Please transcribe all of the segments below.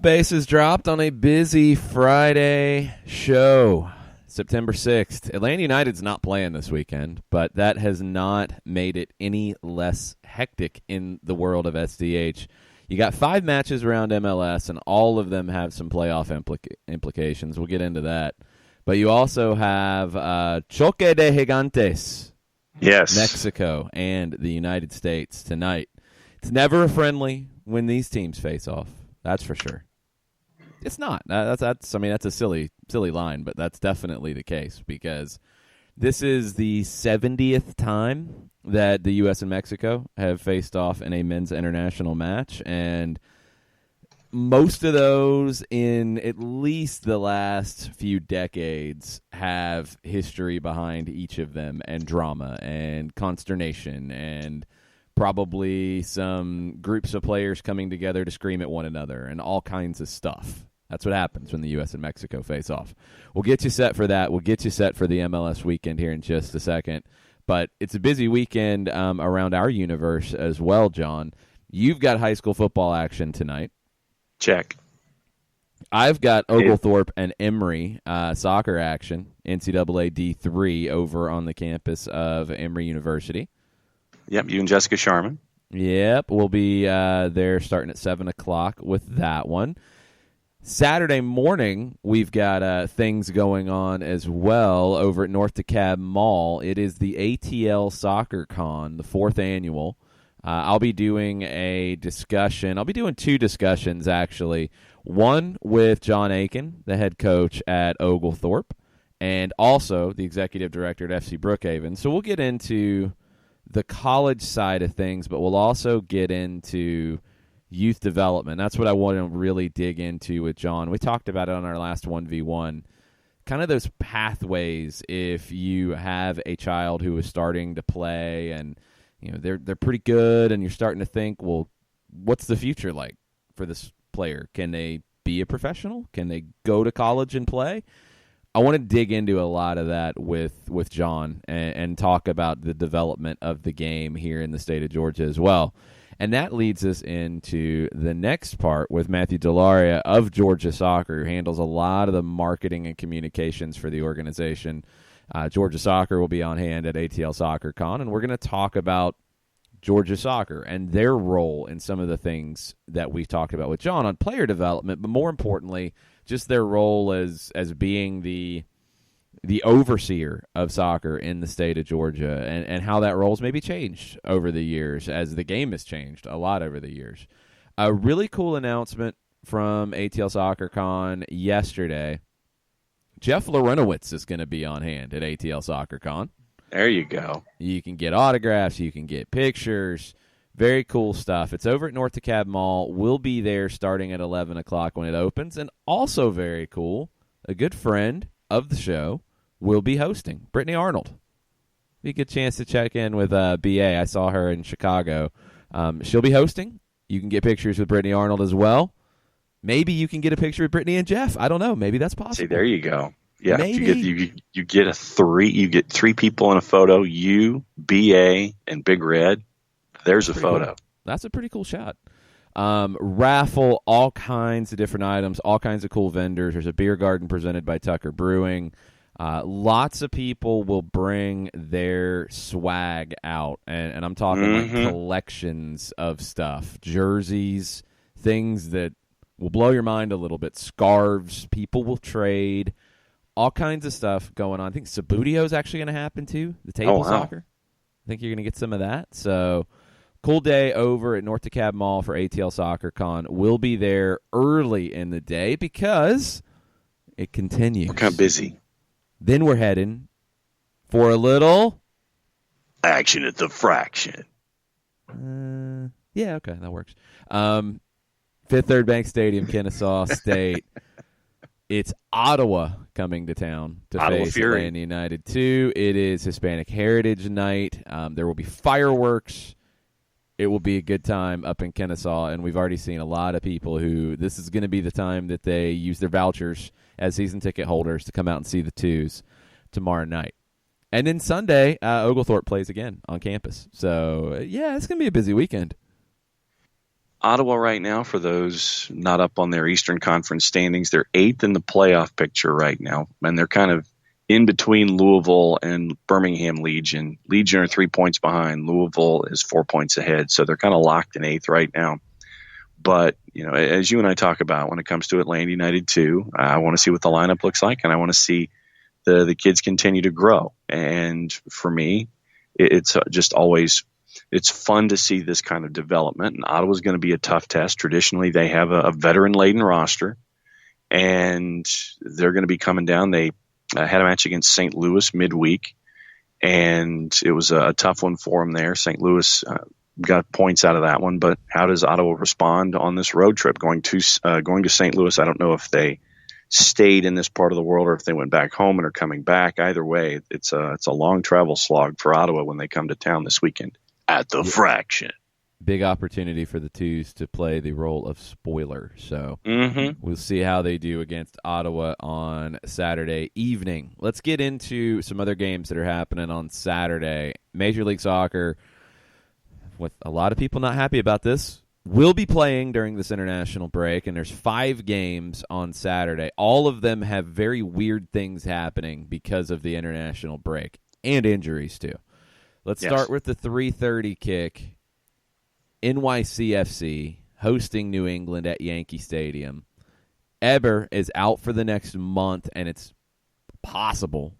bases dropped on a busy Friday show, September 6th. Atlanta United's not playing this weekend, but that has not made it any less hectic in the world of SDH. You got 5 matches around MLS, and all of them have some playoff implications. We'll get into that. But you also have Choque de Gigantes, yes, Mexico and the United States tonight. It's never a friendly when these teams face off. That's for sure. It's not. That's a silly line, but that's definitely the case because this is the 70th time that the U.S. and Mexico have faced off in a men's international match, and most of those in at least the last few decades have history behind each of them and drama and consternation and probably some groups of players coming together to scream at one another and all kinds of stuff. That's what happens when the U.S. and Mexico face off. We'll get you set for that. We'll get you set for the MLS weekend here in just a second. But it's a busy weekend around our universe as well, John. You've got high school football action tonight. Check. I've got Oglethorpe and Emory soccer action, NCAA D3, over on the campus of Emory University. Yep, you and Jessica Sharman. Yep, we'll be there starting at 7 o'clock with that one. Saturday morning, we've got things going on as well over at North DeKalb Mall. It is the ATL Soccer Con, the 4th annual. I'll be doing a discussion. I'll be doing 2 discussions, actually. One with John Aiken, the head coach at Oglethorpe, and also the executive director at FC Brookhaven. So we'll get into the college side of things, but we'll also get into youth development. That's what I want to really dig into with John. We talked about it on our last 1v1. Kind of those pathways if you have a child who is starting to play and they're pretty good and you're starting to think, well, what's the future like for this player? Can they be a professional? Can they go to college and play? I want to dig into a lot of that with John and talk about the development of the game here in the state of Georgia as well. And that leads us into the next part with Matthew Delaria of Georgia Soccer, who handles a lot of the marketing and communications for the organization. Georgia Soccer will be on hand at ATL Soccer Con, and we're going to talk about Georgia Soccer and their role in some of the things that we've talked about with John on player development, but more importantly, just their role as being the overseer of soccer in the state of Georgia and how that role's maybe changed over the years as the game has changed a lot over the years. A really cool announcement from ATL Soccer Con yesterday. Jeff Lorenowitz is going to be on hand at ATL Soccer Con. There you go. You can get autographs. You can get pictures. Very cool stuff. It's over at North DeKalb Mall. We'll be there starting at 11 o'clock when it opens. And also very cool, a good friend of the show will be hosting, Brittany Arnold. Be a good chance to check in with BA. I saw her in Chicago. She'll be hosting. You can get pictures with Brittany Arnold as well. Maybe you can get a picture with Brittany and Jeff. I don't know. Maybe that's possible. See, there you go. Yeah, maybe. You get 3 people in a photo. You, BA, and Big Red. There's a photo. Cool. That's a pretty cool shot. Raffle, all kinds of different items, all kinds of cool vendors. There's a beer garden presented by Tucker Brewing. Lots of people will bring their swag out, and I'm talking like collections of stuff, jerseys, things that will blow your mind a little bit, scarves, people will trade, all kinds of stuff going on. I think Sabutio is actually going to happen too, the table soccer. I think you're going to get some of that. So cool day over at North DeKalb Mall for ATL Soccer Con. We'll be there early in the day because it continues. We're kind of busy. Then we're heading for a little action at the Fraction. Yeah, okay, that works. Fifth Third Bank Stadium, Kennesaw State. It's Ottawa coming to town to Ottawa face Fury. Atlanta United 2. It is Hispanic Heritage Night. There will be fireworks. It will be a good time up in Kennesaw, and we've already seen a lot of people who this is going to be the time that they use their vouchers as season ticket holders to come out and see the Twos tomorrow night. And then Sunday, Oglethorpe plays again on campus. So, yeah, it's going to be a busy weekend. Ottawa right now, for those not up on their Eastern Conference standings, they're 8th in the playoff picture right now, and they're kind of in between Louisville and Birmingham Legion. Legion are 3 points behind. Louisville is 4 points ahead, so they're kind of locked in 8th right now. But, as you and I talk about when it comes to Atlanta United 2, I want to see what the lineup looks like, and I want to see the kids continue to grow. And for me, it's just always – it's fun to see this kind of development, and Ottawa's going to be a tough test. Traditionally, they have a veteran-laden roster, and they're going to be coming down. They had a match against St. Louis midweek, and it was a tough one for them there. St. Louis got points out of that one, but how does Ottawa respond on this road trip going to St. Louis? I don't know if they stayed in this part of the world or if they went back home and are coming back. Either way, it's a long travel slog for Ottawa when they come to town this weekend. At the Fraction. Big opportunity for the Twos to play the role of spoiler. So we'll see how they do against Ottawa on Saturday evening. Let's get into some other games that are happening on Saturday. Major League Soccer, with a lot of people not happy about this, will be playing during this international break, and there's 5 games on Saturday. All of them have very weird things happening because of the international break, and injuries too. Let's start with the 3:30 kick. NYCFC hosting New England at Yankee Stadium. Eber is out for the next month, and it's possible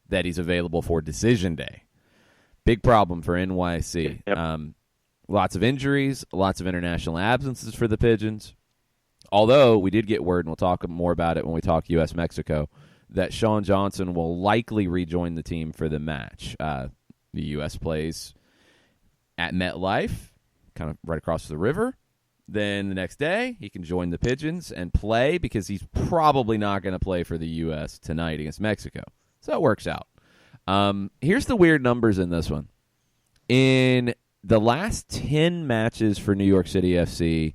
that he's available for decision day. Big problem for NYC. Yep. Lots of injuries, lots of international absences for the Pigeons. Although we did get word, and we'll talk more about it when we talk U.S.-Mexico, that Sean Johnson will likely rejoin the team for the match. The U.S. plays at MetLife, kind of right across the river. Then the next day, he can join the Pigeons and play because he's probably not going to play for the U.S. tonight against Mexico. So it works out. Here's the weird numbers in this one. In the last 10 matches for New York City FC,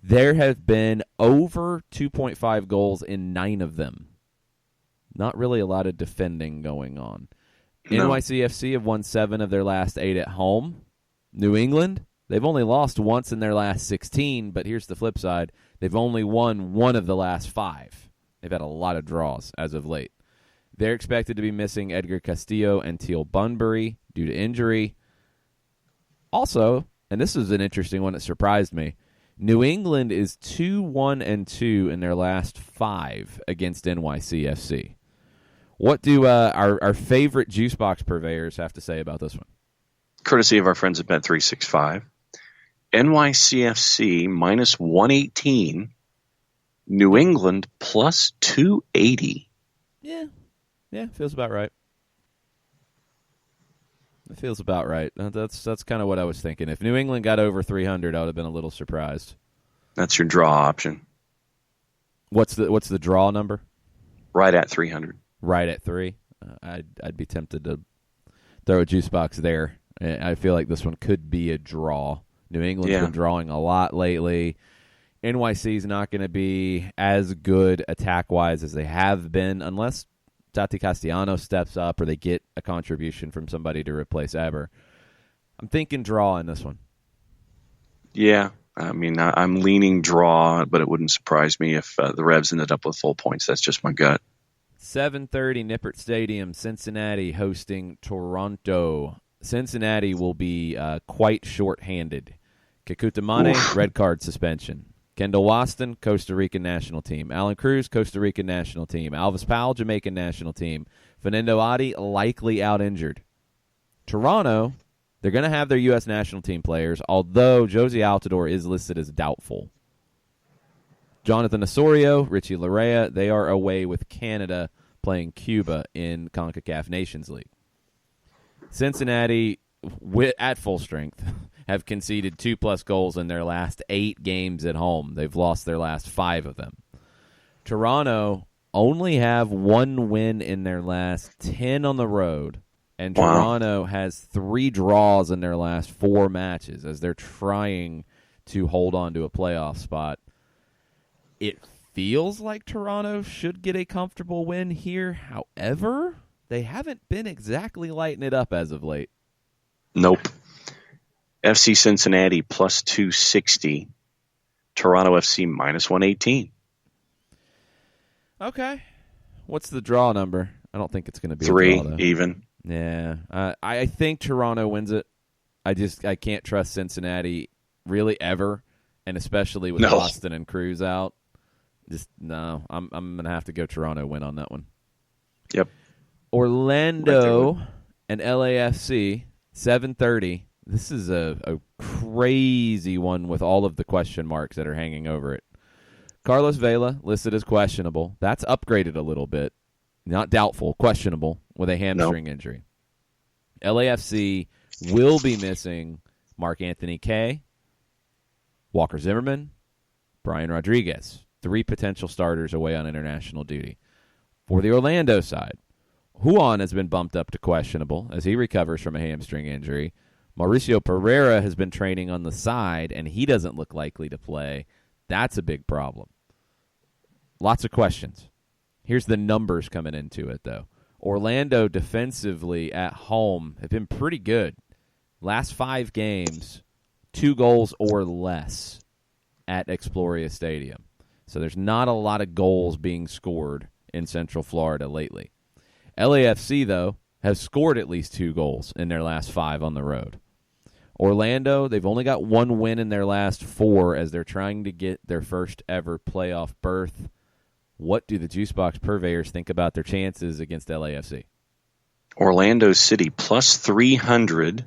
there have been over 2.5 goals in 9 of them. Not really a lot of defending going on. No. NYCFC have won 7 of their last 8 at home. New England, they've only lost once in their last 16, but here's the flip side. They've only won 1 of the last 5. They've had a lot of draws as of late. They're expected to be missing Edgar Castillo and Teal Bunbury due to injury. Also, and this is an interesting one that surprised me, New England is 2-1-2 in their last 5 against NYCFC. What do our favorite juice box purveyors have to say about this one? Courtesy of our friends at Bet365. NYCFC minus 118. New England plus 280. Yeah, feels about right. It feels about right. That's kind of what I was thinking. If New England got over 300, I would have been a little surprised. That's your draw option. What's the draw number? Right at 300. Right at 3. I'd be tempted to throw a juice box there. I feel like this one could be a draw. New England's been drawing a lot lately. NYC's not going to be as good attack-wise as they have been unless Tati Castellano steps up or they get a contribution from somebody to replace Eber. I'm thinking draw in this one. Yeah, I mean, I'm leaning draw, but it wouldn't surprise me if the Revs ended up with full points. That's just my gut. 7:30 Nippert Stadium, Cincinnati hosting Toronto. Cincinnati will be quite short-handed. Kakutamane, red card suspension. Kendall Waston, Costa Rican national team. Alan Cruz, Costa Rican national team. Alvis Powell, Jamaican national team. Fernando Adi, likely out-injured. Toronto, they're going to have their U.S. national team players, although Josie Altidore is listed as doubtful. Jonathan Osorio, Richie Larea, they are away with Canada playing Cuba in CONCACAF Nations League. Cincinnati, at full strength, have conceded 2+ goals in their last 8 games at home. They've lost their last 5 of them. Toronto only have 1 win in their last 10 on the road, and Toronto has 3 draws in their last 4 matches as they're trying to hold on to a playoff spot. It feels like Toronto should get a comfortable win here. However, they haven't been exactly lighting it up as of late. Nope. FC Cincinnati plus 260. Toronto FC minus 118. Okay. What's the draw number? I don't think it's going to be 3 a draw, though. even. Yeah. I think Toronto wins it. I can't trust Cincinnati really ever, and especially with Boston and Cruz out. No. I'm going to have to go Toronto win on that one. Yep. Orlando and LAFC, 7:30. This is a crazy one with all of the question marks that are hanging over it. Carlos Vela listed as questionable. That's upgraded a little bit. Not doubtful, questionable with a hamstring injury. LAFC will be missing Mark Anthony Kaye, Walker Zimmerman, Brian Rodriguez. 3 potential starters away on international duty. For the Orlando side, Juan has been bumped up to questionable as he recovers from a hamstring injury. Mauricio Pereira has been training on the side, and he doesn't look likely to play. That's a big problem. Lots of questions. Here's the numbers coming into it, though. Orlando defensively at home have been pretty good. Last 5 games, 2 goals or less at Exploria Stadium. So there's not a lot of goals being scored in Central Florida lately. LAFC, though, have scored at least 2 goals in their last 5 on the road. Orlando, they've only got 1 win in their last 4 as they're trying to get their first ever playoff berth. What do the Juicebox purveyors think about their chances against LAFC? Orlando City plus 300.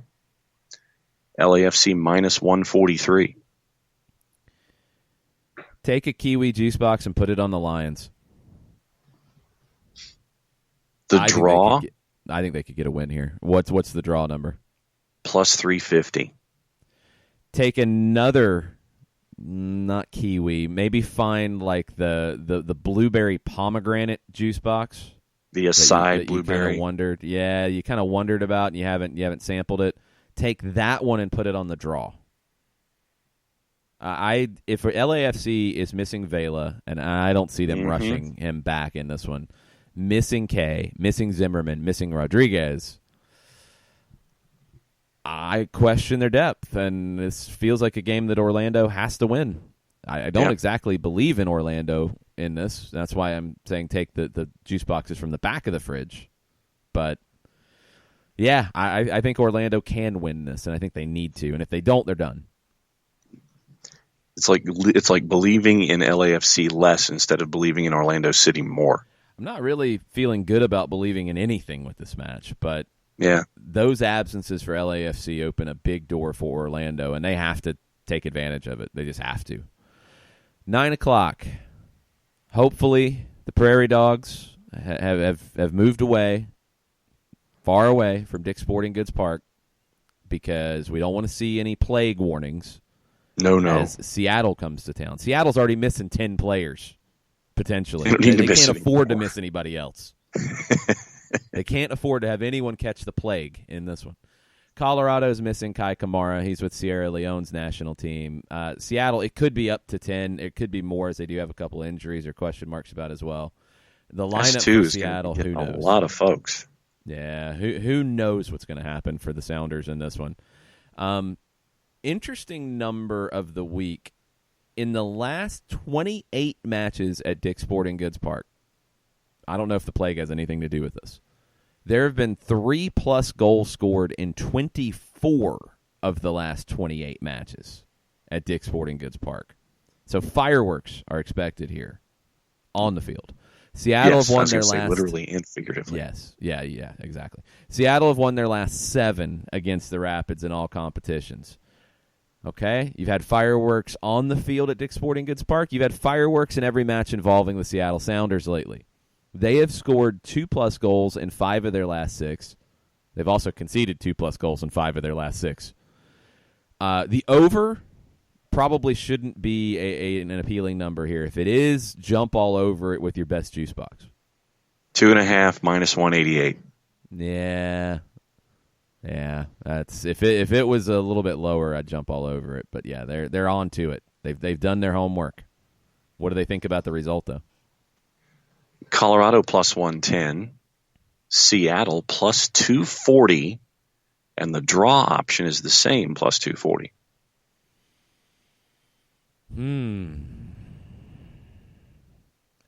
LAFC minus 143. Take a Kiwi Juicebox and put it on the Lions. Draw? I think they could get a win here. What's the draw number? Plus 350. Take another, not Kiwi, maybe find like the blueberry pomegranate juice box. The acai blueberry. You kind of wondered about, and you haven't sampled it. Take that one and put it on the draw. If LAFC is missing Vela, and I don't see them rushing him back in this one, missing Kaye, missing Zimmerman, missing Rodriguez, I question their depth, and this feels like a game that Orlando has to win. I don't exactly believe in Orlando in this. That's why I'm saying take the juice boxes from the back of the fridge. But, yeah, I think Orlando can win this, and I think they need to. And if they don't, they're done. It's like believing in LAFC less instead of believing in Orlando City more. I'm not really feeling good about believing in anything with this match, but those absences for LAFC open a big door for Orlando, and they have to take advantage of it. They just have to. 9 o'clock. Hopefully, the Prairie Dogs have moved away, far away from Dick's Sporting Goods Park, because we don't want to see any plague warnings. No. As Seattle comes to town. Seattle's already missing 10 players, potentially. They can't afford to miss anybody else. They can't afford to have anyone catch the plague in this one. Colorado's missing Kai Kamara. He's with Sierra Leone's national team. Seattle, it could be up to 10. It could be more, as they do have a couple injuries or question marks about as well. The lineup for Seattle, who knows? A lot of folks. Yeah, who knows what's going to happen for the Sounders in this one. Interesting number of the week. In the last 28 matches at Dick's Sporting Goods Park, I don't know if the plague has anything to do with this, there have been 3+ goals scored in 24 of the last 28 matches at Dick's Sporting Goods Park. So fireworks are expected here on the field. Seattle have won their last... literally and figuratively. Yes. Yeah, exactly. Seattle have won their last 7 against the Rapids in all competitions. Okay? You've had fireworks on the field at Dick's Sporting Goods Park. You've had fireworks in every match involving the Seattle Sounders lately. They have scored 2+ goals in 5 of their last 6. They've also conceded 2+ goals in 5 of their last 6. The over probably shouldn't be an appealing number here. If it is, jump all over it with your best juice box. 2.5 minus 188. Yeah, that's if it was a little bit lower, I'd jump all over it. But yeah, they're on to it. They've done their homework. What do they think about the result, though? Colorado plus 110, Seattle plus 240, And the draw option is the same, plus 240.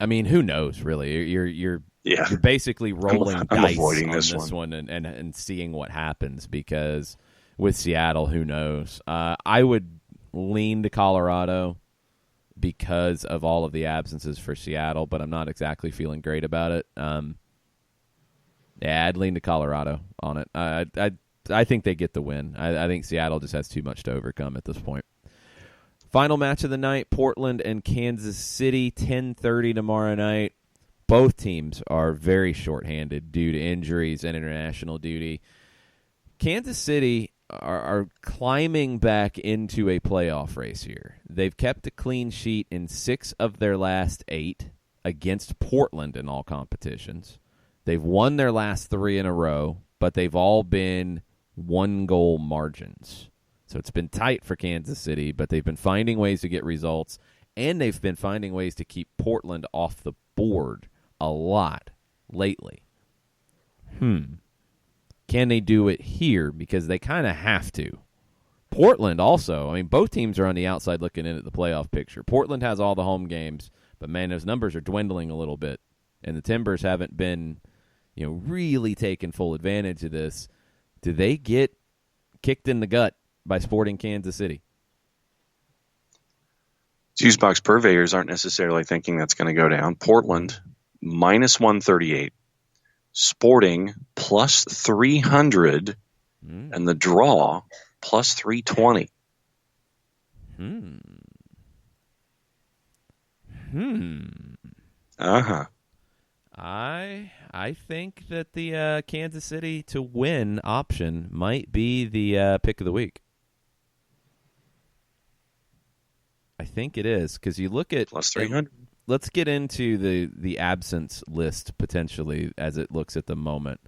I mean, who knows, really? You're Yeah. basically rolling I'm dice avoiding on this one and seeing what happens, because with Seattle, who knows? I would lean to Colorado because of all of the absences for Seattle, but I'm not exactly feeling great about it. Yeah, I'd lean to Colorado on it. I think they get the win. I think Seattle just has too much to overcome at this point. Final match of the night, Portland and Kansas City, 10:30 tomorrow night. Both teams are very shorthanded due to injuries and international duty. Kansas City are climbing back into a playoff race here. They've kept a clean sheet in 6 of their last 8 against Portland in all competitions. They've won their last 3 in a row, but they've all been 1-goal margins. So it's been tight for Kansas City, but they've been finding ways to get results, and they've been finding ways to keep Portland off the board a lot lately. Can they do it here? Because they kind of have to. Portland also, I mean, both teams are on the outside looking in at the playoff picture. Portland has all the home games, but man, those numbers are dwindling a little bit, and the Timbers haven't been, really taking full advantage of this. Do they get kicked in the gut by Sporting Kansas City? Juicebox purveyors aren't necessarily thinking that's going to go down. Portland, minus 138. Sporting, plus 300. And the draw, plus 320. Uh-huh. I think that the Kansas City to win option might be the pick of the week. I think it is, because you look at plus 300. Let's get into the absence list potentially as it looks at the moment.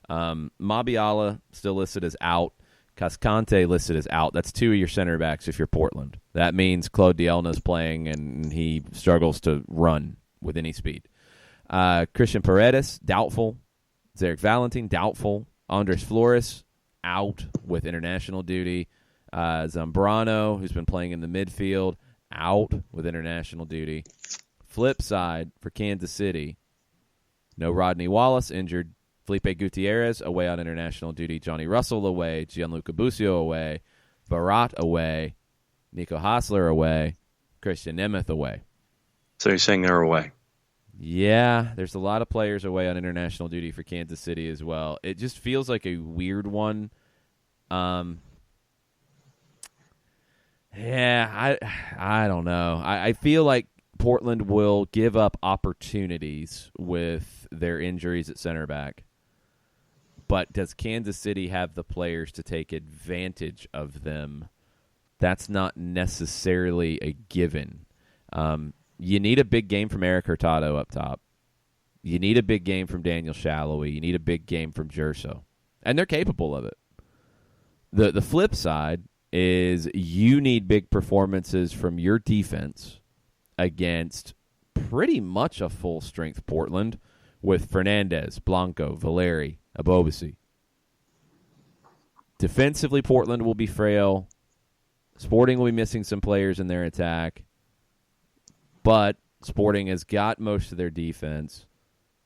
Mabiala still listed as out. Cascante listed as out. That's 2 of your center backs if you're Portland. That means Claude Dielna's playing, and he struggles to run with any speed. Christian Paredes, doubtful. Zarek Valentin, doubtful. Andres Flores, out with international duty. Zambrano, who's been playing in the midfield, out with international duty. Flip side for Kansas City, no Rodney Wallace, injured. Felipe Gutierrez, away on international duty. Johnny Russell away. Gianluca Busio away. Barat away. Nico Hassler away. Christian Nemeth away. So you're saying they're away? Yeah, there's a lot of players away on international duty for Kansas City as well. It just feels like a weird one. Yeah, I don't know. I feel like Portland will give up opportunities with their injuries at center back. But does Kansas City have the players to take advantage of them? That's not necessarily a given. You need a big game from Eric Hurtado up top. You need a big game from Daniel Shallowy. You need a big game from Jerso. And they're capable of it. The flip side is you need big performances from your defense against pretty much a full-strength Portland with Fernandez, Blanco, Valeri, Abobasi. Defensively, Portland will be frail. Sporting will be missing some players in their attack. But Sporting has got most of their defense.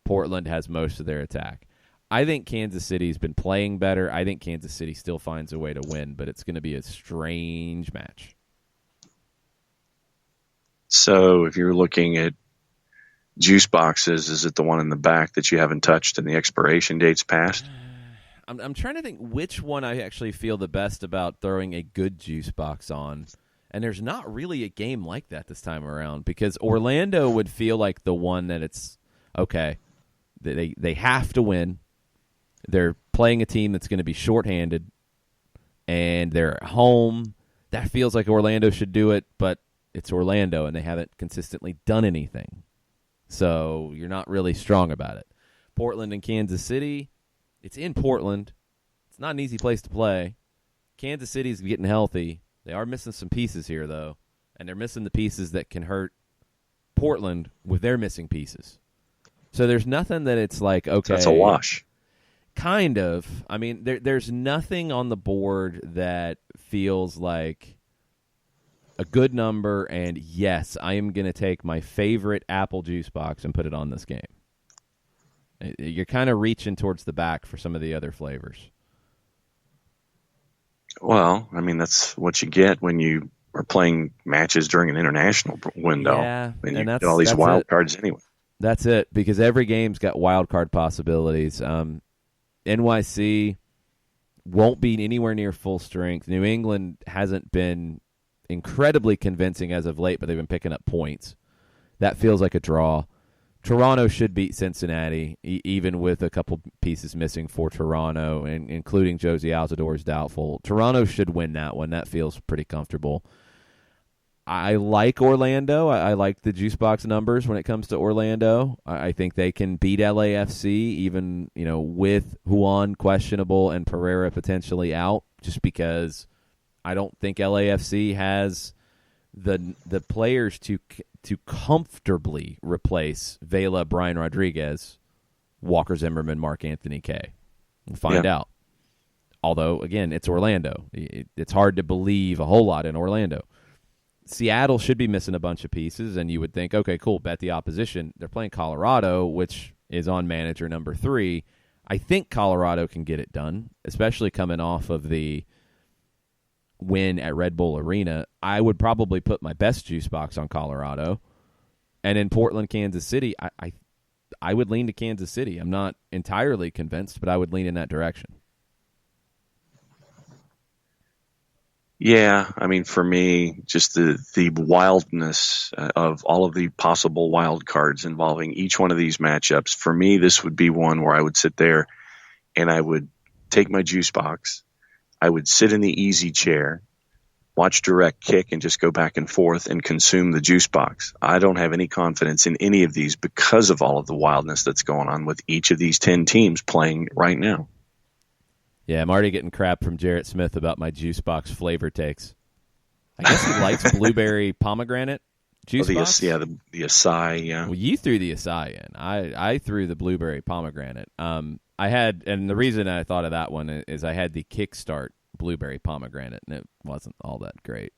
Portland has most of their attack. I think Kansas City's been playing better. I think Kansas City still finds a way to win, but it's going to be a strange match. So if you're looking at juice boxes, is it the one in the back that you haven't touched and the expiration date's passed? I'm trying to think which one I actually feel the best about throwing a good juice box on. And there's not really a game like that this time around, because Orlando would feel like the one that it's, okay, they have to win. They're playing a team that's going to be shorthanded, and they're at home. That feels like Orlando should do it, but it's Orlando, and they haven't consistently done anything. So you're not really strong about it. Portland and Kansas City, it's in Portland. It's not an easy place to play. Kansas City's getting healthy. They are missing some pieces here, though, and they're missing the pieces that can hurt Portland with their missing pieces. So there's nothing that it's like, okay. That's a wash. Kind of. I mean, there's nothing on the board that feels like a good number, and yes, I am going to take my favorite apple juice box and put it on this game. You're kind of reaching towards the back for some of the other flavors. Well, I mean, that's what you get when you are playing matches during an international window. Yeah, and you get all these wild cards anyway. That's it, because every game's got wild card possibilities. NYC won't be anywhere near full strength. New England hasn't been incredibly convincing as of late, but they've been picking up points. That feels like a draw. Toronto should beat Cincinnati, even with a couple pieces missing for Toronto, and including Josie Altidore is doubtful. Toronto should win that one. That feels pretty comfortable. I like Orlando. I like the juice box numbers when it comes to Orlando. I think they can beat LAFC, even with Juan questionable and Pereira potentially out, just because I don't think LAFC has the players to comfortably replace Vela, Brian Rodriguez, Walker Zimmerman, Mark Anthony Kaye. We'll find out. Although, again, it's Orlando. It's hard to believe a whole lot in Orlando. Seattle should be missing a bunch of pieces, and you would think, okay, cool, bet the opposition. They're playing Colorado, which is on manager number 3. I think Colorado can get it done, especially coming off of the win at Red Bull Arena. I would probably put my best juice box on Colorado. And in Portland, Kansas City, I would lean to Kansas City. I'm not entirely convinced, but I would lean in that direction. Yeah, I mean, for me, just the wildness of all of the possible wild cards involving each one of these matchups, for me, this would be one where I would sit there and I would take my juice box, I would sit in the easy chair, watch direct kick, and just go back and forth and consume the juice box. I don't have any confidence in any of these because of all of the wildness that's going on with each of these 10 teams playing right now. Yeah, I'm already getting crap from Jarrett Smith about my juice box flavor takes. I guess he likes blueberry pomegranate juice box. Yeah, the acai. Yeah. Well, you threw the acai in. I threw the blueberry pomegranate. And the reason I thought of that one is I had the Kickstart blueberry pomegranate, and it wasn't all that great.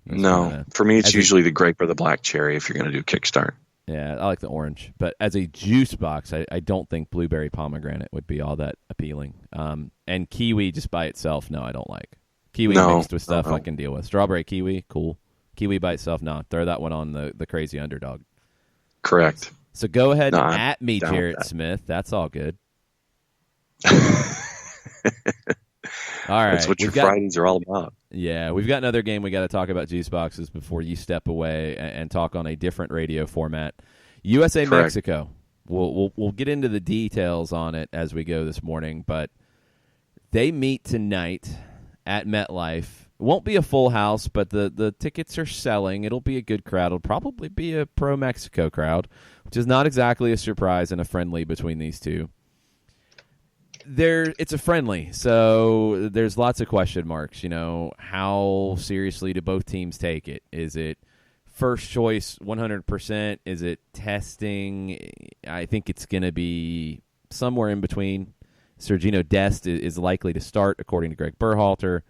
No, for me, it's usually the grape or the black cherry if you're going to do Kickstart. Yeah, I like the orange. But as a juice box, I don't think blueberry pomegranate would be all that appealing. And kiwi just by itself, no, I don't like. Kiwi mixed with stuff I can deal with. Strawberry kiwi, cool. Kiwi by itself, no. Throw that one on the crazy underdog. Correct. So go ahead and at me, Jarrett Smith. That's all good. All right. That's what your Fridays are all about. Yeah, we've got another game we got to talk about juice boxes before you step away and talk on a different radio format. USA Mexico. We'll get into the details on it as we go this morning, but they meet tonight at MetLife. It won't be a full house, but the tickets are selling. It'll be a good crowd. It'll probably be a pro-Mexico crowd, which is not exactly a surprise and a friendly between these two. It's a friendly, so there's lots of question marks. How seriously do both teams take it? Is it first choice 100%? Is it testing? I think it's going to be somewhere in between. Sergino Dest is likely to start, according to Greg Berhalter.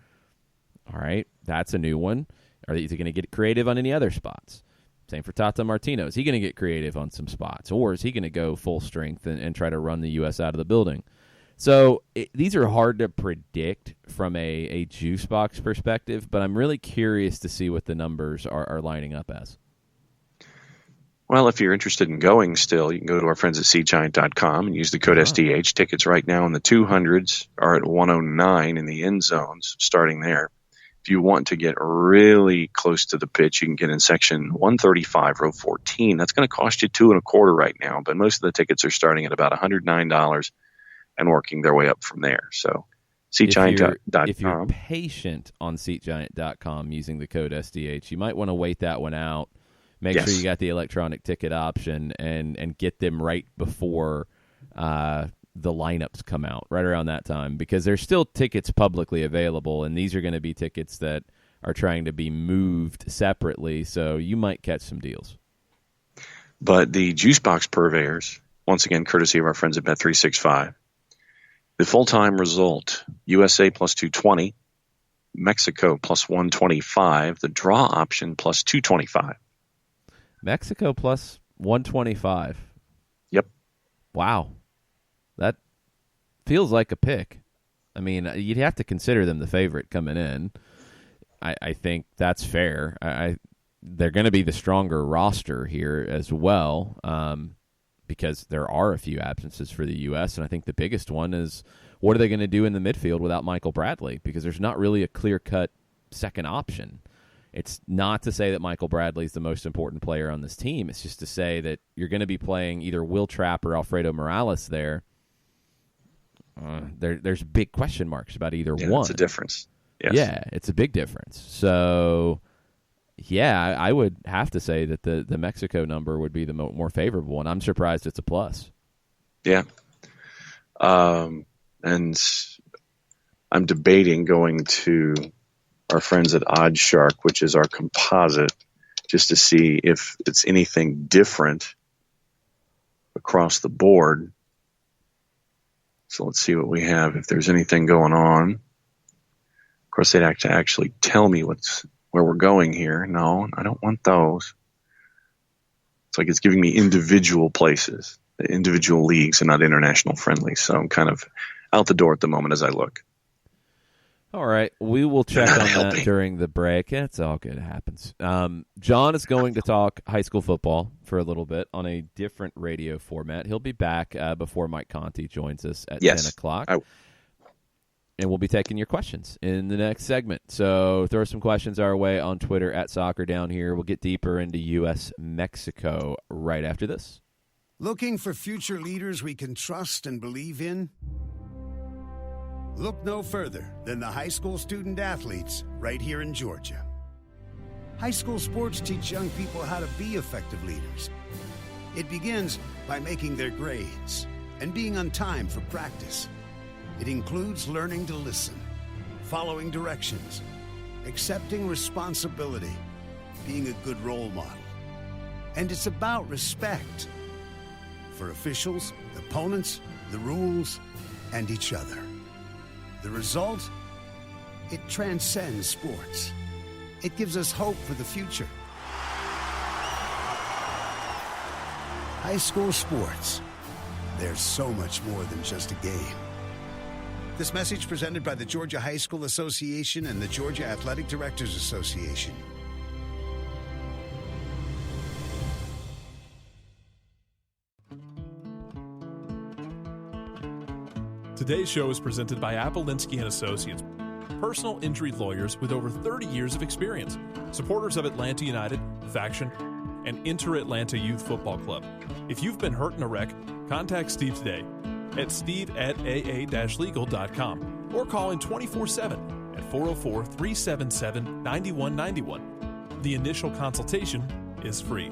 All right, that's a new one. Are they going to get creative on any other spots? Same for Tata Martino. Is he going to get creative on some spots, or is he going to go full strength and try to run the U.S. out of the building? So these are hard to predict from a juice box perspective, but I'm really curious to see what the numbers are lining up as. Well, if you're interested in going still, you can go to our friends at SeatGiant.com and use the code SDH. Tickets right now in the 200s are at 109 in the end zones, starting there. If you want to get really close to the pitch, you can get in section 135, row 14. That's going to cost you $2.25 right now, but most of the tickets are starting at about $109. And working their way up from there. So, SeatGiant.com. If you're patient on SeatGiant.com using the code SDH, you might want to wait that one out. Make sure you got the electronic ticket option and get them right before the lineups come out, right around that time, because there's still tickets publicly available, and these are going to be tickets that are trying to be moved separately, so you might catch some deals. But the juice box purveyors, once again, courtesy of our friends at Bet365, The full-time result, USA plus 220, Mexico plus 125, the draw option plus 225. Mexico plus 125. Yep. Wow. That feels like a pick. I mean, you'd have to consider them the favorite coming in. I think that's fair. They're going to be the stronger roster here as well, because there are a few absences for the U.S., and I think the biggest one is what are they going to do in the midfield without Michael Bradley, because there's not really a clear-cut second option. It's not to say that Michaal Bradley is the most important player on this team. It's just to say that you're going to be playing either Will Trapp or Alfredo Morales there. There's big question marks about either one. It's a difference. Yes. Yeah, it's a big difference. So, yeah, I would have to say that the Mexico number would be the more favorable, and I'm surprised it's a plus. Yeah. And I'm debating going to our friends at Odd Shark, which is our composite, just to see if it's anything different across the board. So let's see what we have, if there's anything going on. Of course, they'd have to actually tell me where we're going here. No, I don't want those. It's like it's giving me individual places, individual leagues, and not international friendlies. So I'm kind of out the door at the moment as I look. All right. We will check on that during the break. It's all good. It happens. John is going to talk high school football for a little bit on a different radio format. He'll be back before Mike Conti joins us at 10 o'clock. And we'll be taking your questions in the next segment. So throw some questions our way on Twitter at Soccer Down Here. We'll get deeper into U.S.-Mexico right after this. Looking for future leaders we can trust and believe in? Look no further than the high school student athletes right here in Georgia. High school sports teach young people how to be effective leaders. It begins by making their grades and being on time for practice. It includes learning to listen, following directions, accepting responsibility, being a good role model. And it's about respect for officials, opponents, the rules, and each other. The result? It transcends sports. It gives us hope for the future. High school sports. There's so much more than just a game. This message presented by the Georgia High School Association and the Georgia Athletic Directors Association. Today's show is presented by Appolinsky & Associates, personal injury lawyers with over 30 years of experience, supporters of Atlanta United, Faction, and Inter-Atlanta Youth Football Club. If you've been hurt in a wreck, contact Steve today at steve@aa-legal.com or call in 24/7 at 404-377-9191. The initial consultation is free.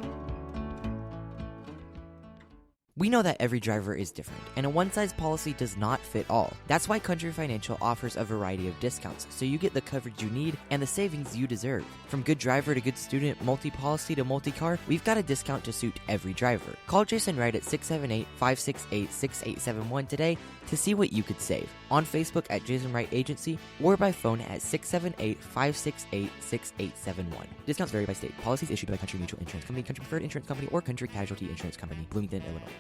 We know that every driver is different, and a one-size policy does not fit all. That's why Country Financial offers a variety of discounts, so you get the coverage you need and the savings you deserve. From good driver to good student, multi-policy to multi-car, we've got a discount to suit every driver. Call Jason Wright at 678-568-6871 today to see what you could save. On Facebook at Jason Wright Agency or by phone at 678-568-6871. Discounts vary by state. Policies issued by Country Mutual Insurance Company, Country Preferred Insurance Company, or Country Casualty Insurance Company, Bloomington, Illinois.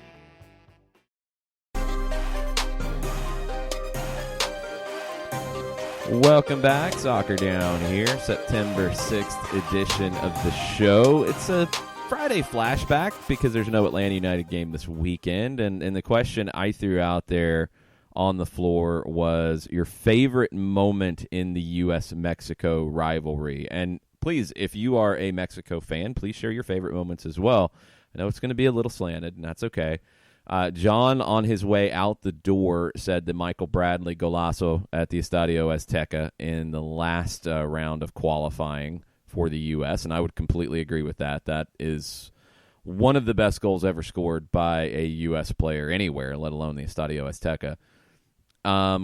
Welcome back. Soccer Down Here, September 6th edition of the show. It's a Friday flashback because there's no Atlanta United game this weekend. And the question I threw out there on the floor was your favorite moment in the U.S.-Mexico rivalry. And please, if you are a Mexico fan, please share your favorite moments as well. I know it's going to be a little slanted, and that's okay. John, on his way out the door, said the Michael Bradley golazo at the Estadio Azteca in the last round of qualifying for the U.S., and I would completely agree with that. That is one of the best goals ever scored by a U.S. player anywhere, let alone the Estadio Azteca.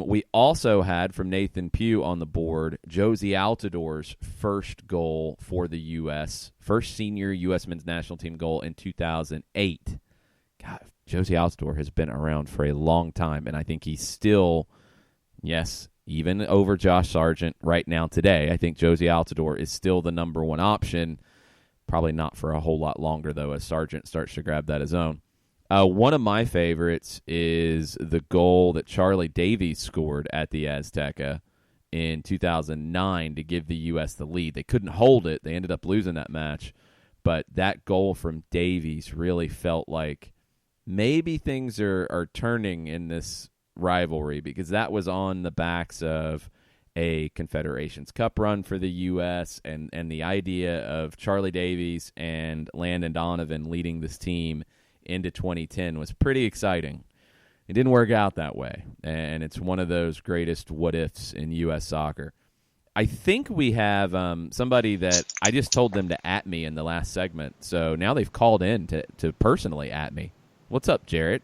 We also had, from Nathan Pugh on the board, Josie Altidor's first goal for the U.S., first senior U.S. men's national team goal in 2008. God, Josie Altidore has been around for a long time, and I think he's still, yes, even over Josh Sargent right now today, I think Josie Altidore is still the number one option. Probably not for a whole lot longer, though, as Sargent starts to grab that his own. One of my favorites is the goal that Charlie Davies scored at the Azteca in 2009 to give the U.S. the lead. They couldn't hold it. They ended up losing that match. But that goal from Davies really felt like maybe things are turning in this rivalry, because that was on the backs of a Confederations Cup run for the U.S. and the idea of Charlie Davies and Landon Donovan leading this team into 2010 was pretty exciting. It didn't work out that way, and it's one of those greatest what-ifs in U.S. soccer. I think we have somebody that I just told them to at me in the last segment, so now they've called in to personally at me. What's up, Jarrett?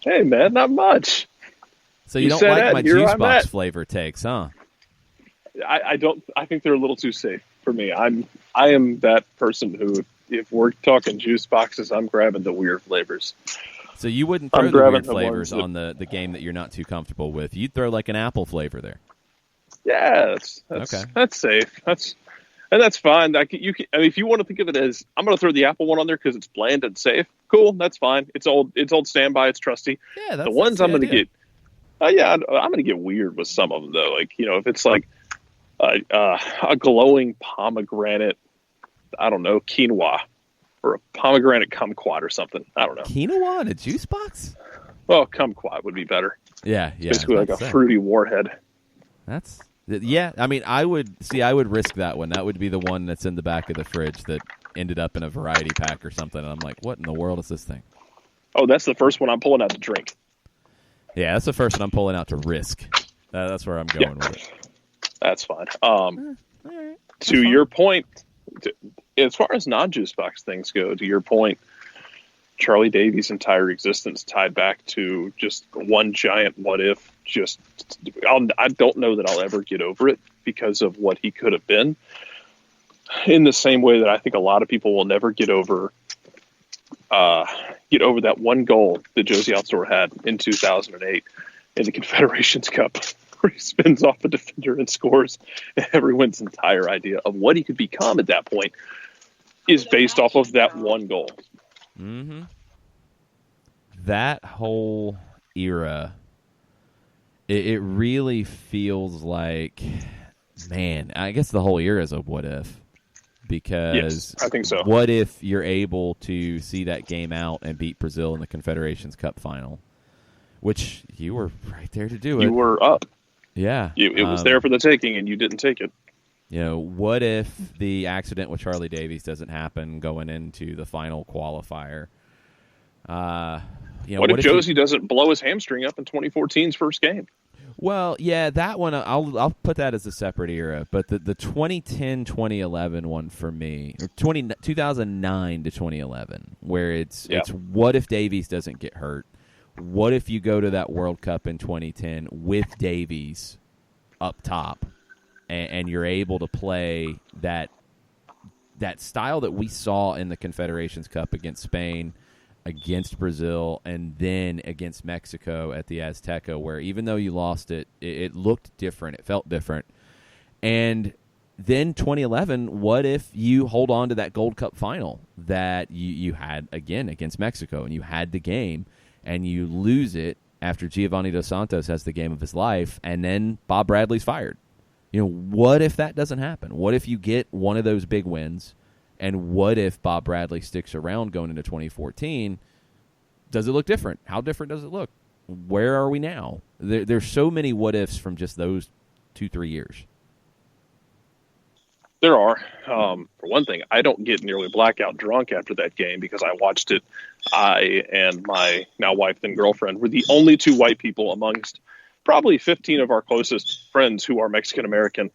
Hey, man, not much. So you don't like my juice box flavor takes, huh? I don't. I think they're a little too safe for me. I am that person who, if we're talking juice boxes, I'm grabbing the weird flavors. So you wouldn't throw the weird flavors on the game that you're not too comfortable with. You'd throw like an apple flavor there. Yeah, that's safe. That's fine. If you want to think of it as, I'm going to throw the apple one on there because it's bland and safe. Cool, that's fine. It's old standby. It's trusty. Yeah, the ones I'm going to get. I'm going to get weird with some of them though. Like, if it's like a glowing pomegranate, I don't know, quinoa, or a pomegranate kumquat or something. I don't know. Quinoa in a juice box? Well, kumquat would be better. Yeah. It's basically like a fruity warhead. Yeah. I mean, I would risk that one. That would be the one that's in the back of the fridge that ended up in a variety pack or something. And I'm like, what in the world is this thing? Oh, that's the first one I'm pulling out to drink. Yeah, that's the first one I'm pulling out to risk. That's where I'm going with it. That's fine. Right. To your point, as far as non-juice box things go, to your point, Charlie Davies' entire existence tied back to just one giant what if. I don't know that I'll ever get over it because of what he could have been. In the same way that I think a lot of people will never get over that one goal that Josie Altidore had in 2008 in the Confederations Cup, where he spins off a defender and scores. And everyone's entire idea of what he could become at that point is based off of that one goal. Mm-hmm. That whole era, it really feels like, man, I guess the whole era is a what if. Because yes, I think so. What if you're able to see that game out and beat Brazil in the Confederations Cup final, which you were right there to do it. You were up. Yeah. It was there for the taking, and you didn't take it. What if the accident with Charlie Davies doesn't happen going into the final qualifier? What if Josie doesn't blow his hamstring up in 2014's first game? Well, yeah, that one, I'll put that as a separate era. But the 2010-2011 one for me, or 2009 to 2011, where it's what if Davies doesn't get hurt? What if you go to that World Cup in 2010 with Davies up top, and you're able to play that style that we saw in the Confederations Cup against Spain, against Brazil, and then against Mexico at the Azteca, where even though you lost it, it looked different. It felt different. And then 2011, what if you hold on to that Gold Cup final that you had, again, against Mexico, and you had the game, and you lose it after Giovanni Dos Santos has the game of his life, and then Bob Bradley's fired? What if that doesn't happen? What if you get one of those big wins? And what if Bob Bradley sticks around going into 2014? Does it look different? How different does it look? Where are we now? There's so many what ifs from just those 2-3 years. There are. For one thing, I don't get nearly blackout drunk after that game because I watched it. I and my now wife and girlfriend were the only two white people amongst probably 15 of our closest friends who are Mexican American,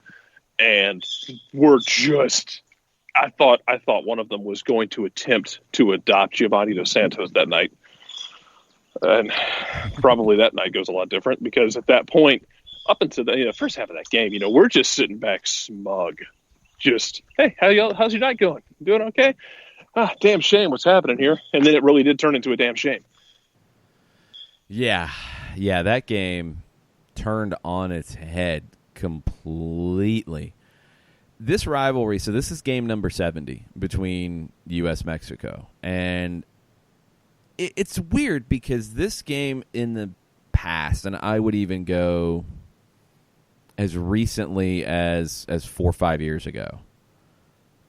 and we're just. I thought one of them was going to attempt to adopt Giovanni Dos Santos that night. And probably that night goes a lot different because at that point, up until the first half of that game, we're just sitting back smug. Just, hey, how's your night going? Doing okay? damn shame what's happening here. And then it really did turn into a damn shame. Yeah, that game turned on its head completely. This rivalry, so this is game number 70 between U.S.-Mexico. And it's weird because this game in the past, and I would even go as recently as 4 or 5 years ago,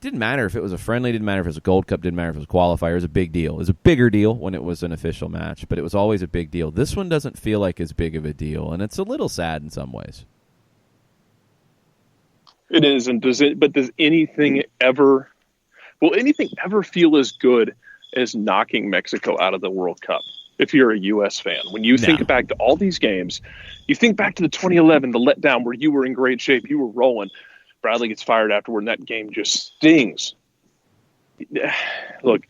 didn't matter if it was a friendly, didn't matter if it was a Gold Cup, didn't matter if it was a qualifier. It was a big deal. It was a bigger deal when it was an official match, but it was always a big deal. This one doesn't feel like as big of a deal, and it's a little sad in some ways. It is, and does anything ever feel as good as knocking Mexico out of the World Cup? If you're a U.S. fan, when you think back to all these games, you think back to the 2011, the letdown where you were in great shape, you were rolling. Bradley gets fired afterward, and that game just stings. Look,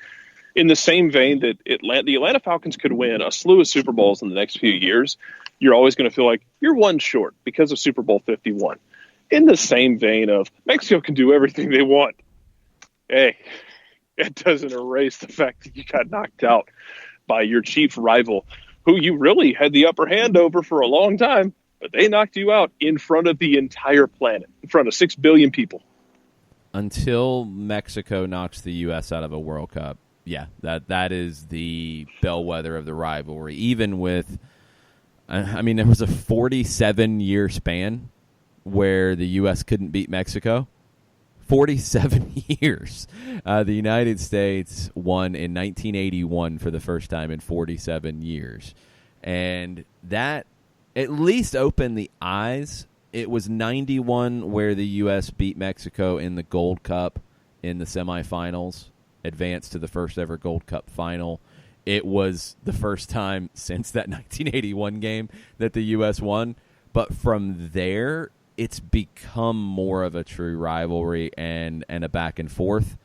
in the same vein that the Atlanta Falcons could win a slew of Super Bowls in the next few years, you're always going to feel like you're one short because of Super Bowl 51. In the same vein of Mexico can do everything they want. Hey, it doesn't erase the fact that you got knocked out by your chief rival, who you really had the upper hand over for a long time, but they knocked you out in front of the entire planet, in front of 6 billion people. Until Mexico knocks the U.S. out of a World Cup, yeah, that is the bellwether of the rivalry. Even with, there was a 47-year span where the U.S. couldn't beat Mexico. 47 years. The United States won in 1981 for the first time in 47 years. And that at least opened the eyes. It was 91 where the U.S. beat Mexico in the Gold Cup in the semifinals, advanced to the first ever Gold Cup final. It was the first time since that 1981 game that the U.S. won. But from there, it's become more of a true rivalry and a back and forth.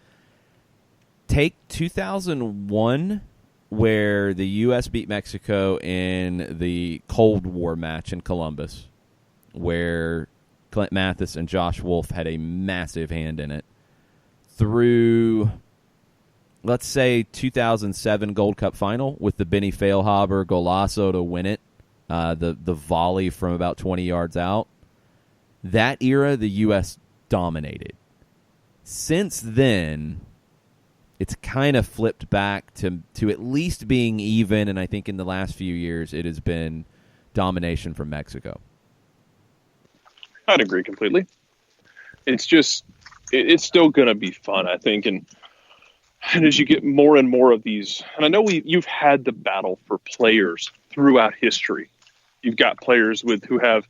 Take 2001, where the U.S. beat Mexico in the Cold War match in Columbus, where Clint Mathis and Josh Wolf had a massive hand in it. Through, let's say, 2007 Gold Cup final with the Benny Feilhaber golazo to win it, the volley from about 20 yards out. That era, the U.S. dominated. Since then, it's kind of flipped back to at least being even, and I think in the last few years it has been domination from Mexico. I'd agree completely. It's just, it's still going to be fun, I think, and as you get more and more of these, and I know you've had the battle for players throughout history. You've got players who have,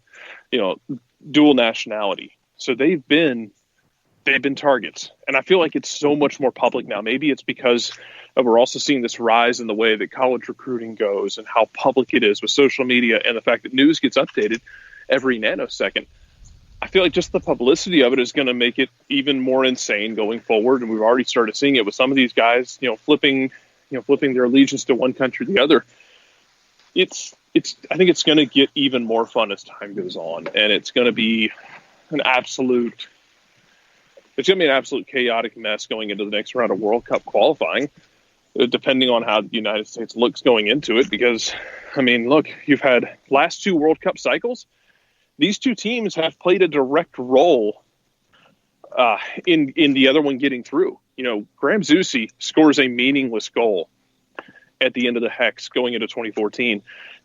dual nationality. So they've been targets. And I feel like it's so much more public now. Maybe it's because we're also seeing this rise in the way that college recruiting goes and how public it is with social media and the fact that news gets updated every nanosecond. I feel like just the publicity of it is going to make it even more insane going forward. And we've already started seeing it with some of these guys, flipping their allegiance to one country or the other. I think it's going to get even more fun as time goes on, and it's going to be an absolute chaotic mess going into the next round of World Cup qualifying, depending on how the United States looks going into it. Because, look, you've had last 2 World Cup cycles. These 2 teams have played a direct role in the other one getting through. Graham Zusi scores a meaningless goal at the end of the Hex going into 2014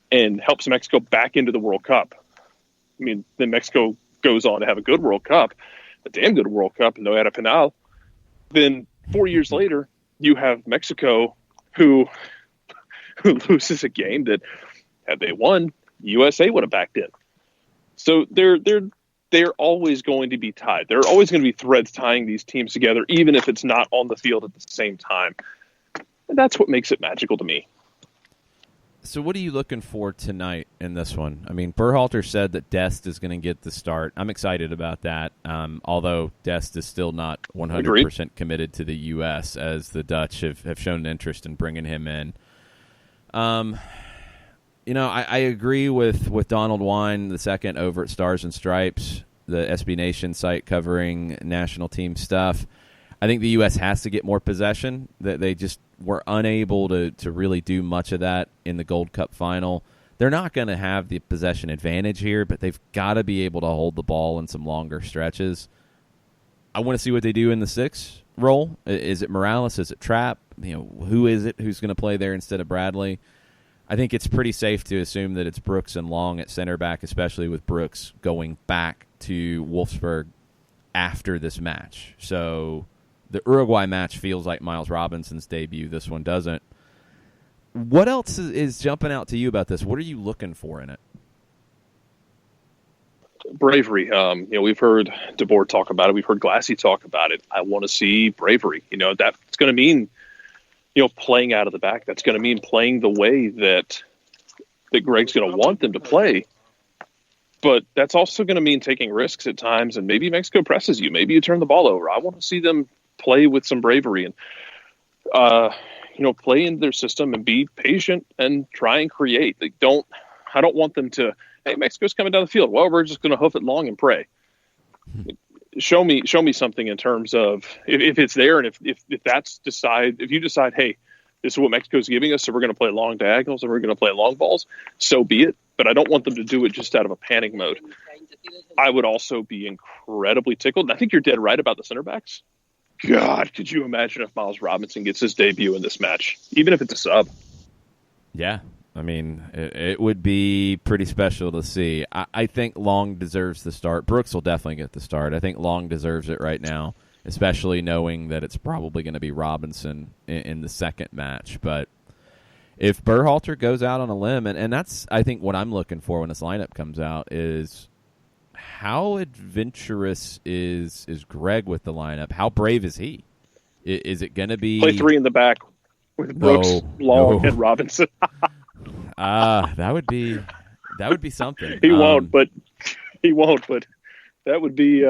and helps Mexico back into the World Cup. Then Mexico goes on to have a good World Cup, a damn good World Cup, no era penal. Then 4 years later, you have Mexico who loses a game that, had they won, USA would have backed in. So they're always going to be tied. There are always going to be threads tying these teams together, even if it's not on the field at the same time. And that's what makes it magical to me. So what are you looking for tonight in this one? Berhalter said that Dest is going to get the start. I'm excited about that, although Dest is still not 100% committed to the U.S., as the Dutch have shown an interest in bringing him in. I agree with Donald Wine II over at Stars and Stripes, the SB Nation site covering national team stuff. I think the U.S. has to get more possession. That they just were unable to really do much of that in the Gold Cup final. They're not going to have the possession advantage here, but they've got to be able to hold the ball in some longer stretches. I want to see what they do in the 6 role. Is it Morales? Is it Trapp? Who is it who's going to play there instead of Bradley? I think it's pretty safe to assume that it's Brooks and Long at center back, especially with Brooks going back to Wolfsburg after this match. So the Uruguay match feels like Miles Robinson's debut. This one doesn't. What else is jumping out to you about this? What are you looking for in it? Bravery. We've heard DeBoer talk about it. We've heard Glassy talk about it. I want to see bravery. That's going to mean, playing out of the back. That's going to mean playing the way that Greg's going to want them to play. But that's also going to mean taking risks at times, and maybe Mexico presses you. Maybe you turn the ball over. I want to see them play with some bravery and, play into their system and be patient and try and create. I don't want them to, hey, Mexico's coming down the field. Well, we're just going to hoof it long and pray. Show me something in terms of if it's there, and if you decide, hey, this is what Mexico's giving us, so we're going to play long diagonals and we're going to play long balls, so be it. But I don't want them to do it just out of a panic mode. I would also be incredibly tickled. And I think you're dead right about the center backs. God, could you imagine if Miles Robinson gets his debut in this match, even if it's a sub? Yeah. I mean, it would be pretty special to see. I think Long deserves the start. Brooks will definitely get the start. I think Long deserves it right now, especially knowing that it's probably going to be Robinson in the second match. But if Berhalter goes out on a limb, and that's, I think, what I'm looking for when this lineup comes out, is how adventurous is Greg with the lineup? How brave is he? Is it going to be... Play 3 in the back with Brooks, Long, and Robinson. That would be something. He won't, but that would be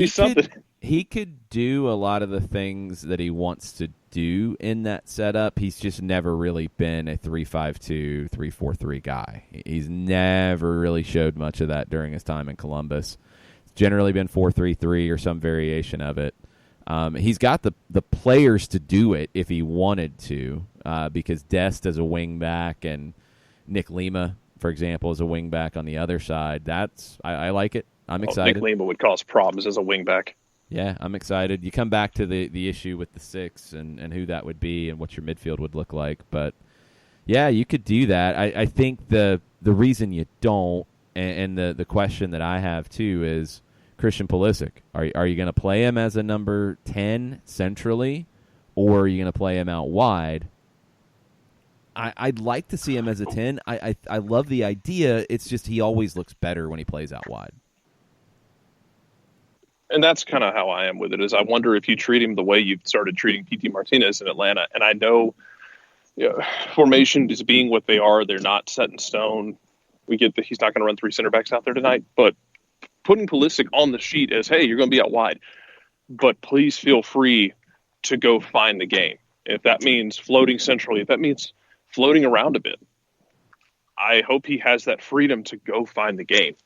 something. He could do a lot of the things that he wants to do in that setup. He's just never really been a 3-5-2, 3-4-3 guy. He's never really showed much of that during his time in Columbus. It's generally been 4-3-3 or some variation of it. He's got the players to do it if he wanted to, because Dest is a wing back and Nick Lima, for example, is a wing back on the other side. I like it. I'm excited. Nick Lima would cause problems as a wing back. Yeah, I'm excited. You come back to the issue with the 6 and who that would be and what your midfield would look like. But, yeah, you could do that. I think the reason you don't, and the question that I have, too, is Christian Pulisic. Are you going to play him as a number 10 centrally, or are you going to play him out wide? I'd like to see him as a 10. I love the idea. It's just he always looks better when he plays out wide. And that's kind of how I am with it, is I wonder if you treat him the way you've started treating P.T. Martinez in Atlanta. And I know, formation is being what they are. They're not set in stone. We get that he's not going to run 3 center backs out there tonight, but putting Pulisic on the sheet as, hey, you're going to be out wide, but please feel free to go find the game. If that means floating centrally, if that means floating around a bit, I hope he has that freedom to go find the game.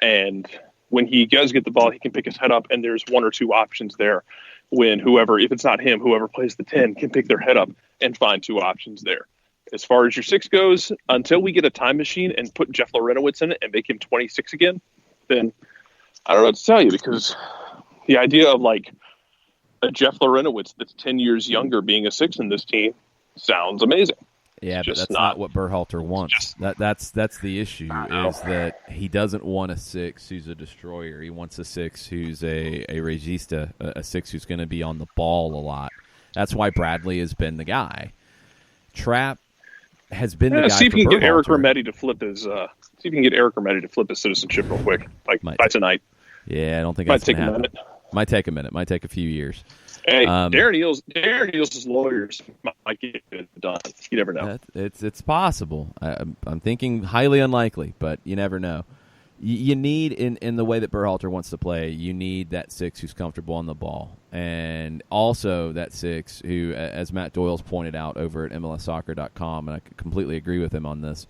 And when he does get the ball, he can pick his head up, and there's 1 or 2 options there when if it's not him, whoever plays the 10 can pick their head up and find 2 options there. As far as your 6 goes, until we get a time machine and put Jeff Lorenowitz in it and make him 26 again, then I don't know what to tell you, because the idea of like a Jeff Lorenowitz that's 10 years younger being a 6 in this team sounds amazing. Yeah, but that's not what Berhalter wants. That's the issue, is that he doesn't want a 6 who's a destroyer. He wants a 6 who's a regista, a 6 who's going to be on the ball a lot. That's why Bradley has been the guy. Trapp has been the guy. See if for you can get Eric Berhalter. Rometti to flip his. See if you can get Eric Rometti to flip his citizenship real quick, by tonight. Yeah, I don't think Might that's going take to a happen. minute. Might take a minute. Might take a few years. Hey, Darren Eales' lawyers might get it done. You never know. It's possible. I'm thinking highly unlikely, but you never know. You need, in the way that Berhalter wants to play, you need that 6 who's comfortable on the ball. And also that 6 who, as Matt Doyle's pointed out over at MLSsoccer.com, and I completely agree with him on this,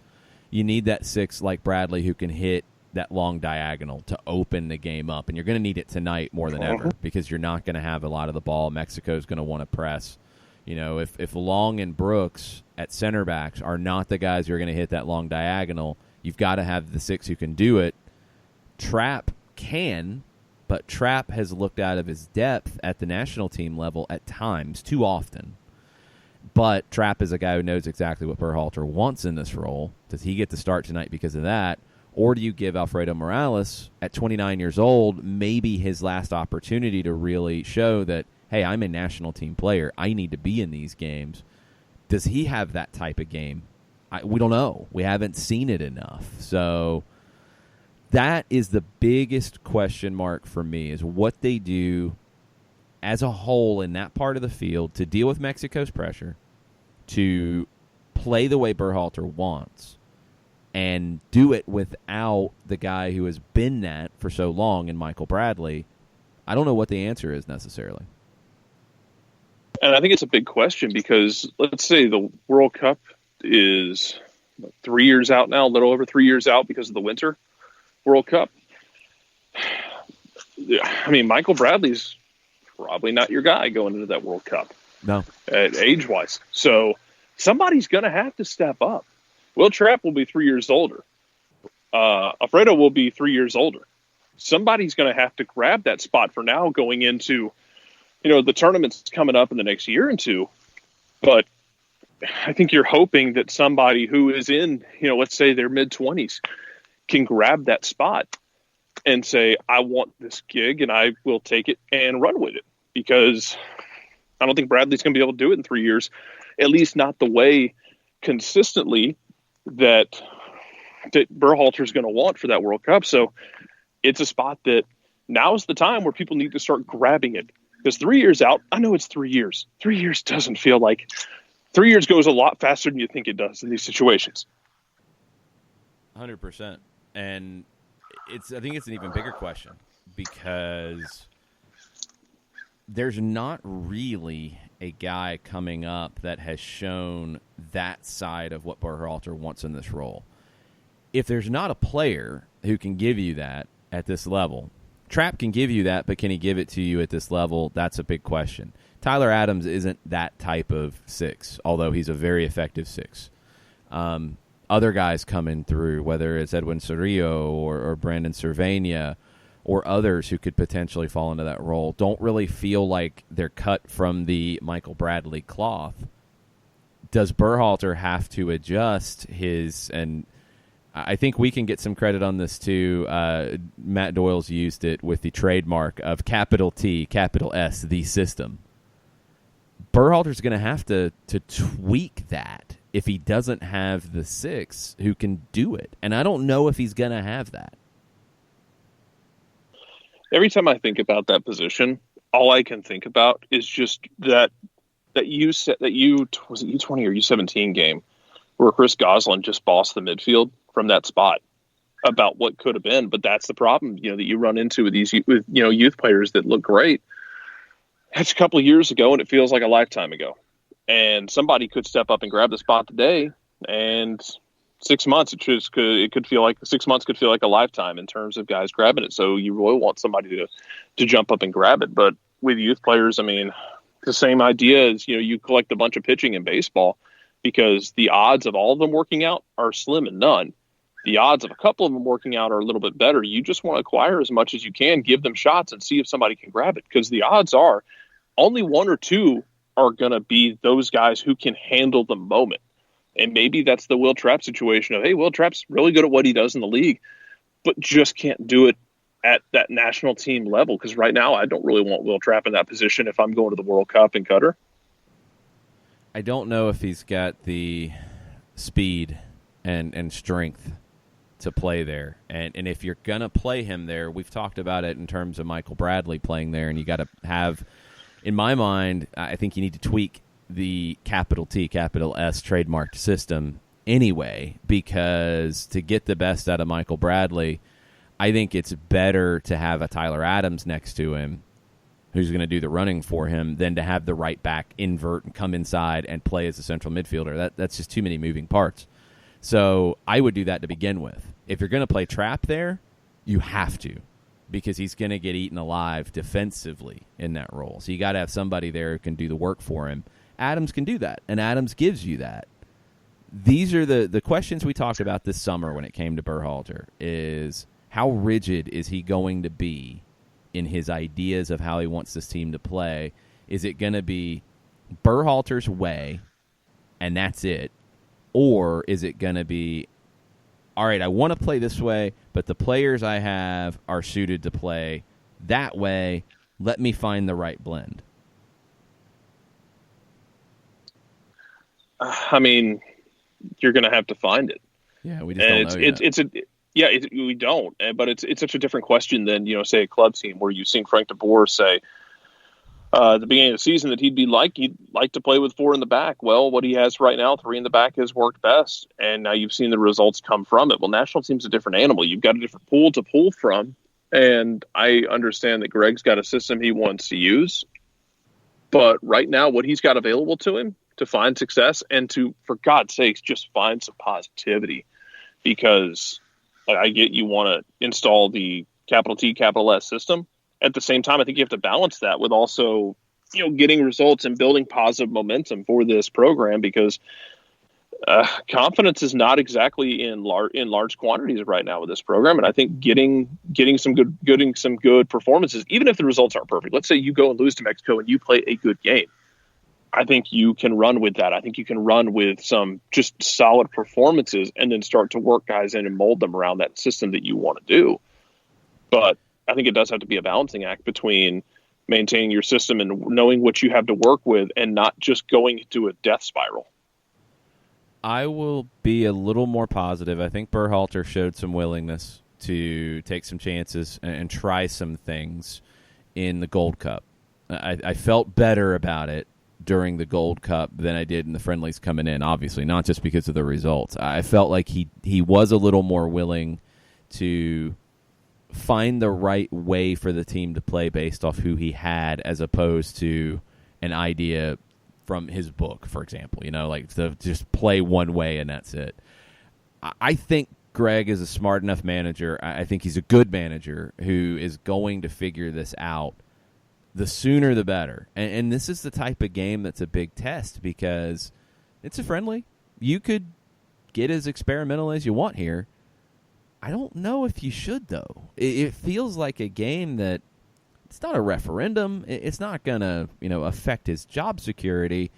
you need that 6 like Bradley who can hit that long diagonal to open the game up, and you're going to need it tonight more than ever because you're not going to have a lot of the ball. Mexico's going to want to press. You know, if Long and Brooks at center backs are not the guys who are going to hit that long diagonal, you've got to have the 6 who can do it. Trapp can, but Trapp has looked out of his depth at the national team level at times too often. But Trapp is a guy who knows exactly what Berhalter wants in this role. Does he get to start tonight because of that? Or do you give Alfredo Morales, at 29 years old, maybe his last opportunity to really show that, hey, I'm a national team player. I need to be in these games. Does he have that type of game? We don't know. We haven't seen it enough. So that is the biggest question mark for me, is what they do as a whole in that part of the field to deal with Mexico's pressure, to play the way Berhalter wants, and do it without the guy who has been that for so long in Michael Bradley. I don't know what the answer is necessarily. And I think it's a big question because let's say the World Cup is 3 years out now, a little over 3 years out because of the Winter World Cup. I mean, Michael Bradley's probably not your guy going into that World Cup. No. Age-wise. So somebody's going to have to step up. Will Trapp will be 3 years older. Alfredo will be 3 years older. Somebody's going to have to grab that spot for now going into, the tournament's coming up in the next year or two. But I think you're hoping that somebody who is in, let's say their mid-20s can grab that spot and say, I want this gig and I will take it and run with it. Because I don't think Bradley's going to be able to do it in 3 years, at least not the way consistently that Berhalter's going to want for that World Cup. So it's a spot that now's the time where people need to start grabbing it. Because 3 years out, I know it's 3 years. 3 years doesn't feel like 3 years goes a lot faster than you think it does in these situations. 100%. And I think it's an even bigger question because there's not really a guy coming up that has shown that side of what Berhalter wants in this role. If there's not a player who can give you that at this level, Trapp can give you that, but can he give it to you at this level? That's a big question. Tyler Adams isn't that type of 6, although he's a very effective 6. Other guys coming through, whether it's Edwin Cerrillo or Brandon Cervania or others who could potentially fall into that role, don't really feel like they're cut from the Michael Bradley cloth. Does Berhalter have to adjust his, and I think we can get some credit on this too. Matt Doyle's used it with the trademark of capital T, capital S, the system. Berhalter's going to have to tweak that if he doesn't have the 6 who can do it. And I don't know if he's going to have that. Every time I think about that position, all I can think about is just that was it U20 or U17 game where Chris Goslin just bossed the midfield from that spot about what could have been. But that's the problem, that you run into with these, youth players that look great. That's a couple of years ago, and it feels like a lifetime ago. And somebody could step up and grab the spot today, and 6 months, it could feel like 6 months could feel like a lifetime in terms of guys grabbing it. So you really want somebody to jump up and grab it. But with youth players, I mean, the same idea as, you collect a bunch of pitching in baseball because the odds of all of them working out are slim and none. The odds of a couple of them working out are a little bit better. You just want to acquire as much as you can, give them shots, and see if somebody can grab it. Because the odds are only 1 or 2 are going to be those guys who can handle the moment. And maybe that's the Will Trapp situation of, hey, Will Trapp's really good at what he does in the league, but just can't do it at that national team level. Because right now I don't really want Will Trapp in that position if I'm going to the World Cup in Qatar. I don't know if he's got the speed and strength to play there. And if you're going to play him there, we've talked about it in terms of Michael Bradley playing there, and you got to have, in my mind, I think you need to tweak the capital T, capital S trademarked system anyway, because to get the best out of Michael Bradley, I think it's better to have a Tyler Adams next to him who's going to do the running for him than to have the right back invert and come inside and play as a central midfielder. That's just too many moving parts. So I would do that to begin with. if you're going to play trap there, you have to, because he's going to get eaten alive defensively in that role. So you got to have somebody there who can do the work for him. Adams can do that, and Adams gives you that. These are the questions we talked about this summer when it came to Berhalter, is how rigid is he going to be in his ideas of how he wants this team to play? Is it going to be Berhalter's way, and that's it? Or is it going to be, all right, I want to play this way, but the players I have are suited to play that way. Let me find the right blend. I mean, you're going to have to find it. Yeah, we just don't know yet. We don't. But it's such a different question than, say a club team where you've seen Frank de Boer say at the beginning of the season that he'd like to play with 4 in the back. Well, what he has right now, 3 in the back, has worked best, and now you've seen the results come from it. Well, national team's a different animal. You've got a different pool to pull from, and I understand that Greg's got a system he wants to use, but right now what he's got available to him to find success and to, for God's sakes, just find some positivity, because I get you want to install the capital T, capital S system. At the same time, I think you have to balance that with also, getting results and building positive momentum for this program, because confidence is not exactly in large quantities right now with this program. And I think getting some good performances, even if the results aren't perfect. Let's say you go and lose to Mexico and you play a good game. I think you can run with that. I think you can run with some just solid performances and then start to work guys in and mold them around that system that you want to do. But I think it does have to be a balancing act between maintaining your system and knowing what you have to work with and not just going into a death spiral. I will be a little more positive. I think Berhalter showed some willingness to take some chances and try some things in the Gold Cup. I felt better about it during the Gold Cup than I did in the friendlies coming in, obviously, not just because of the results. I felt like he was a little more willing to find the right way for the team to play based off who he had, as opposed to an idea from his book, for example, like to just play one way and that's it. I think Greg is a smart enough manager. I think he's a good manager who is going to figure this out. The sooner the better. And this is the type of game that's a big test, because it's a friendly. You could get as experimental as you want here. I don't know if you should, though. It feels like a game that it's not a referendum. It's not going to, affect his job security.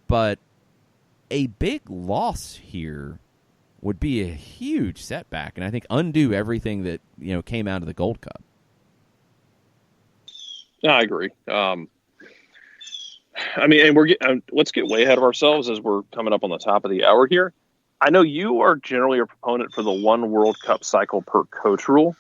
But a big loss here would be a huge setback, and I think undo everything that, came out of the Gold Cup. Yeah, I agree. And let's get way ahead of ourselves as we're coming up on the top of the hour here. I know you are generally a proponent for the 1 World Cup cycle per coach rule.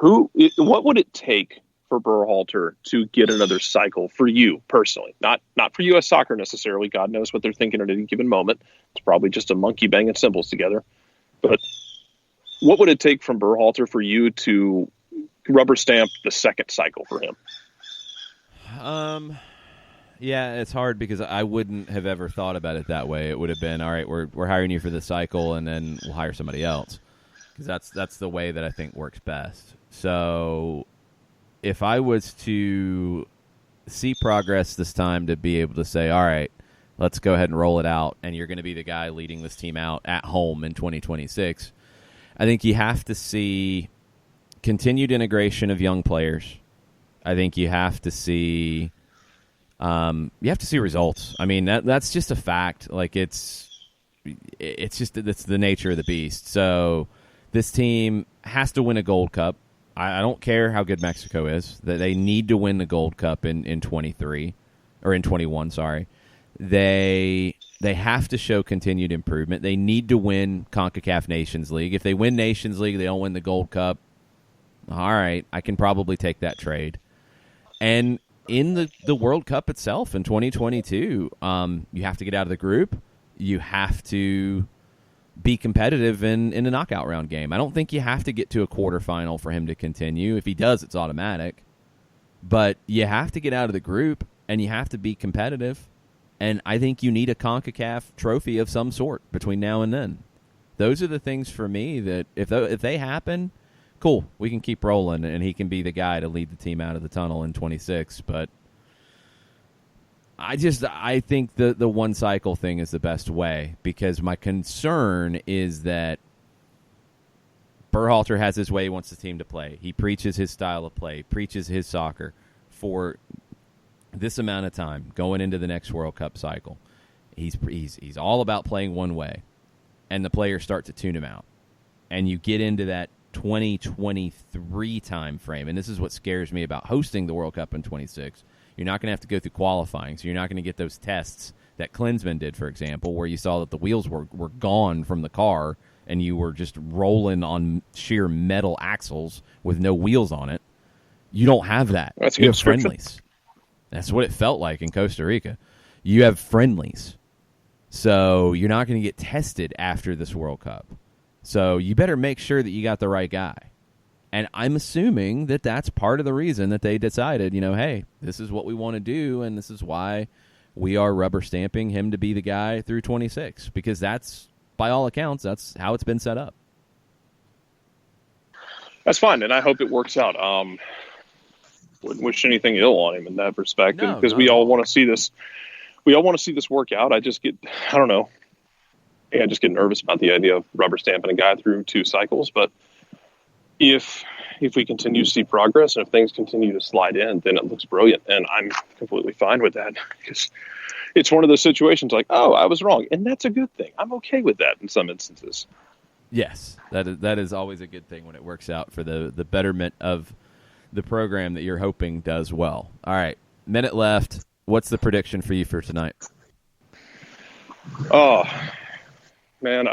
What would it take for Berhalter to get another cycle for you personally? Not for U.S. soccer necessarily. God knows what they're thinking at any given moment. It's probably just a monkey banging symbols together. But what would it take from Berhalter for you to rubber stamp the second cycle for him? Yeah, it's hard because I wouldn't have ever thought about it that way. It would have been, all right, we're hiring you for the cycle, and then we'll hire somebody else, because that's the way that I think works best. So if I was to see progress this time, to be able to say, all right, let's go ahead and roll it out, and you're going to be the guy leading this team out at home in 2026, I think you have to see continued integration of young players. I think you have to see results. I mean, that's just a fact. Like it's the nature of the beast. So this team has to win a Gold Cup. I don't care how good Mexico is. That they need to win the Gold Cup in 23 or in 21. Sorry, they have to show continued improvement. They need to win CONCACAF Nations League. If they win Nations League, they don't win the Gold Cup. All right, I can probably take that trade. And in the World Cup itself in 2022, you have to get out of the group. You have to be competitive in a knockout round game. I don't think you have to get to a quarterfinal for him to continue. If he does, it's automatic. But you have to get out of the group, and you have to be competitive. And I think you need a CONCACAF trophy of some sort between now and then. Those are the things for me that if they happen, cool, we can keep rolling, and he can be the guy to lead the team out of the tunnel in 26. But I think the one cycle thing is the best way, because my concern is that Berhalter has his way he wants the team to play. He preaches his style of play, preaches his soccer for this amount of time going into the next World Cup cycle. He's all about playing one way, and the players start to tune him out. And you get into that 2023 time frame, and this is what scares me about hosting the World Cup in 26. You're not going to have to go through qualifying, so you're not going to get those tests that Klinsmann did, for example, where you saw that the wheels were gone from the car and you were just rolling on sheer metal axles with no wheels on it. You don't have that. That's you have friendlies. That's what it felt like in Costa Rica. You have friendlies. So you're not going to get tested after this World Cup. So you better make sure that you got the right guy. And I'm assuming that that's part of the reason that they decided, hey, this is what we want to do, and this is why we are rubber stamping him to be the guy through 26, because that's, by all accounts, that's how it's been set up. That's fine, and I hope it works out. Wouldn't wish anything ill on him in that respect, because we all want to see this. We all want to see this work out. I just get nervous about the idea of rubber stamping a guy through 2 cycles, but if we continue to see progress and if things continue to slide in, then it looks brilliant, and I'm completely fine with that, because it's one of those situations like, oh, I was wrong, and that's a good thing. I'm okay with that in some instances. Yes, that is always a good thing when it works out for the betterment of the program that you're hoping does well. All right, minute left. What's the prediction for you for tonight? Oh, man,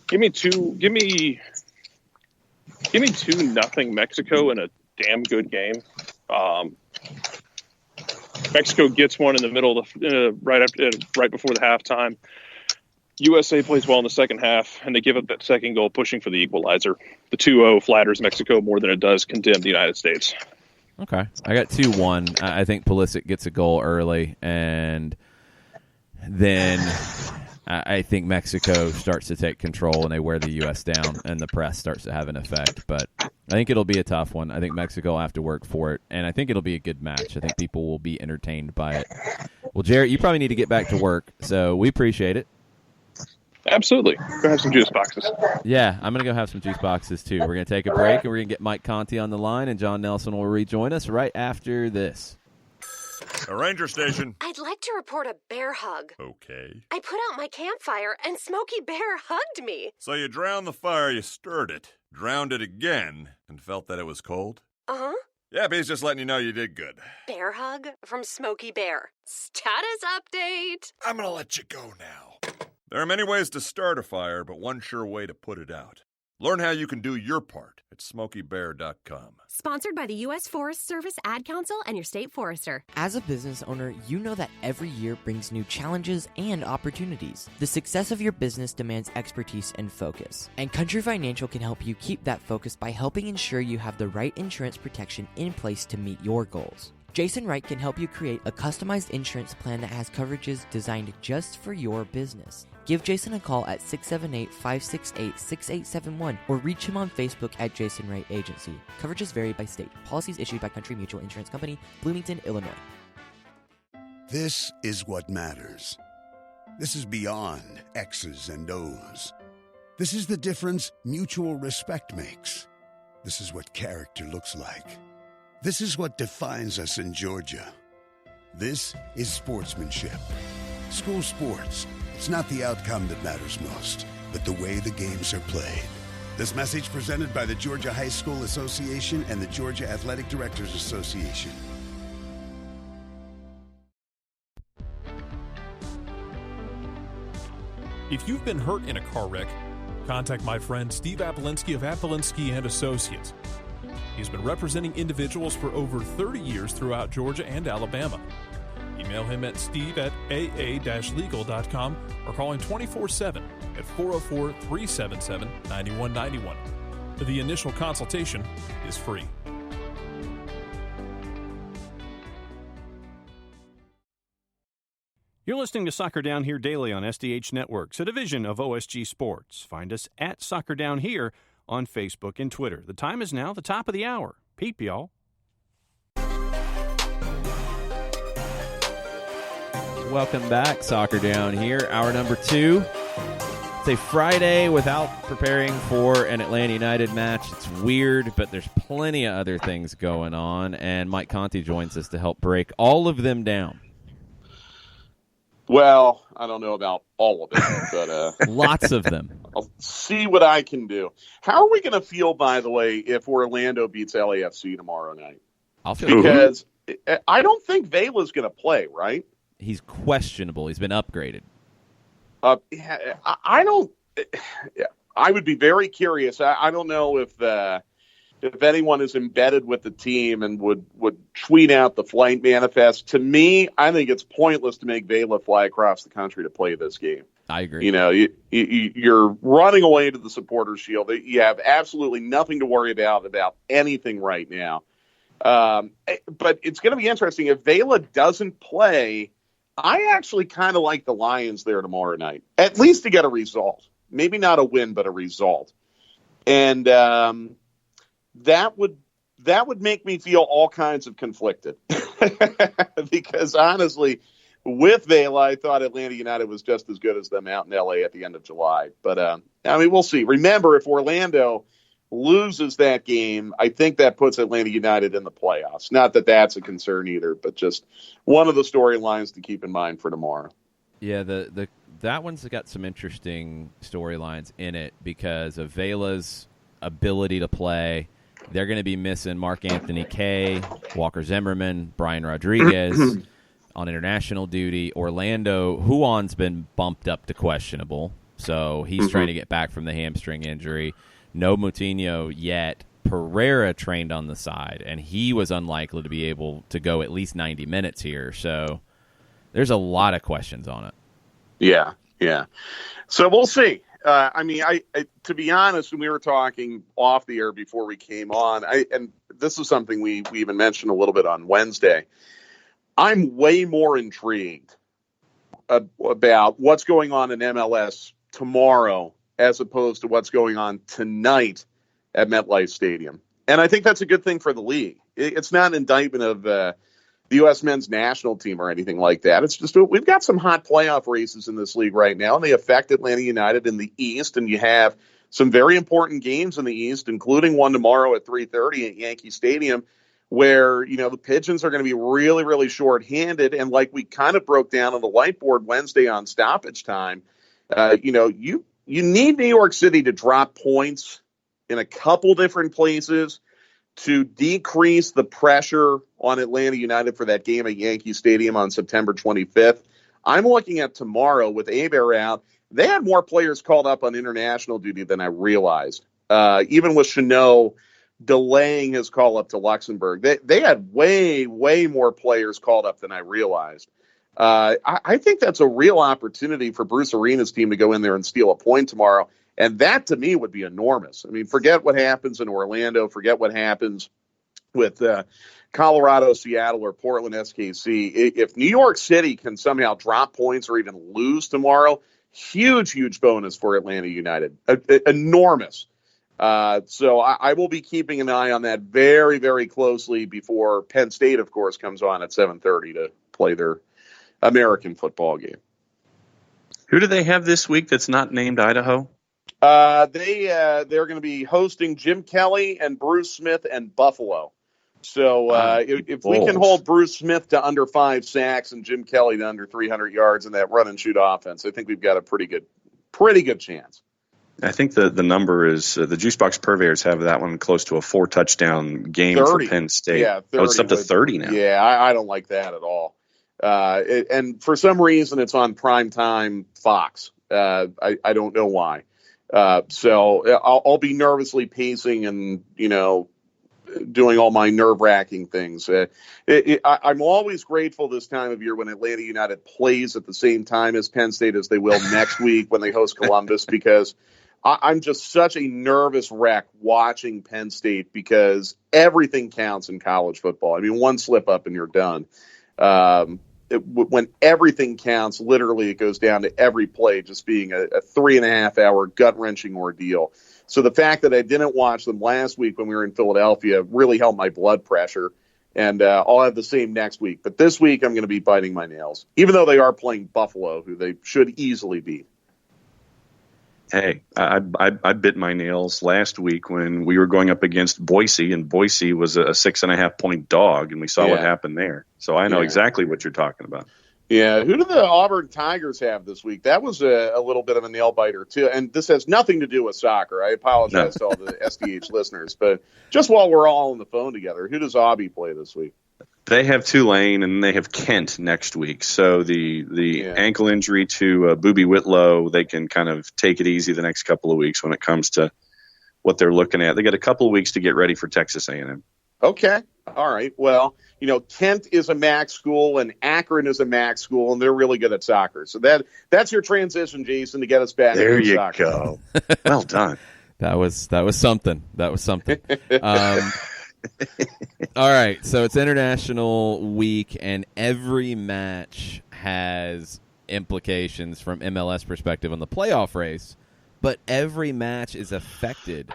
Give me 2-0 Mexico in a damn good game. Mexico gets one in the middle of right before the halftime. USA plays well in the second half, and they give up that second goal, pushing for the equalizer. The 2-0 flatters Mexico more than it does condemn the United States. Okay, I got 2-1. I think Pulisic gets a goal early, and then I think Mexico starts to take control and they wear the U.S. down and the press starts to have an effect. But I think it'll be a tough one. I think Mexico will have to work for it, and I think it'll be a good match. I think people will be entertained by it. Well, Jarrett, you probably need to get back to work, so we appreciate it. Absolutely. Go have some juice boxes. Yeah, I'm going to go have some juice boxes too. We're going to take a break, and we're going to get Mike Conti on the line, and John Nelson will rejoin us right after this. A ranger station. I'd like to report a bear hug. Okay. I put out my campfire and Smokey Bear hugged me. So you drowned the fire, you stirred it, drowned it again, and felt that it was cold? Uh-huh. Yeah, but he's just letting you know you did good. Bear hug from Smokey Bear. Status update. I'm gonna let you go now. There are many ways to start a fire, but one sure way to put it out. Learn how you can do your part at SmokeyBear.com. Sponsored by the U.S. Forest Service, Ad Council, and your state forester. As a business owner, you know that every year brings new challenges and opportunities. The success of your business demands expertise and focus. And Country Financial can help you keep that focus by helping ensure you have the right insurance protection in place to meet your goals. Jason Wright can help you create a customized insurance plan that has coverages designed just for your business. Give Jason a call at 678-568-6871 or reach him on Facebook at Jason Wright Agency. Coverages vary by state. Policies issued by Country Mutual Insurance Company, Bloomington, Illinois. This is what matters. This is beyond X's and O's. This is the difference mutual respect makes. This is what character looks like. This is what defines us in Georgia. This is sportsmanship. School sports. It's not the outcome that matters most, but the way the games are played. This message presented by the Georgia High School Association and the Georgia Athletic Directors Association. If you've been hurt in a car wreck, contact my friend Steve Apolinsky of Apolinsky & Associates. He's been representing individuals for over 30 years throughout Georgia and Alabama. Email him at steve@aa-legal.com or call him 24/7 at 404-377-9191. The initial consultation is free. You're listening to Soccer Down Here daily on SDH Networks, a division of OSG Sports. Find us at Soccer Down Here on Facebook and Twitter. The time is now the top of the hour. Peep, y'all. Welcome back, Soccer Down Here, hour number 2. It's a Friday without preparing for an Atlanta United match. It's weird, but there's plenty of other things going on, and Mike Conti joins us to help break all of them down. Well, I don't know about all of it, but lots of them. I'll see what I can do. How are we going to feel, by the way, if Orlando beats LAFC tomorrow night? I'll feel because I don't think Vela's going to play, right? He's questionable. He's been upgraded. I don't. I would be very curious. I don't know if anyone is embedded with the team and would tweet out the flight manifest. To me, I think it's pointless to make Vela fly across the country to play this game. I agree. You know, you're running away to the Supporters Shield. You have absolutely nothing to worry about anything right now. But it's going to be interesting. If Vela doesn't play, I actually kind of like the Lions there tomorrow night, at least to get a result. Maybe not a win, but a result. And that would make me feel all kinds of conflicted. Because honestly, with Vela, I thought Atlanta United was just as good as them out in LA at the end of July. But I mean, we'll see. Remember, if Orlando loses that game, I think that puts Atlanta United in the playoffs. Not that that's a concern either, but just one of the storylines to keep in mind for tomorrow. Yeah, that one's got some interesting storylines in it because of Vela's ability to play. They're going to be missing Mark Anthony Kaye, Walker Zimmerman, Brian Rodriguez on international duty. Orlando, Huon's been bumped up to questionable, so he's trying to get back from the hamstring injury. No Moutinho yet. Pereira trained on the side, and he was unlikely to be able to go at least 90 minutes here. So there's a lot of questions on it. Yeah. So we'll see. I mean, to be honest, when we were talking off the air before we came on, and this is something we even mentioned a little bit on Wednesday, I'm way more intrigued about what's going on in MLS tomorrow as opposed to what's going on tonight at MetLife Stadium. And I think that's a good thing for the league. It's not an indictment of the U.S. men's national team or anything like that. It's just we've got some hot playoff races in this league right now, and they affect Atlanta United in the East, and you have some very important games in the East, including one tomorrow at 3:30 at Yankee Stadium, where, you know, the Pigeons are going to be really, really short-handed, and like we kind of broke down on the whiteboard Wednesday on stoppage time, you need New York City to drop points in a couple different places to decrease the pressure on Atlanta United for that game at Yankee Stadium on September 25th. I'm looking at tomorrow with Hebert out. They had more players called up on international duty than I realized. Even with Chanot delaying his call up to Luxembourg, they had way, way more players called up than I realized. I think that's a real opportunity for Bruce Arena's team to go in there and steal a point tomorrow. And that, to me, would be enormous. I mean, forget what happens in Orlando. Forget what happens with Colorado, Seattle, or Portland SKC. If New York City can somehow drop points or even lose tomorrow, huge, huge bonus for Atlanta United. Enormous. So I will be keeping an eye on that very, very closely before Penn State, of course, comes on at 7:30 to play their American football game. Who do they have this week that's not named Idaho? They're going to be hosting Jim Kelly and Bruce Smith and Buffalo. So if we can hold Bruce Smith to under 5 sacks and Jim Kelly to under 300 yards in that run and shoot offense, I think we've got a pretty good chance. I think the number is the Juicebox Purveyors have that one close to a 4-touchdown game 30. for Penn State. Yeah, 30 it's up to 30 now. Yeah, I don't like that at all. And for some reason, it's on primetime Fox. I don't know why. So I'll be nervously pacing and, doing all my nerve-wracking things. I'm always grateful this time of year when Atlanta United plays at the same time as Penn State as they will next week when they host Columbus, because I'm just such a nervous wreck watching Penn State because everything counts in college football. I mean, one slip up and you're done. when everything counts, literally it goes down to every play just being a 3.5 hour gut wrenching ordeal. So the fact that I didn't watch them last week when we were in Philadelphia really helped my blood pressure. And I'll have the same next week. But this week I'm going to be biting my nails, even though they are playing Buffalo, who they should easily beat. Hey, I bit my nails last week when we were going up against Boise, and Boise was a 6.5-point dog, and we saw what happened there. So I know exactly what you're talking about. Yeah, who do the Auburn Tigers have this week? That was a little bit of a nail biter, too. And this has nothing to do with soccer. I apologize to all the SDH listeners. But just while we're all on the phone together, who does Aubie play this week? They have Tulane, and they have Kent next week. So the ankle injury to Boobie Whitlow, they can kind of take it easy the next couple of weeks when it comes to what they're looking at. They got a couple of weeks to get ready for Texas A&M. Okay. All right. Well, Kent is a MAC school and Akron is a MAC school, and they're really good at soccer. So that's your transition, Jason, to get us back there into soccer. There you go. Well done. That was something. That was something. All right. So it's International Week, and every match has implications from MLS perspective on the playoff race, but every match is affected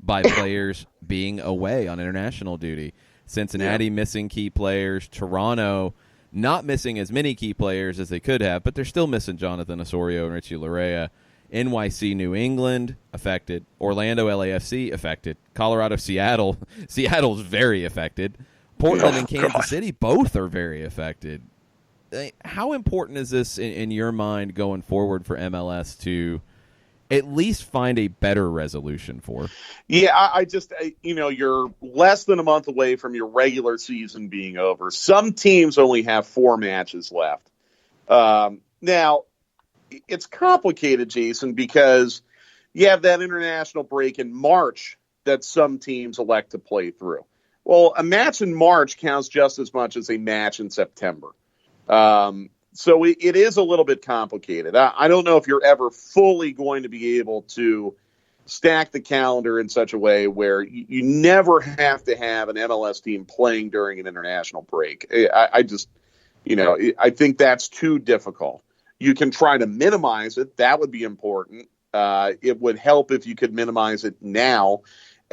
by players being away on international duty. Cincinnati missing key players, Toronto not missing as many key players as they could have, but they're still missing Jonathan Osorio and Richie Larea. NYC New England affected, Orlando LAFC affected, Colorado Seattle's very affected, Portland and Kansas City both are very affected. How important is this in your mind going forward for MLS to at least find a better resolution for? Yeah, I just, you're less than a month away from your regular season being over. Some teams only have 4 matches left. Now, it's complicated, Jason, because you have that international break in March that some teams elect to play through. Well, a match in March counts just as much as a match in September. So it is a little bit complicated. I don't know if you're ever fully going to be able to stack the calendar in such a way where you never have to have an MLS team playing during an international break. I think that's too difficult. You can try to minimize it. That would be important. It would help if you could minimize it now.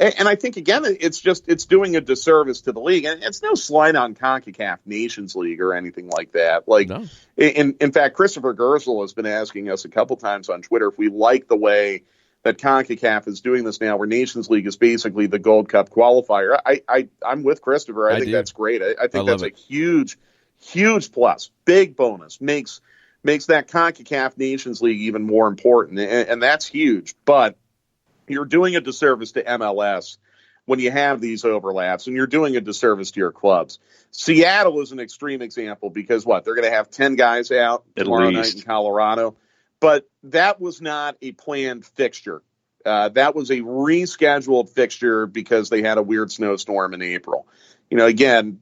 And I think, again, it's doing a disservice to the league. And it's no slight on CONCACAF Nations League or anything like that. No. In fact, Christopher Gersel has been asking us a couple times on Twitter if we like the way that CONCACAF is doing this now, where Nations League is basically the Gold Cup qualifier. I'm with Christopher. I think that's great. I think that's a huge, huge plus, big bonus, makes that CONCACAF Nations League even more important, and that's huge. But you're doing a disservice to MLS when you have these overlaps, and you're doing a disservice to your clubs. Seattle is an extreme example because they're going to have 10 guys out tomorrow night in Colorado. But that was not a planned fixture. That was a rescheduled fixture because they had a weird snowstorm in April. Again,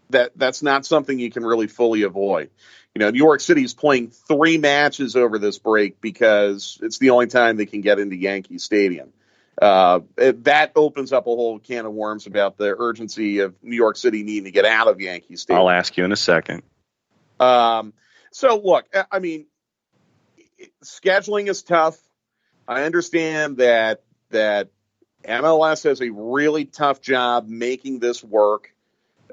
that's not something you can really fully avoid. New York City is playing 3 matches over this break because it's the only time they can get into Yankee Stadium. That opens up a whole can of worms about the urgency of New York City needing to get out of Yankee Stadium. I'll ask you in a second. So, look, I mean, scheduling is tough. I understand that MLS has a really tough job making this work.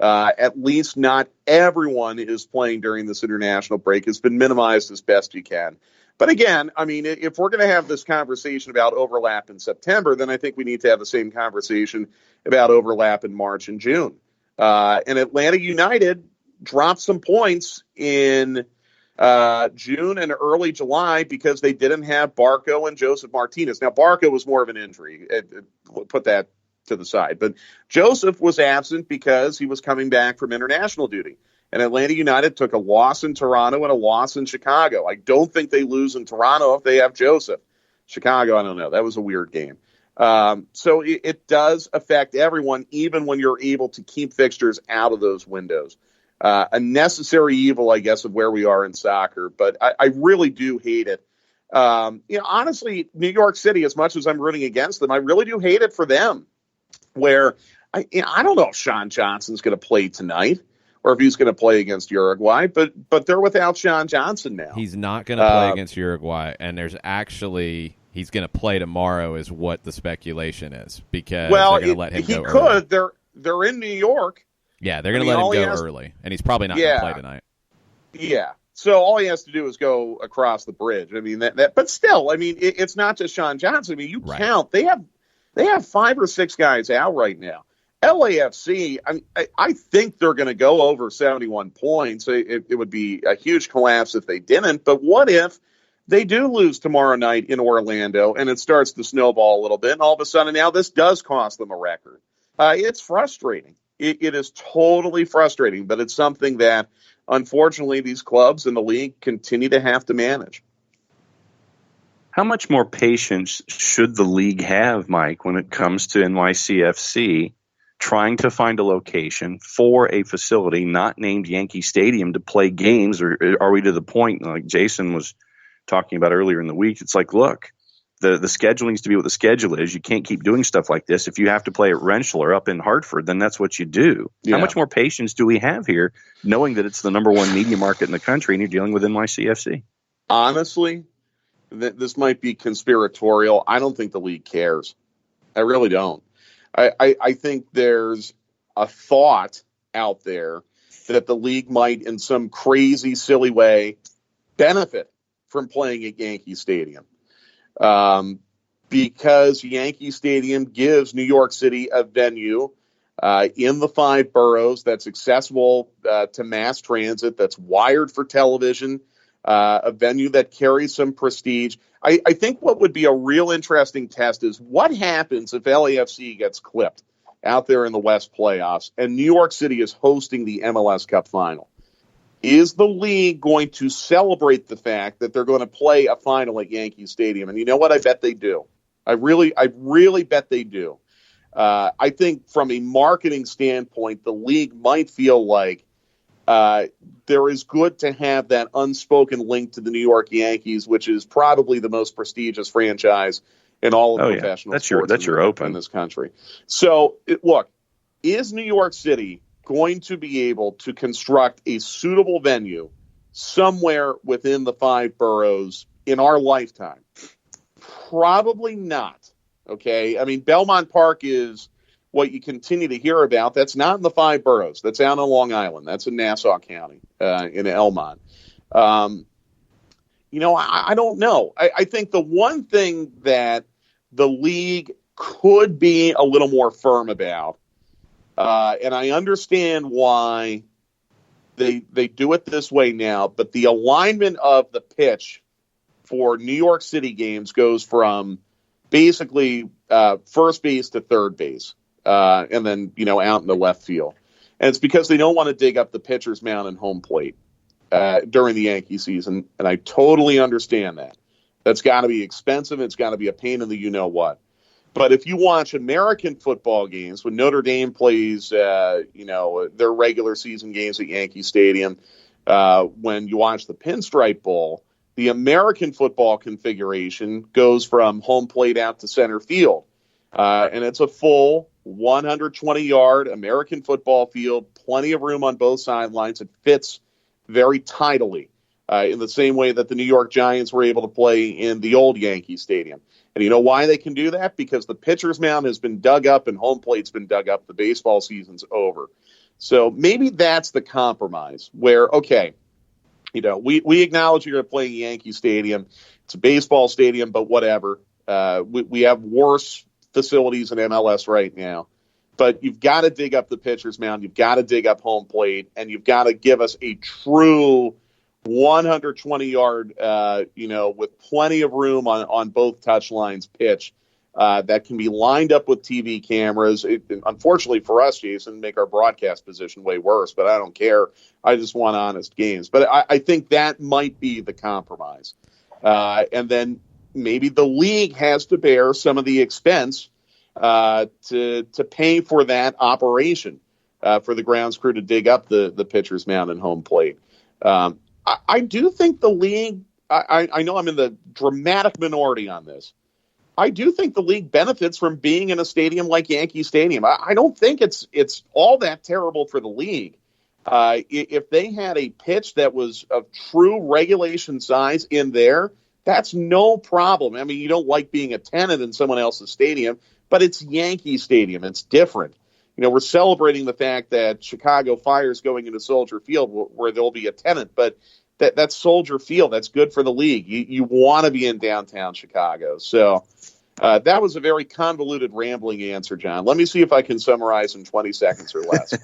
At least not everyone is playing during this international break. It's been minimized as best you can. But again, I mean, if we're going to have this conversation about overlap in September, then I think we need to have the same conversation about overlap in March and June. And Atlanta United dropped some points in June and early July because they didn't have Barco and Joseph Martinez. Now, Barco was more of an injury. Put that to the side. But Joseph was absent because he was coming back from international duty. And Atlanta United took a loss in Toronto and a loss in Chicago. I don't think they lose in Toronto if they have Joseph. Chicago, I don't know. That was a weird game. So it does affect everyone, even when you're able to keep fixtures out of those windows. A necessary evil, I guess, of where we are in soccer. But I really do hate it. Honestly, New York City, as much as I'm rooting against them, I really do hate it for them. Where I don't know if Sean Johnson's going to play tonight. or if he's going to play against Uruguay. But they're without Sean Johnson now. He's not going to play against Uruguay, and there's actually he's going to play tomorrow is what the speculation is, because they're going to let him go early. He could. They're in New York. Yeah, they're going to let him go early, and he's probably not going to play tonight. Yeah. So all he has to do is go across the bridge. I mean, but still, I mean, it's not just Sean Johnson. I mean, you count. They have 5 or 6 guys out right now. LAFC, I think they're going to go over 71 points. It would be a huge collapse if they didn't. But what if they do lose tomorrow night in Orlando and it starts to snowball a little bit, and all of a sudden now this does cost them a record? It's frustrating. It is totally frustrating, but it's something that, unfortunately, these clubs in the league continue to have to manage. How much more patience should the league have, Mike, when it comes to NYCFC trying to find a location for a facility not named Yankee Stadium to play games? Or are we to the point, like Jason was talking about earlier in the week, it's like, look, the schedule needs to be what the schedule is. You can't keep doing stuff like this. If you have to play at Rensselaer up in Hartford, then that's what you do. Yeah. How much more patience do we have here, knowing that it's the number 1 media market in the country and you're dealing with NYCFC? Honestly, this might be conspiratorial. I don't think the league cares. I really don't. I think there's a thought out there that the league might, in some crazy, silly way, benefit from playing at Yankee Stadium. Because Yankee Stadium gives New York City a venue in the 5 boroughs that's accessible to mass transit, that's wired for television, a venue that carries some prestige. I think what would be a real interesting test is what happens if LAFC gets clipped out there in the West playoffs and New York City is hosting the MLS Cup final. Is the league going to celebrate the fact that they're going to play a final at Yankee Stadium? And you know what? I bet they do. I really bet they do. I think from a marketing standpoint, the league might feel like there is good to have that unspoken link to the New York Yankees, which is probably the most prestigious franchise in all of professional sports. That's your open in this country. So, look, is New York City going to be able to construct a suitable venue somewhere within the 5 boroughs in our lifetime? Probably not. Okay. I mean, Belmont Park is what you continue to hear about. That's not in the 5 boroughs. That's out on Long Island. That's in Nassau County, in Elmont. I don't know. I think the one thing that the league could be a little more firm about, and I understand why they do it this way now, but the alignment of the pitch for New York City games goes from basically first base to third base, and then out in the left field. And it's because they don't want to dig up the pitcher's mound and home plate during the Yankee season, and I totally understand that. That's got to be expensive. It's got to be a pain in the you-know-what. But if you watch American football games, when Notre Dame plays, their regular season games at Yankee Stadium, when you watch the Pinstripe Bowl, the American football configuration goes from home plate out to center field. And it's a full 120-yard American football field, plenty of room on both sidelines. It fits very tidily in the same way that the New York Giants were able to play in the old Yankee Stadium. And you know why they can do that? Because the pitcher's mound has been dug up and home plate's been dug up. The baseball season's over. So maybe that's the compromise where, okay, we acknowledge you're going to play in Yankee Stadium. It's a baseball stadium, but whatever. We have worse facilities in MLS right now. But you've got to dig up the pitcher's mound. You've got to dig up home plate. And you've got to give us a true 120-yard, with plenty of room on both touchlines pitch that can be lined up with TV cameras. Unfortunately for us, Jason, make our broadcast position way worse, but I don't care. I just want honest games. But I think that might be the compromise. And then maybe the league has to bear some of the expense to pay for that operation for the grounds crew to dig up the pitcher's mound and home plate. I do think the league, I know I'm in the dramatic minority on this. I do think the league benefits from being in a stadium like Yankee Stadium. I don't think it's all that terrible for the league. If they had a pitch that was of true regulation size in there, that's no problem. I mean, you don't like being a tenant in someone else's stadium, but it's Yankee Stadium. It's different. We're celebrating the fact that Chicago Fire's going into Soldier Field where there'll be a tenant, but that's Soldier Field. That's good for the league. You want to be in downtown Chicago. So that was a very convoluted, rambling answer, John. Let me see if I can summarize in 20 seconds or less.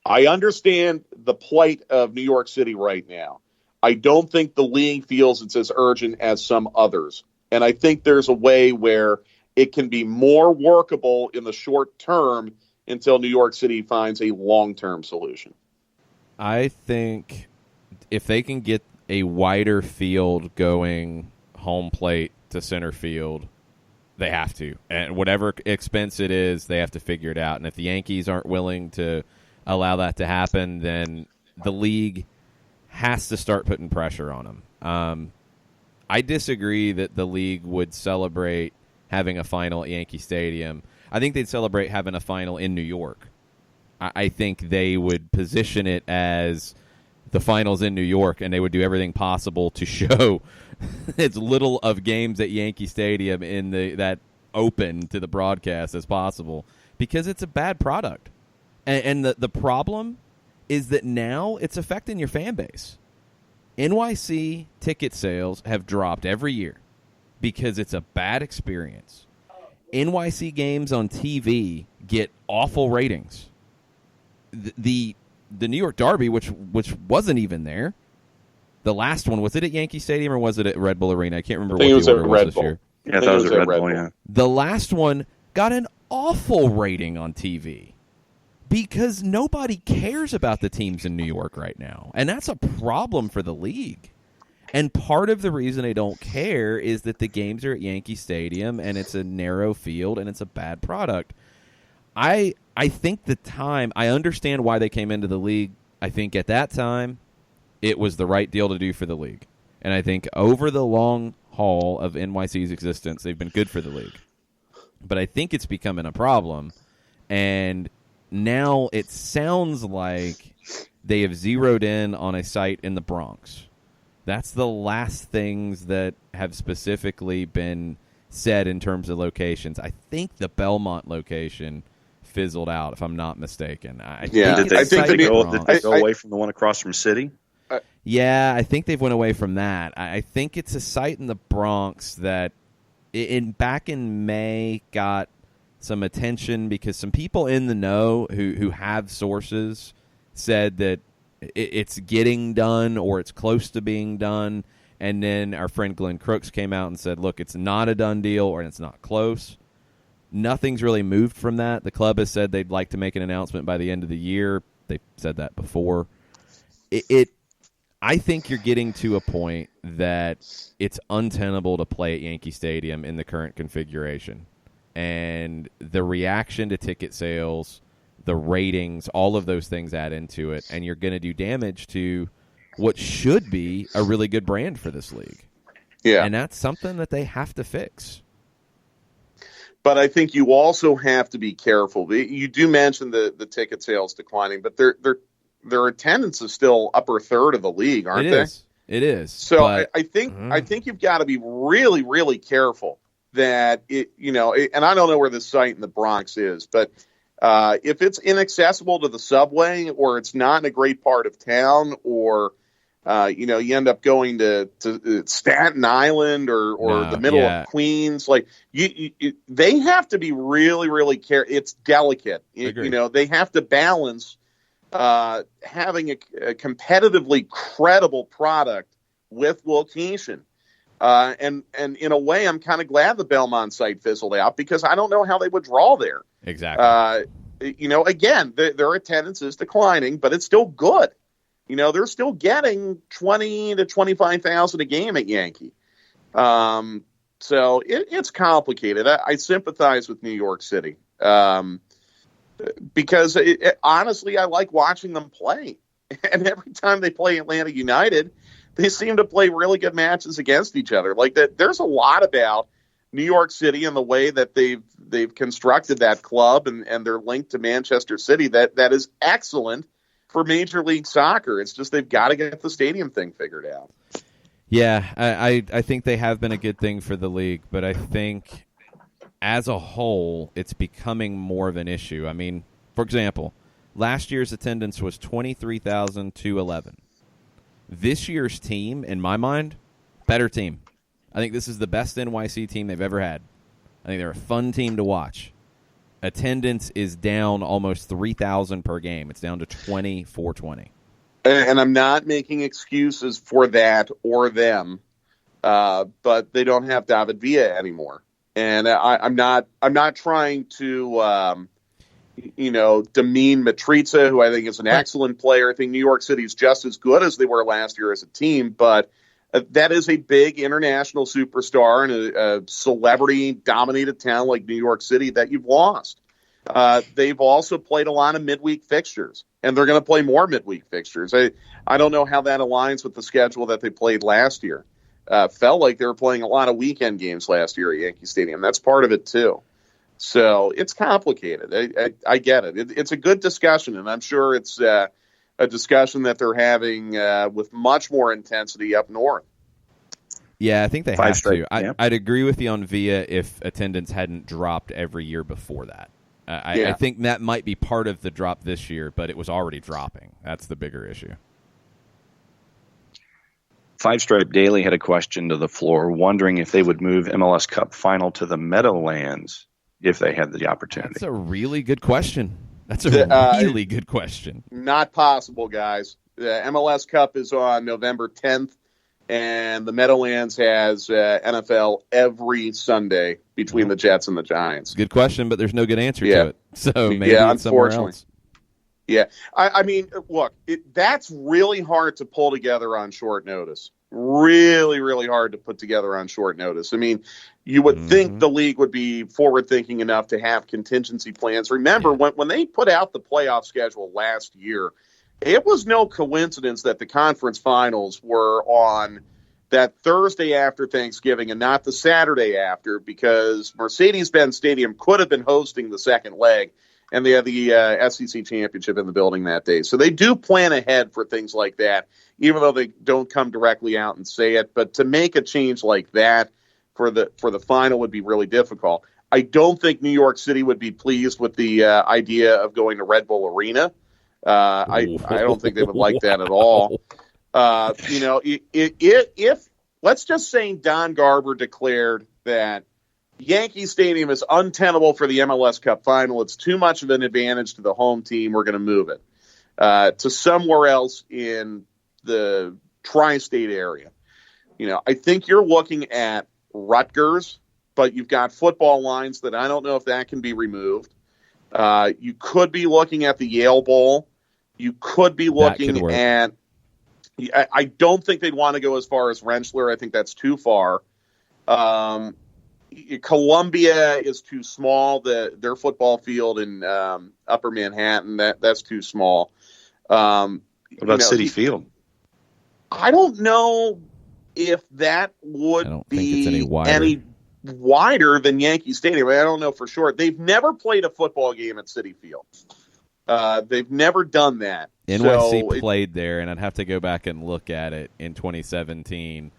I understand the plight of New York City right now. I don't think the league feels it's as urgent as some others. And I think there's a way where it can be more workable in the short term until New York City finds a long-term solution. I think if they can get a wider field going home plate to center field, they have to. And whatever expense it is, they have to figure it out. And if the Yankees aren't willing to allow that to happen, then the league has to start putting pressure on them. I disagree that the league would celebrate having a final at Yankee Stadium. I think they'd celebrate having a final in New York. I think they would position it as the finals in New York, and they would do everything possible to show as little of games at Yankee Stadium in that open to the broadcast as possible, because it's a bad product. And the problem is that now it's affecting your fan base. NYC ticket sales have dropped every year because it's a bad experience. NYC games on TV get awful ratings. The New York Derby, which wasn't even there, the last one, was it at Yankee Stadium or was it at Red Bull Arena? I can't remember what the order was this year. Yeah, that was at Red Bull, yeah. The last one got an awful rating on TV because nobody cares about the teams in New York right now. And that's a problem for the league. And part of the reason they don't care is that the games are at Yankee Stadium and it's a narrow field and it's a bad product. I think I understand why they came into the league. I think at that time it was the right deal to do for the league. And I think over the long haul of NYC's existence, they've been good for the league. But I think it's becoming a problem. And now it sounds like they have zeroed in on a site in the Bronx. That's the last things that have specifically been said in terms of locations. I think the Belmont location fizzled out, if I'm not mistaken. Did they go away from the one across from City? Yeah, I think they've went away from that. I think it's a site in the Bronx that back in May got some attention because some people in the know who have sources said that it's getting done or it's close to being done. And then our friend Glenn Crooks came out and said, look, it's not a done deal or it's not close. Nothing's really moved from that. The club has said they'd like to make an announcement by the end of the year. They said that before. I think you're getting to a point that it's untenable to play at Yankee Stadium in the current configuration. And the reaction to ticket sales, the ratings, all of those things add into it. And you're going to do damage to what should be a really good brand for this league. Yeah. And that's something that they have to fix. But I think you also have to be careful. You do mention the ticket sales declining, but their attendance is still upper third of the league, aren't they? It is. So but, I think you've got to be really, really careful that and I don't know where this site in the Bronx is, but if it's inaccessible to the subway or it's not in a great part of town or you end up going to Staten Island or the middle of Queens. Like they have to be really, really careful. It's delicate. They have to balance having a competitively credible product with location. And in a way, I'm kind of glad the Belmont site fizzled out because I don't know how they would draw there. Exactly. Again, their attendance is declining, but it's still good. They're still getting 20 to 25,000 a game at Yankee. So it's complicated. I sympathize with New York City because honestly, I like watching them play. And every time they play Atlanta United, they seem to play really good matches against each other. Like that, there's a lot about New York City and the way that they've constructed that club and their link to Manchester City that is excellent. for Major League Soccer. It's just they've got to get the stadium thing figured out. Yeah, I think they have been a good thing for the league, but I think as a whole, it's becoming more of an issue. I mean, for example, last year's attendance was 23,211. This year's team, in my mind, better team. I think this is the best NYC team they've ever had. I think they're a fun team to watch. Attendance is down almost 3,000 per game. It's down to 2,420. And I'm not making excuses for that or them, but they don't have David Villa anymore. And I'm not trying to, demean Matriza, who I think is an excellent player. I think New York City is just as good as they were last year as a team, but that is a big international superstar and a celebrity-dominated town like New York City that you've lost. They've also played a lot of midweek fixtures, and they're going to play more midweek fixtures. I don't know how that aligns with the schedule that they played last year. Felt like they were playing a lot of weekend games last year at Yankee Stadium. That's part of it, too. So it's complicated. I get it. It's a good discussion, and I'm sure it's a discussion that they're having with much more intensity up north. Yeah, I think they have to. I'd agree with you on Villa if attendance hadn't dropped every year before that. I think that might be part of the drop this year, but it was already dropping. That's the bigger issue. Five Stripe Daily had a question to the floor, wondering if they would move MLS Cup final to the Meadowlands if they had the opportunity. That's a really good question. That's a really good question. Not possible, guys. The MLS Cup is on November 10th, and the Meadowlands has NFL every Sunday between the Jets and the Giants. Good question, but there's no good answer to it. So maybe it's somewhere else. Yeah. I mean, look, that's really hard to pull together on short notice. Really, really hard to put together on short notice. I mean, you would think the league would be forward-thinking enough to have contingency plans. Remember, when they put out the playoff schedule last year, it was no coincidence that the conference finals were on that Thursday after Thanksgiving and not the Saturday after, because Mercedes-Benz Stadium could have been hosting the second leg, and they had the SEC championship in the building that day. So they do plan ahead for things like that, even though they don't come directly out and say it. But to make a change like that for the final would be really difficult. I don't think New York City would be pleased with the idea of going to Red Bull Arena. I don't think they would like that at all. If let's just say Don Garber declared that Yankee Stadium is untenable for the MLS Cup final, it's too much of an advantage to the home team, we're going to move it to somewhere else in the tri-state area. I think you're looking at Rutgers, but you've got football lines that I don't know if that can be removed. You could be looking at the Yale Bowl. You could be looking at – I don't think they'd want to go as far as Rensselaer. I think that's too far. Columbia is too small. Their football field in Upper Manhattan, that's too small. What about Citi Field? I don't know if that would be any wider than Yankee Stadium. I don't know for sure. They've never played a football game at Citi Field. They've never done that. NYC played there, and I'd have to go back and look at it in 2017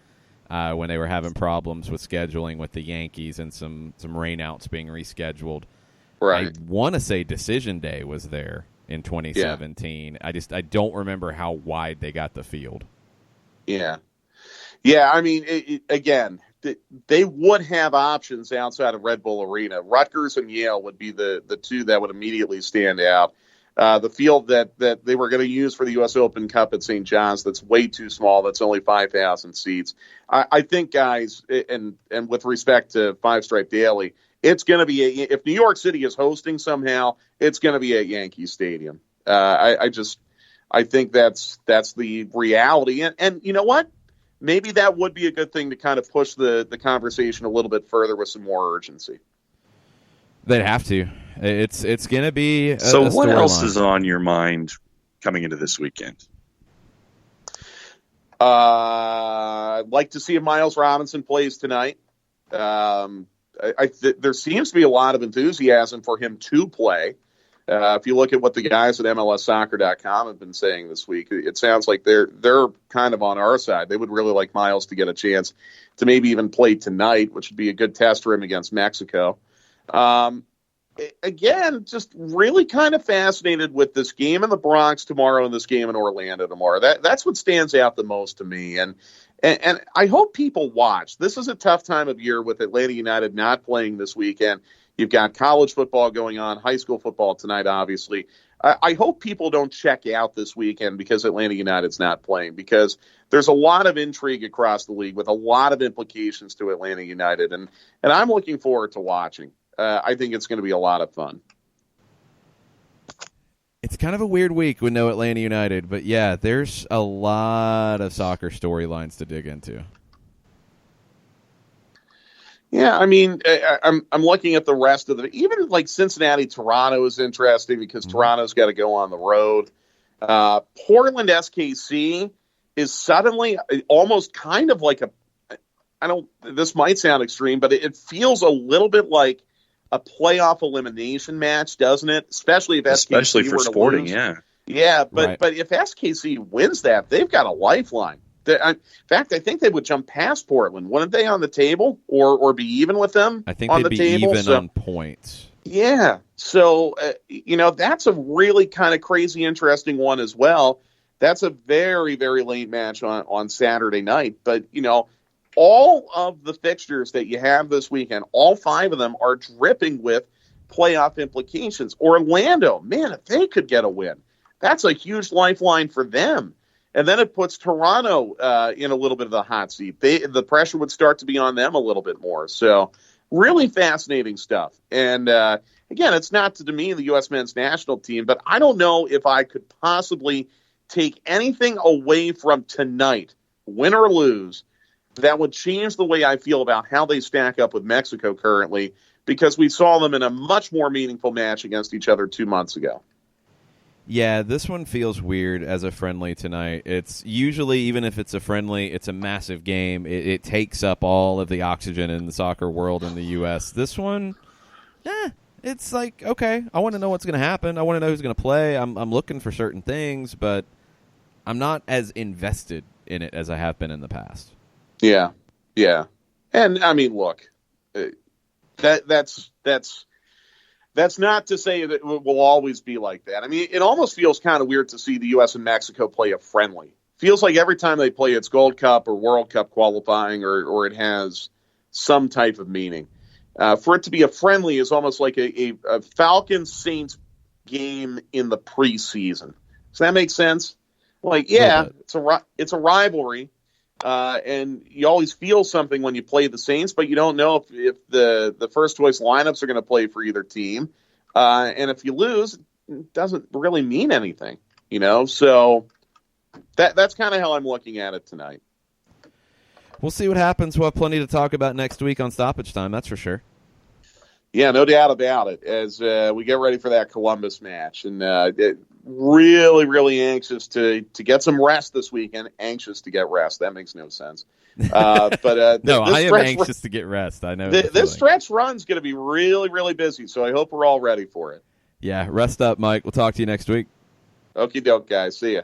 when they were having problems with scheduling with the Yankees and some rainouts being rescheduled. Right. I want to say Decision Day was there in 2017. Yeah. I don't remember how wide they got the field. Yeah. Yeah, I mean, again, they would have options outside of Red Bull Arena. Rutgers and Yale would be the two that would immediately stand out. The field that they were going to use for the U.S. Open Cup at St. John's, that's way too small. That's only 5,000 seats. I think, guys, and with respect to Five Stripe Daily, it's going to be if New York City is hosting somehow, it's going to be at Yankee Stadium. I think that's the reality. And you know what? Maybe that would be a good thing to kind of push the conversation a little bit further with some more urgency. They'd have to. It's going to be a So what else line. is on your mind coming into this weekend? I'd like to see if Miles Robinson plays tonight. There seems to be a lot of enthusiasm for him to play. If you look at what the guys at MLSsoccer.com have been saying this week, it sounds like they're kind of on our side. They would really like Miles to get a chance to maybe even play tonight, which would be a good test for him against Mexico. Again, just really kind of fascinated with this game in the Bronx tomorrow and this game in Orlando tomorrow. That's what stands out the most to me. And I hope people watch. This is a tough time of year with Atlanta United not playing this weekend. You've got college football going on, high school football tonight, obviously. I hope people don't check out this weekend because Atlanta United's not playing, because there's a lot of intrigue across the league with a lot of implications to Atlanta United. And I'm looking forward to watching. I think it's going to be a lot of fun. It's kind of a weird week with no Atlanta United, but yeah, there's a lot of soccer storylines to dig into. Yeah, I mean, I'm looking at the rest of even like Cincinnati, Toronto is interesting because Toronto's got to go on the road. Portland SKC is suddenly almost kind of like this might sound extreme, but it feels a little bit like a playoff elimination match, doesn't it? Especially for Sporting, lose. yeah. Yeah, but if SKC wins that, they've got a lifeline. In fact, I think they would jump past Portland. Wouldn't they on the table or be even with them? I think on they'd the be table? even on points. Yeah. So, that's a really kind of crazy, interesting one as well. That's a very, very late match on Saturday night. But, all of the fixtures that you have this weekend, all 5 of them are dripping with playoff implications. Orlando, man, if they could get a win, that's a huge lifeline for them. And then it puts Toronto in a little bit of the hot seat. The pressure would start to be on them a little bit more. So really fascinating stuff. And again, it's not to demean the U.S. men's national team, but I don't know if I could possibly take anything away from tonight, win or lose, that would change the way I feel about how they stack up with Mexico currently, because we saw them in a much more meaningful match against each other 2 months ago. Yeah, this one feels weird as a friendly tonight. It's usually, even if it's a friendly, it's a massive game. It takes up all of the oxygen in the soccer world in the U.S. This one, it's like, okay, I want to know what's going to happen. I want to know who's going to play. I'm looking for certain things, but I'm not as invested in it as I have been in the past. Yeah. And, I mean, look, that's not to say that it will always be like that. I mean, it almost feels kind of weird to see the U.S. and Mexico play a friendly. Feels like every time they play, it's Gold Cup or World Cup qualifying, or it has some type of meaning. For it to be a friendly is almost like a Falcons-Saints game in the preseason. Does that make sense? Like, yeah, it's a rivalry. And you always feel something when you play the Saints, but you don't know if the first choice lineups are going to play for either team. And if you lose, it doesn't really mean anything, So that's kind of how I'm looking at it tonight. We'll see what happens. We'll have plenty to talk about next week on Stoppage Time, that's for sure. Yeah, no doubt about it, as we get ready for that Columbus match. And really, really anxious to get some rest this weekend. Anxious to get rest. That makes no sense. But no, I am anxious to get rest. I know this stretch run's going to be really, really busy, so I hope we're all ready for it. Yeah, rest up, Mike. We'll talk to you next week. Okie doke, guys. See ya.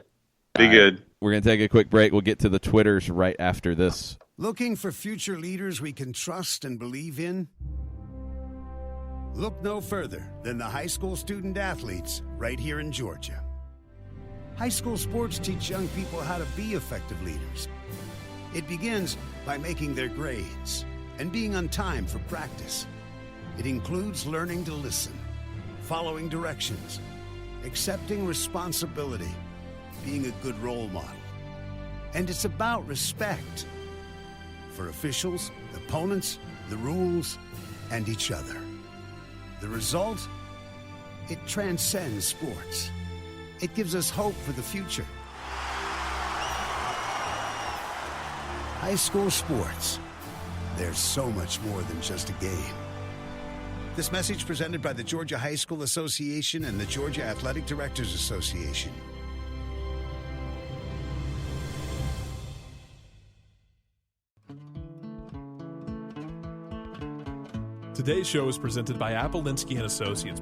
Be good. We're going to take a quick break. We'll get to the Twitters right after this. Looking for future leaders we can trust and believe in? Look no further than the high school student athletes right here in Georgia. High school sports teach young people how to be effective leaders. It begins by making their grades and being on time for practice. It includes learning to listen, following directions, accepting responsibility, being a good role model. And it's about respect for officials, opponents, the rules, and each other. The result? It transcends sports. It gives us hope for the future. High school sports. There's so much more than just a game. This message presented by the Georgia High School Association and the Georgia Athletic Directors Association. Today's show is presented by Apple Linsky & Associates,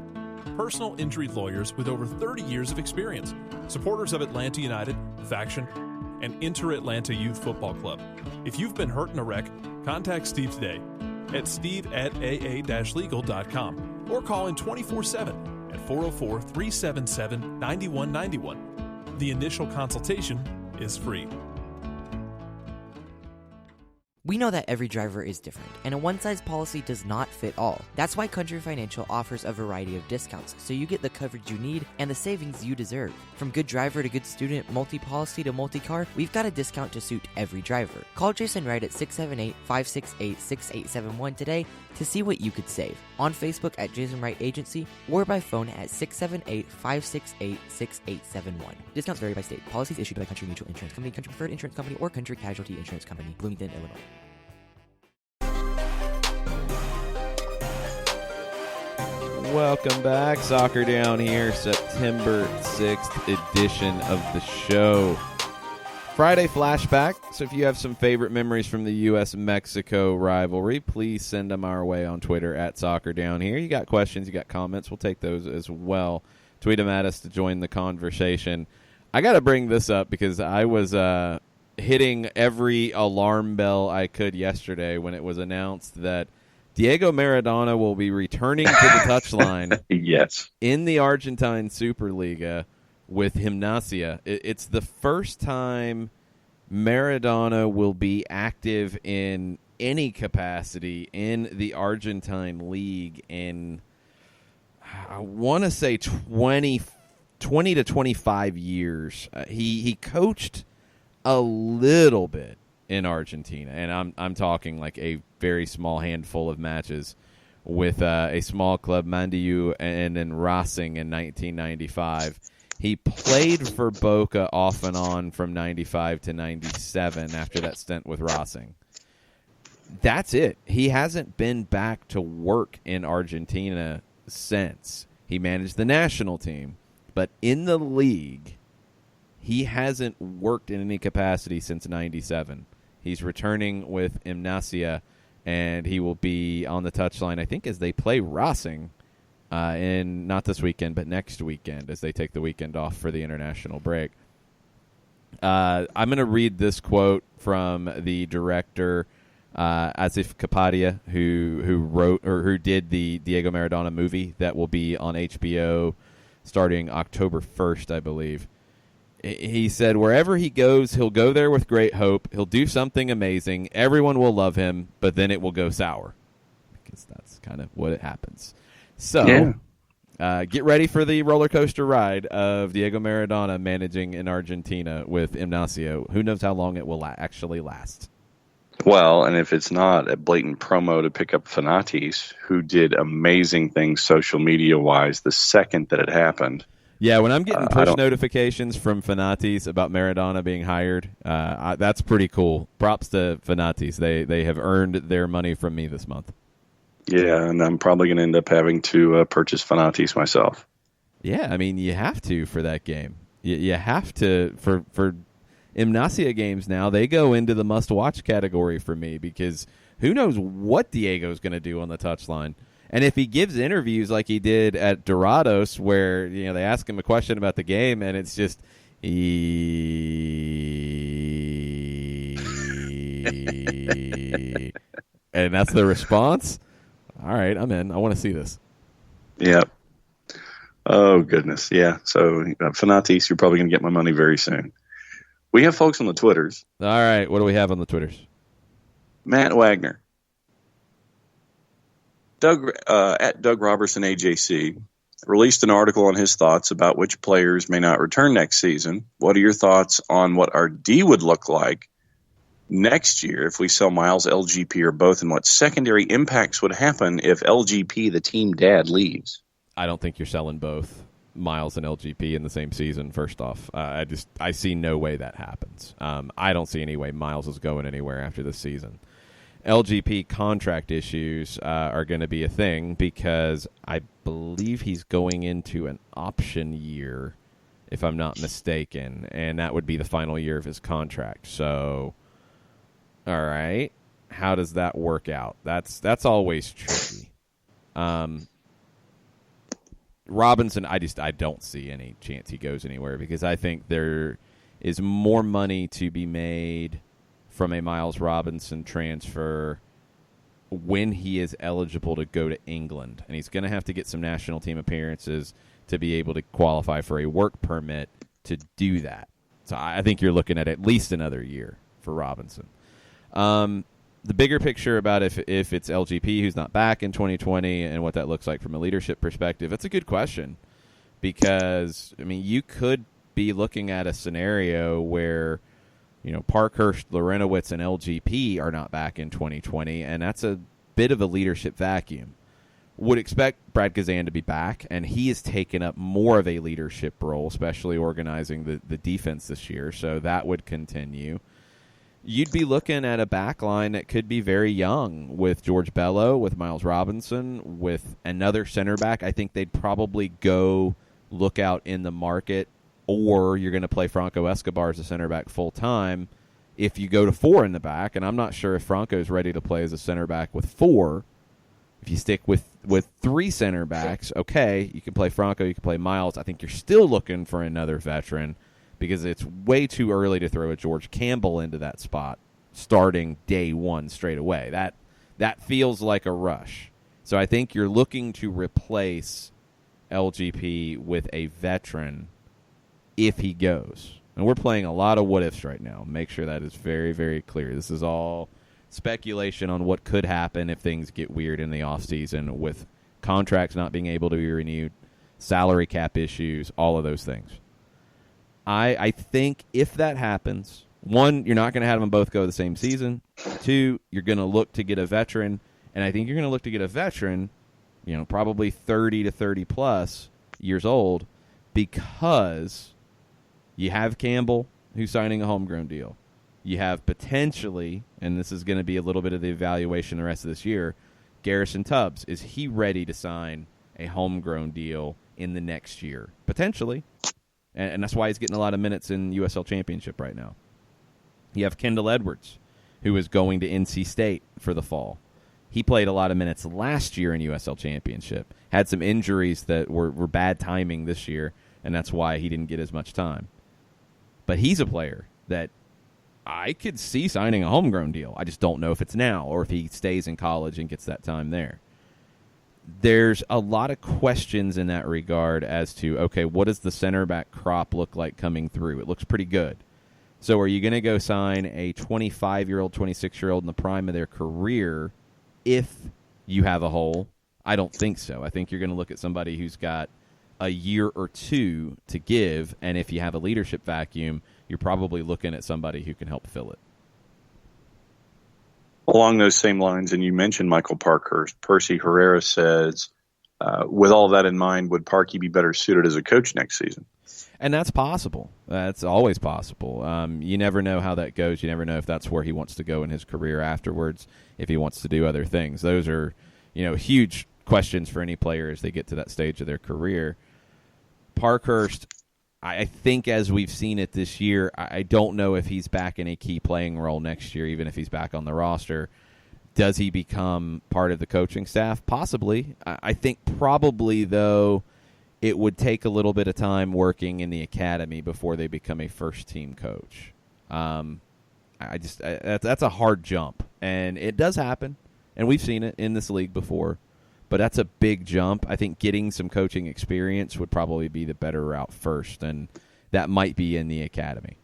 personal injury lawyers with over 30 years of experience, supporters of Atlanta United, Faction, and Inter-Atlanta Youth Football Club. If you've been hurt in a wreck, contact Steve today at steve@aa-legal.com or call in 24/7 at 404-377-9191. The initial consultation is free. We know that every driver is different, and a one-size policy does not fit all. That's why Country Financial offers a variety of discounts, so you get the coverage you need and the savings you deserve. From good driver to good student, multi-policy to multi-car, we've got a discount to suit every driver. Call Jason Wright at 678-568-6871 today to see what you could save. On Facebook at Jason Wright Agency or by phone at 678-568-6871. Discounts vary by state. Policies issued by Country Mutual Insurance Company, Country Preferred Insurance Company, or Country Casualty Insurance Company, Bloomington, Illinois. Welcome back. Soccer Down here, September 6th edition of the show. Friday flashback. So if you have some favorite memories from the U.S.-Mexico rivalry, please send them our way on Twitter at Soccer Down here. You got questions, you got comments, we'll take those as well. Tweet them at us to join the conversation. I got to bring this up because I was hitting every alarm bell I could yesterday when it was announced that Diego Maradona will be returning to the touchline yes. in the Argentine Superliga with Gimnasia. It's the first time Maradona will be active in any capacity in the Argentine league in, I want to say, 20 to 25 years. He coached a little bit in Argentina, and I'm talking like a very small handful of matches with a small club, Mandiu, and then Racing in 1995. He played for Boca off and on from 95 to 97 after that stint with Racing. That's it. He hasn't been back to work in Argentina since. He managed the national team, but in the league, he hasn't worked in any capacity since 97. He's returning with Gimnasia, and he will be on the touchline, I think, as they play Racing in not this weekend, but next weekend as they take the weekend off for the international break. I'm going to read this quote from the director, Asif Kapadia, who wrote or who did the Diego Maradona movie that will be on HBO starting October 1st, I believe. He said, wherever he goes, he'll go there with great hope. He'll do something amazing. Everyone will love him, but then it will go sour. Because that's kind of what it happens. So, get ready for the roller coaster ride of Diego Maradona managing in Argentina with Gimnasia. Who knows how long it will actually last? Well, and if it's not a blatant promo to pick up Fanatis, who did amazing things social media-wise the second that it happened. Yeah, when I'm getting push notifications from Fanatis about Maradona being hired, that's pretty cool. Props to Fanatis. They have earned their money from me this month. Yeah, and I'm probably going to end up having to purchase Fanatis myself. Yeah, I mean, you have to for that game. You have to for Gimnasia games now. They go into the must-watch category for me because who knows what Diego's going to do on the touchline. And if he gives interviews like he did at Dorados, where they ask him a question about the game, and it's just and that's the response. All right, I'm in. I want to see this. Yep. Oh goodness, yeah. So Fanatis, you're probably going to get my money very soon. We have folks on the Twitters. All right, what do we have on the Twitters? Matt Wagner. At Doug Robertson AJC released an article on his thoughts about which players may not return next season. What are your thoughts on what our D would look like next year if we sell Miles, LGP, or both, and what secondary impacts would happen if LGP, the team dad, leaves? I don't think you're selling both Miles and LGP in the same season, first off. I see no way that happens. I don't see any way Miles is going anywhere after this season. LGP contract issues are going to be a thing because I believe he's going into an option year, if I'm not mistaken, and that would be the final year of his contract. So, all right, how does that work out? That's always tricky. Robinson, I don't see any chance he goes anywhere because I think there is more money to be made from a Miles Robinson transfer when he is eligible to go to England. And he's going to have to get some national team appearances to be able to qualify for a work permit to do that. So I think you're looking at least another year for Robinson. The bigger picture about if it's LGP who's not back in 2020 and what that looks like from a leadership perspective, that's a good question because, I mean, you could be looking at a scenario where, Parkhurst, Lorenowitz, and LGP are not back in 2020, and that's a bit of a leadership vacuum. Would expect Brad Gazan to be back, and he has taken up more of a leadership role, especially organizing the defense this year, so that would continue. You'd be looking at a back line that could be very young with George Bello, with Miles Robinson, with another center back. I think they'd probably go look out in the market, or you're going to play Franco Escobar as a center back full-time if you go to 4 in the back, and I'm not sure if Franco's ready to play as a center back with 4. If you stick with 3 center backs, okay, you can play Franco, you can play Miles. I think you're still looking for another veteran, because it's way too early to throw a George Campbell into that spot starting day one straight away. That feels like a rush. So I think you're looking to replace LGP with a veteran if he goes. And we're playing a lot of what-ifs right now. Make sure that is very, very clear. This is all speculation on what could happen if things get weird in the offseason with contracts not being able to be renewed, salary cap issues, all of those things. I think if that happens, 1, you're not going to have them both go the same season. 2, you're going to look to get a veteran, and I think you're going to look to get a veteran, probably 30 to 30-plus years old, because you have Campbell, who's signing a homegrown deal. You have potentially, and this is going to be a little bit of the evaluation the rest of this year, Garrison Tubbs. Is he ready to sign a homegrown deal in the next year? Potentially. And that's why he's getting a lot of minutes in USL Championship right now. You have Kendall Edwards, who is going to NC State for the fall. He played a lot of minutes last year in USL Championship. Had some injuries that were bad timing this year, and that's why he didn't get as much time. But he's a player that I could see signing a homegrown deal. I just don't know if it's now or if he stays in college and gets that time there. There's a lot of questions in that regard as to, okay, what does the center back crop look like coming through? It looks pretty good. So are you going to go sign a 25-year-old, 26-year-old in the prime of their career if you have a hole? I don't think so. I think you're going to look at somebody who's got a year or 2 to give, and if you have a leadership vacuum, you're probably looking at somebody who can help fill it. Along those same lines, and you mentioned Michael Parkhurst, Percy Herrera says, with all that in mind, would Parkey be better suited as a coach next season? And that's possible. That's always possible. You never know how that goes. You never know if that's where he wants to go in his career afterwards, if he wants to do other things. Those are, huge questions for any player as they get to that stage of their career. Parkhurst, I think as we've seen it this year, I don't know if he's back in a key playing role next year, even if he's back on the roster. Does he become part of the coaching staff? Possibly. I think probably, though, it would take a little bit of time working in the academy before they become a first-team coach. That's a hard jump, and it does happen, and we've seen it in this league before. But that's a big jump. I think getting some coaching experience would probably be the better route first, and that might be in the academy.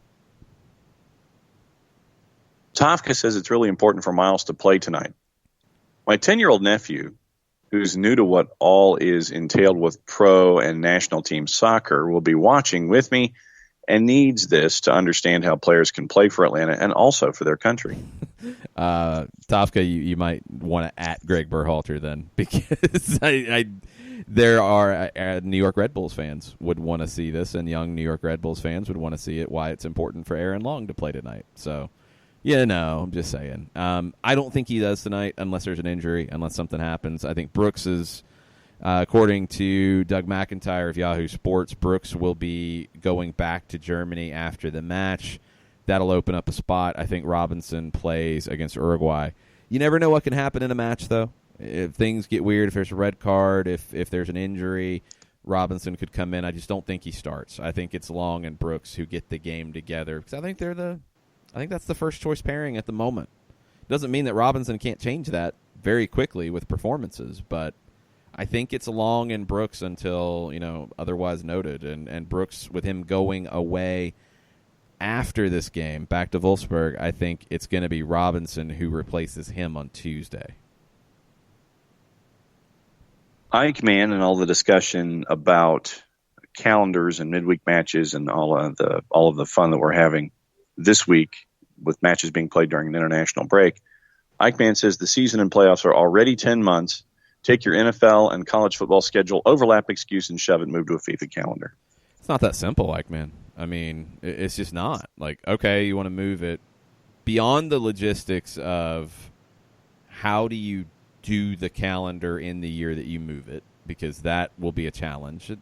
Tafka says it's really important for Miles to play tonight. My 10-year-old nephew, who's new to what all is entailed with pro and national team soccer, will be watching with me and needs this to understand how players can play for Atlanta and also for their country. Tafka, you might want to at Greg Berhalter then, because there are New York Red Bulls fans would want to see this, and young New York Red Bulls fans would want to see it, why it's important for Aaron Long to play tonight. So, I'm just saying. I don't think he does tonight unless there's an injury, unless something happens. I think Brooks is, according to Doug McIntyre of Yahoo Sports, Brooks will be going back to Germany after the match. That'll open up a spot. I think Robinson plays against Uruguay. You never know what can happen in a match, though. If things get weird, if there's a red card, if there's an injury, Robinson could come in. I just don't think he starts. I think it's Long and Brooks who get the game together because I think that's the first choice pairing at the moment. Doesn't mean that Robinson can't change that very quickly with performances, but I think it's Long and Brooks until, otherwise noted. And Brooks, with him going away after this game back to Wolfsburg, I think it's going to be Robinson who replaces him on Tuesday. Eichmann and all the discussion about calendars and midweek matches and all of the fun that we're having this week with matches being played during an international break, Eichmann says the season and playoffs are already 10 months. Take your NFL and college football schedule overlap excuse and shove it and move to a FIFA calendar. It's not that simple, Eichmann. I mean, it's just not. Like, okay, you want to move it beyond the logistics of how do you do the calendar in the year that you move it, because that will be a challenge.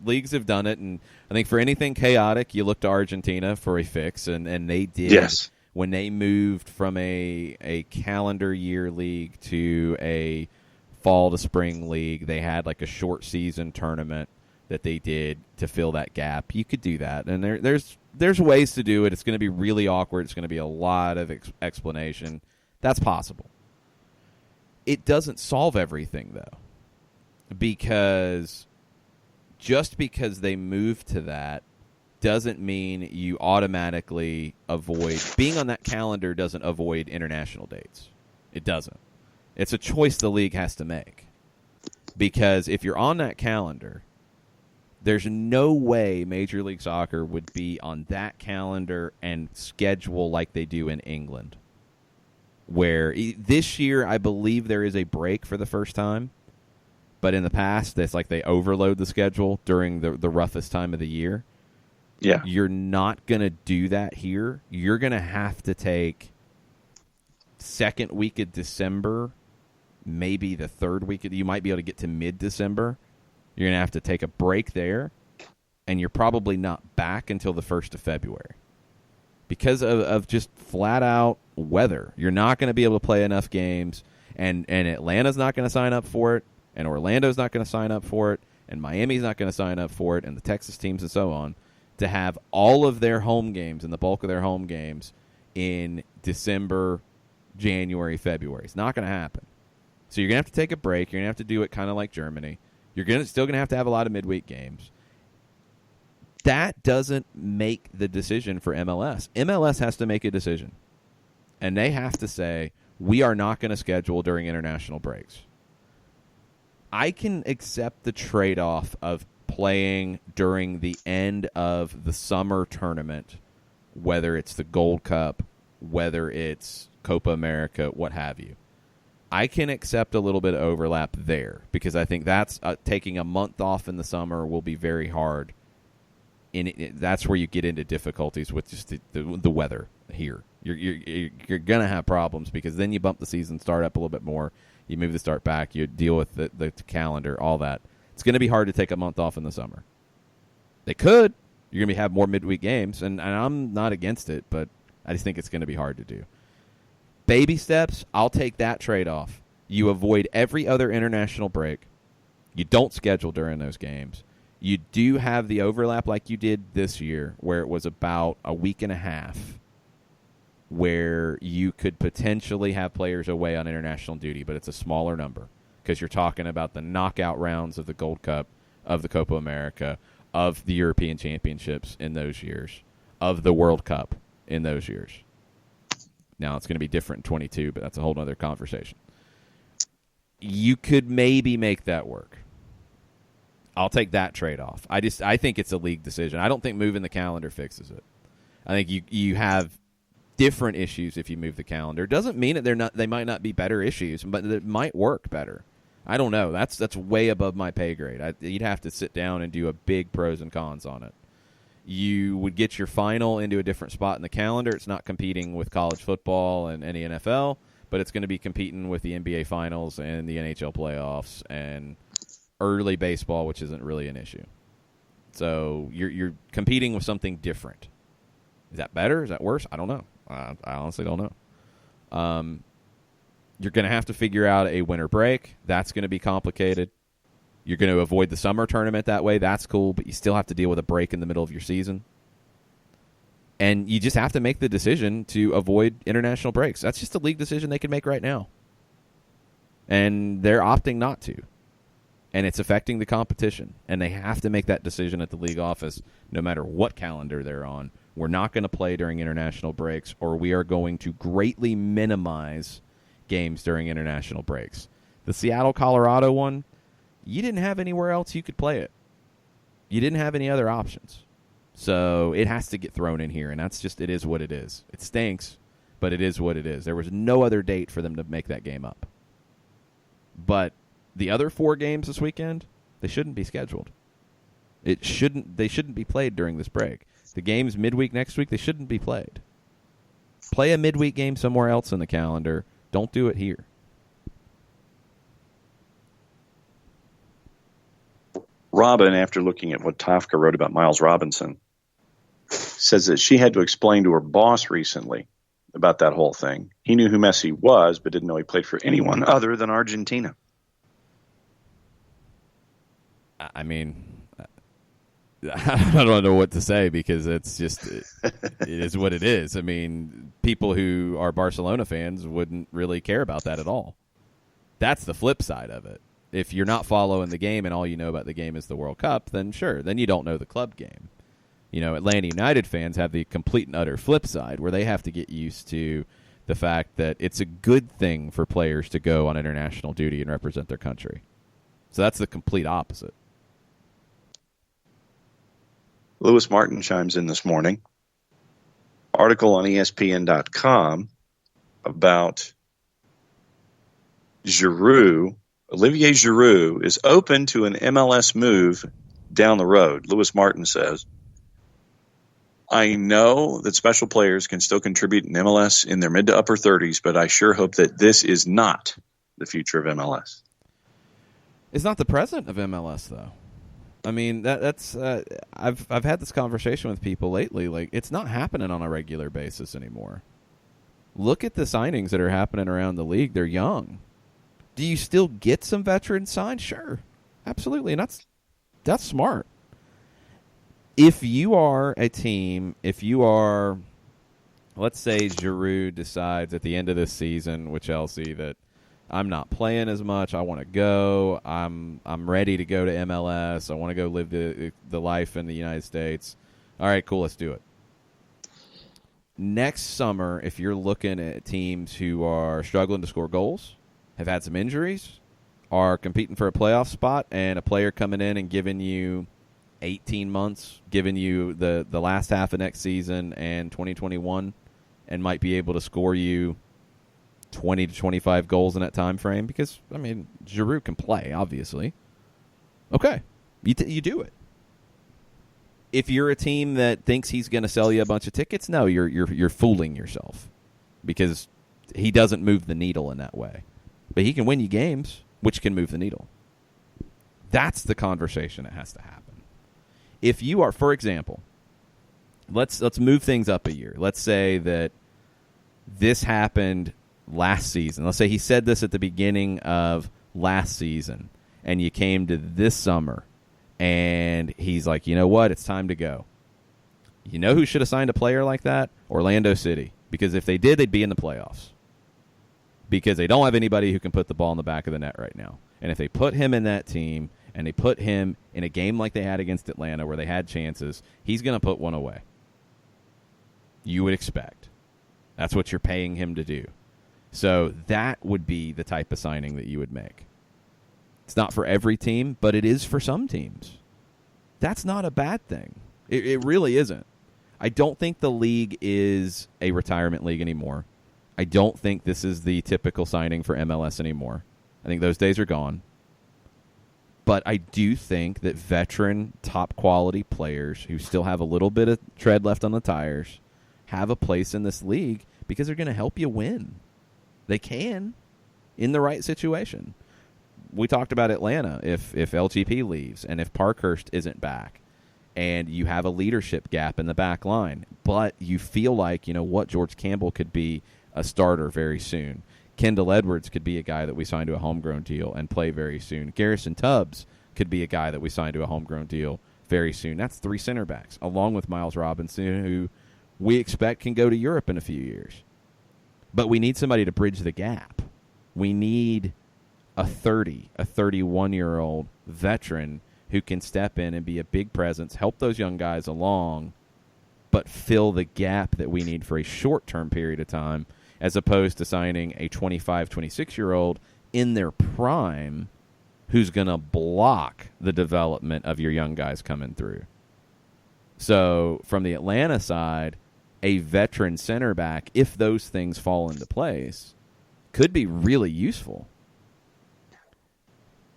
Leagues have done it, and I think for anything chaotic, you look to Argentina for a fix, and they did. Yes. When they moved from a calendar year league to a fall to spring league, they had like a short season tournament that they did to fill that gap. You could do that, and there's ways to do it. It's going to be really awkward. It's going to be a lot of explanation. That's possible. It doesn't solve everything, though, because just because they move to that doesn't mean you automatically avoid being on that calendar. Doesn't avoid international dates. It doesn't. It's a choice the league has to make, because if you're on that calendar, there's no way Major League Soccer would be on that calendar and schedule like they do in England, where this year I believe there is a break for the first time, but in the past it's like they overload the schedule during the roughest time of the year. Yeah. You're not going to do that here. You're going to have to take second week of December, maybe the third week. You might be able to get to mid-December. You're going to have to take a break there, and you're probably not back until the 1st of February because of just flat-out weather. You're not going to be able to play enough games, and Atlanta's not going to sign up for it, and Orlando's not going to sign up for it, and Miami's not going to sign up for it, and the Texas teams and so on, to have all of their home games and the bulk of their home games in December, January, February. It's not going to happen. So you're going to have to take a break. You're going to have to do it kind of like Germany. You're still going to have a lot of midweek games. That doesn't make the decision for MLS. MLS has to make a decision. And they have to say, we are not going to schedule during international breaks. I can accept the trade-off of playing during the end of the summer tournament, whether it's the Gold Cup, whether it's Copa America, what have you. I can accept a little bit of overlap there because I think that's taking a month off in the summer will be very hard. That's where you get into difficulties with just the weather here. You're gonna have problems because then you bump the season start up a little bit more. You move the start back. You deal with the calendar, all that. It's going to be hard to take a month off in the summer. They could. You're going to have more midweek games, and I'm not against it, but I just think it's going to be hard to do. Baby steps, I'll take that trade-off. You avoid every other international break. You don't schedule during those games. You do have the overlap like you did this year, where it was about a week and a half, where you could potentially have players away on international duty, but it's a smaller number because you're talking about the knockout rounds of the Gold Cup, of the Copa America, of the European Championships in those years, of the World Cup in those years. Now, it's going to be different in 22, but that's a whole other conversation. You could maybe make that work. I'll take that trade-off. I think it's a league decision. I don't think moving the calendar fixes it. I think you have different issues if you move the calendar. Doesn't mean that they might not be better issues, but it might work better. I don't know. That's way above my pay grade. You'd have to sit down and do a big pros and cons on it. You would get your final into a different spot in the calendar. It's not competing with college football and any NFL, but it's going to be competing with the NBA finals and the NHL playoffs and early baseball, which isn't really an issue. So you're competing with something different. Is that better? Is that worse? I don't know. I honestly don't know. You're going to have to figure out a winter break. That's going to be complicated. You're going to avoid the summer tournament that way. That's cool, but you still have to deal with a break in the middle of your season. And you just have to make the decision to avoid international breaks. That's just a league decision they can make right now. And they're opting not to. And it's affecting the competition. And they have to make that decision at the league office no matter what calendar they're on. We're not going to play during international breaks, or we are going to greatly minimize games during international breaks. The Seattle-Colorado one, you didn't have anywhere else you could play it. You didn't have any other options. So it has to get thrown in here, and that's just, it is what it is. It stinks, but it is what it is. There was no other date for them to make that game up. But the other 4 games this weekend, they shouldn't be scheduled. They shouldn't be played during this break. The games midweek next week, they shouldn't be played. Play a midweek game somewhere else in the calendar. Don't do it here. Robin, after looking at what Tafka wrote about Miles Robinson, says that she had to explain to her boss recently about that whole thing. He knew who Messi was, but didn't know he played for anyone other than Argentina. I mean, I don't know what to say because it's just, it is what it is. I mean, people who are Barcelona fans wouldn't really care about that at all. That's the flip side of it. If you're not following the game and all you know about the game is the World Cup, then sure, then you don't know the club game. You know, Atlanta United fans have the complete and utter flip side where they have to get used to the fact that it's a good thing for players to go on international duty and represent their country. So that's the complete opposite. Lewis Martin chimes in this morning. Article on ESPN.com about Giroud. Olivier Giroud is open to an MLS move down the road. Lewis Martin says, I know that special players can still contribute in MLS in their mid to upper 30s, but I sure hope that this is not the future of MLS. It's not the present of MLS, though. I mean, that's I've had this conversation with people lately. Like, it's not happening on a regular basis anymore. Look at the signings that are happening around the league. They're young. Do you still get some veterans signed? Sure. Absolutely. And that's smart. If you are a team, let's say Giroud decides at the end of this season with Chelsea that I'm not playing as much, I want to go, I'm ready to go to MLS, I want to go live the life in the United States. All right, cool, let's do it. Next summer, if you're looking at teams who are struggling to score goals, have had some injuries, are competing for a playoff spot, and a player coming in and giving you 18 months, giving you the last half of next season and 2021, and might be able to score you 20 to 25 goals in that time frame, because, I mean, Giroud can play, obviously. Okay, you do it. If you're a team that thinks he's going to sell you a bunch of tickets, no, you're fooling yourself, because he doesn't move the needle in that way. But he can win you games, which can move the needle. That's the conversation that has to happen. If you are, for example, let's move things up a year. Let's say that this happened last season. Let's say he said this at the beginning of last season, and you came to this summer, and he's like, you know what, it's time to go. You know who should have signed a player like that? Orlando City. Because if they did, they'd be in the playoffs. Because they don't have anybody who can put the ball in the back of the net right now. And if they put him in that team, and they put him in a game like they had against Atlanta where they had chances, he's going to put one away. You would expect. That's what you're paying him to do. So that would be the type of signing that you would make. It's not for every team, but it is for some teams. That's not a bad thing. It really isn't. I don't think the league is a retirement league anymore. I don't think this is the typical signing for MLS anymore. I think those days are gone. But I do think that veteran, top-quality players who still have a little bit of tread left on the tires have a place in this league because they're going to help you win. They can, in the right situation. We talked about Atlanta. If LGP leaves and if Parkhurst isn't back and you have a leadership gap in the back line, but you feel like, you know what, George Campbell could be a starter very soon. Kendall Edwards could be a guy that we signed to a homegrown deal and play very soon. Garrison Tubbs could be a guy that we sign to a homegrown deal very soon. That's 3 center backs, along with Miles Robinson, who we expect can go to Europe in a few years. But we need somebody to bridge the gap. We need a 31-year-old veteran who can step in and be a big presence, help those young guys along, but fill the gap that we need for a short-term period of time, as opposed to signing a 25, 26-year-old in their prime who's going to block the development of your young guys coming through. So from the Atlanta side, a veteran center back, if those things fall into place, could be really useful.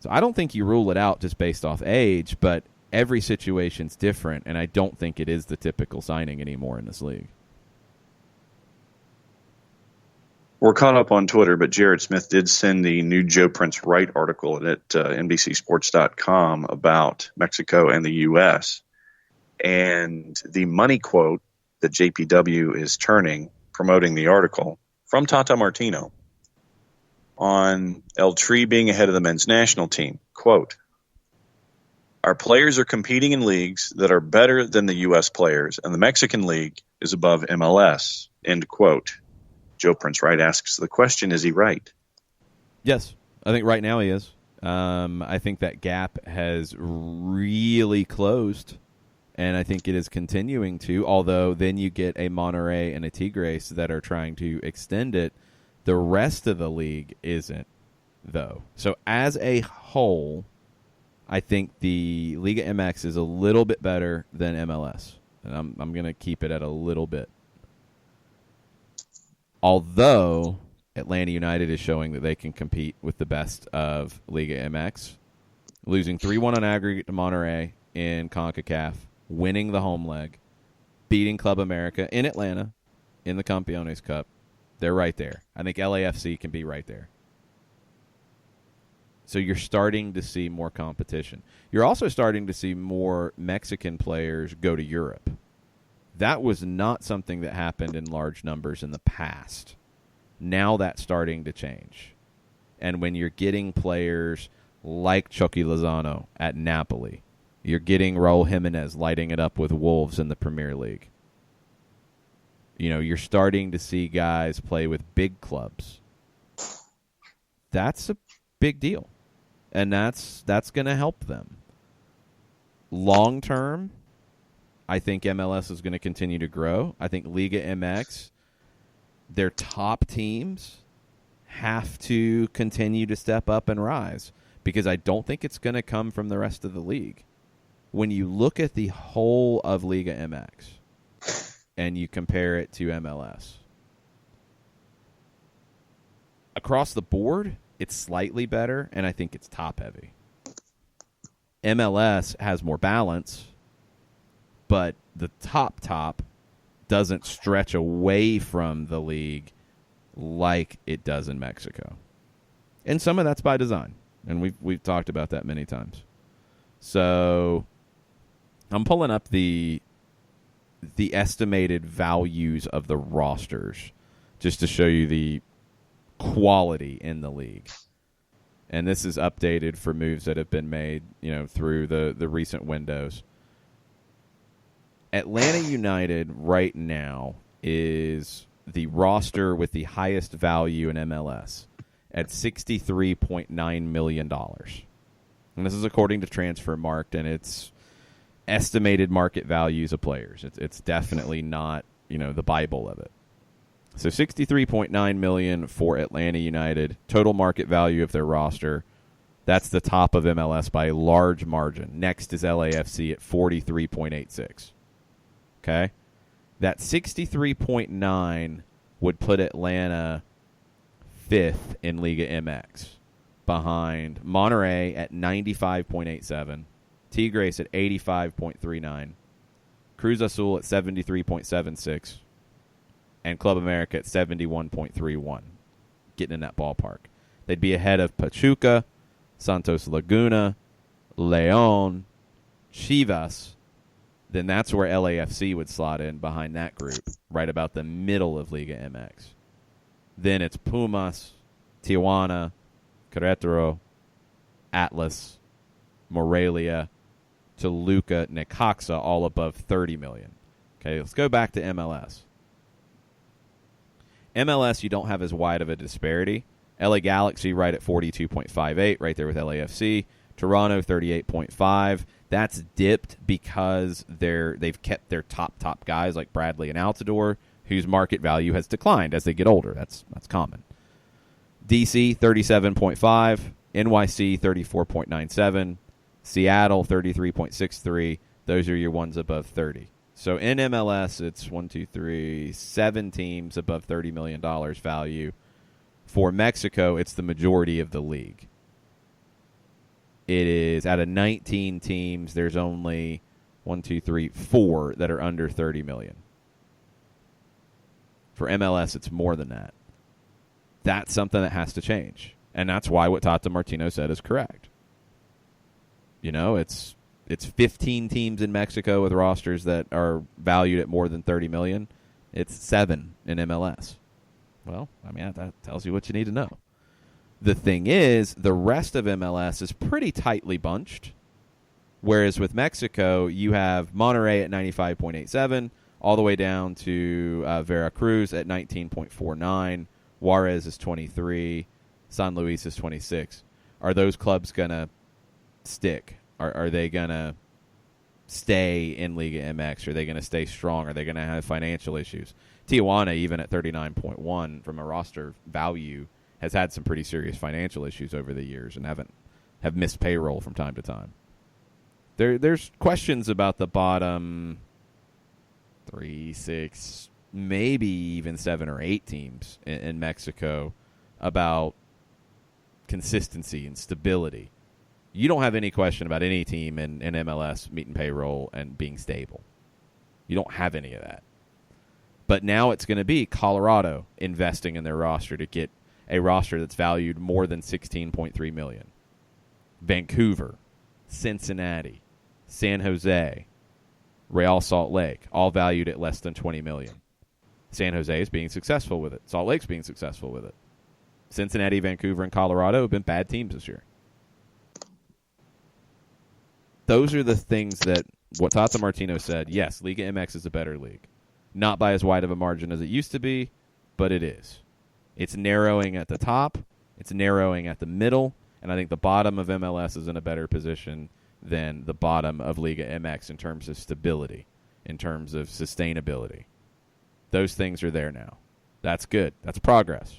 So I don't think you rule it out just based off age, but every situation's different, and I don't think it is the typical signing anymore in this league. We're caught up on Twitter, but Jared Smith did send the new Joe Prince Wright article at NBCSports.com about Mexico and the U.S. And the money quote that JPW is turning, promoting the article, from Tata Martino on El Tri being ahead of the men's national team. Quote, "Our players are competing in leagues that are better than the U.S. players, and the Mexican league is above MLS." End quote. Joe Prince Wright asks the question, is he right? Yes, I think right now he is. I think that gap has really closed, and I think it is continuing to, although then you get a Monterrey and a Tigres that are trying to extend it. The rest of the league isn't, though. So as a whole, I think the Liga MX is a little bit better than MLS, and I'm going to keep it at a little bit. Although Atlanta United is showing that they can compete with the best of Liga MX, losing 3-1 on aggregate to Monterrey in CONCACAF, winning the home leg, beating Club America in Atlanta in the Campeones Cup. They're right there. I think LAFC can be right there. So you're starting to see more competition. You're also starting to see more Mexican players go to Europe. That was not something that happened in large numbers in the past. Now that's starting to change. And when you're getting players like Chucky Lozano at Napoli, you're getting Raul Jimenez lighting it up with Wolves in the Premier League. You know, you're starting to see guys play with big clubs. That's a big deal. And that's going to help them. Long term, I think MLS is going to continue to grow. I think Liga MX, their top teams have to continue to step up and rise, because I don't think it's going to come from the rest of the league. When you look at the whole of Liga MX and you compare it to MLS, across the board, it's slightly better, and I think it's top-heavy. MLS has more balance, but the top doesn't stretch away from the league like it does in Mexico. And some of that's by design, and we've talked about that many times. So I'm pulling up the estimated values of the rosters just to show you the quality in the league. And this is updated for moves that have been made, through the recent windows. Atlanta United right now is the roster with the highest value in MLS at $63.9 million. And this is according to Transfermarkt, and it's estimated market values of players. It's definitely not, the Bible of it. So $63.9 million for Atlanta United. Total market value of their roster. That's the top of MLS by a large margin. Next is LAFC at $43.86. Okay? That 63.9 would put Atlanta fifth in Liga MX, behind Monterrey at 95.87, Tigres at 85.39, Cruz Azul at 73.76, and Club America at 71.31, getting in that ballpark. They'd be ahead of Pachuca, Santos Laguna, León, Chivas. Then that's where LAFC would slot in behind that group, right about the middle of Liga MX. Then it's Pumas, Tijuana, Querétaro, Atlas, Morelia to Luka Necaxa, all above $30 million. Okay, let's go back to MLS. MLS, you don't have as wide of a disparity. LA Galaxy right at 42.58, right there with LAFC. Toronto 38.5. That's dipped because they've kept their top guys like Bradley and Altidore, whose market value has declined as they get older. That's common. DC 37.5, NYC 34.97, Seattle 33.63. Those are your ones above 30. So in MLS, it's 7 teams above $30 million value. For Mexico, it's the majority of the league. It is out of 19 teams, there's only 4 that are under $30 million. For MLS, it's more than that. That's something that has to change. And that's why what Tata Martino said is correct. You know, it's 15 teams in Mexico with rosters that are valued at more than $30 million. It's 7 in MLS. Well, I mean, that tells you what you need to know. The thing is, the rest of MLS is pretty tightly bunched. Whereas with Mexico, you have Monterrey at 95.87, all the way down to Veracruz at 19.49. Juarez is 23. San Luis is 26. Are those clubs going to stick? Are they going to stay in Liga MX? Are they going to stay strong? Are they going to have financial issues? Tijuana, even at 39.1 from a roster value, has had some pretty serious financial issues over the years and have missed payroll from time to time. There's questions about the bottom 3, 6, maybe even 7 or 8 teams in Mexico about consistency and stability. You don't have any question about any team in MLS meeting payroll and being stable. You don't have any of that. But now it's going to be Colorado investing in their roster to get a roster that's valued more than $16.3 million. Vancouver, Cincinnati, San Jose, Real Salt Lake, all valued at less than $20 million. San Jose is being successful with it. Salt Lake's being successful with it. Cincinnati, Vancouver, and Colorado have been bad teams this year. Those are the things that what Tata Martino said, yes, Liga MX is a better league. Not by as wide of a margin as it used to be, but it is. It's narrowing at the top. It's narrowing at the middle. And I think the bottom of MLS is in a better position than the bottom of Liga MX in terms of stability, in terms of sustainability. Those things are there now. That's good. That's progress.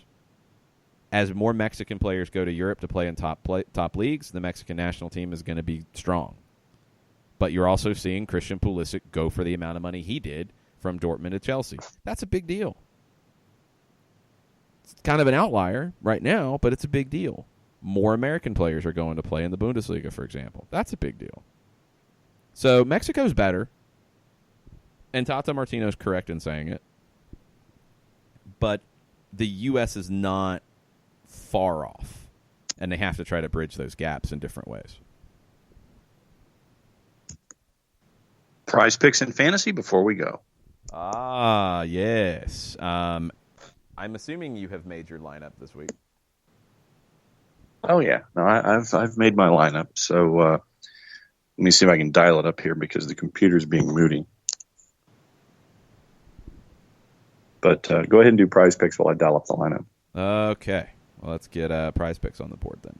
As more Mexican players go to Europe to play in top leagues, the Mexican national team is going to be strong. But you're also seeing Christian Pulisic go for the amount of money he did from Dortmund to Chelsea. That's a big deal. It's kind of an outlier right now, but it's a big deal. More American players are going to play in the Bundesliga, for example. That's a big deal. So Mexico's better, and Tata Martino's correct in saying it. But the U.S. is not far off, and they have to try to bridge those gaps in different ways. Prize picks in fantasy before we go. Ah, yes. I'm assuming you have made your lineup this week. Oh yeah, no, I've made my lineup. So let me see if I can dial it up here because the computer's being moody. But go ahead and do prize picks while I dial up the lineup. Okay, well let's get prize picks on the board then.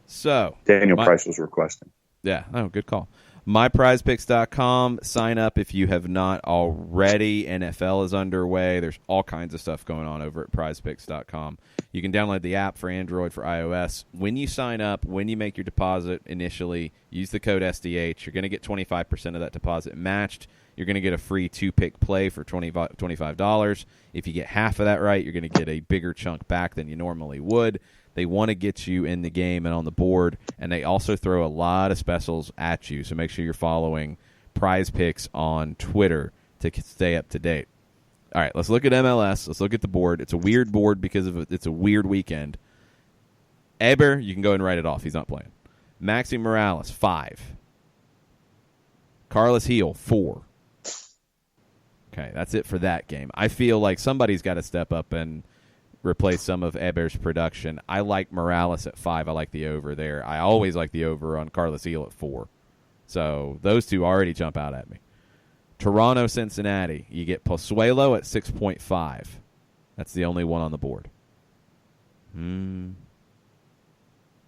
So Daniel Price was requesting. Yeah, good call. MyPrizePicks.com. Sign up if you have not already. NFL is underway. There's all kinds of stuff going on over at PrizePicks.com. You can download the app for Android, for iOS. When you sign up, when you make your deposit initially, use the code SDH. You're going to get 25% of that deposit matched. You're going to get a free 2-pick play for $25. If you get half of that right, you're going to get a bigger chunk back than you normally would. They want to get you in the game and on the board, and they also throw a lot of specials at you. So make sure you're following Prize Picks on Twitter to stay up to date. All right, let's look at MLS. Let's look at the board. It's a weird board because it's a weird weekend. Eber, you can go and write it off. He's not playing. Maxi Morales, 5. Carlos Heel, 4. Okay, that's it for that game. I feel like somebody's got to step up and replace some of Eber's production. I like Morales at 5. I like the over there. I always like the over on Carlos Eel at 4. So those two already jump out at me. Toronto, Cincinnati. You get Pozuelo at 6.5. That's the only one on the board.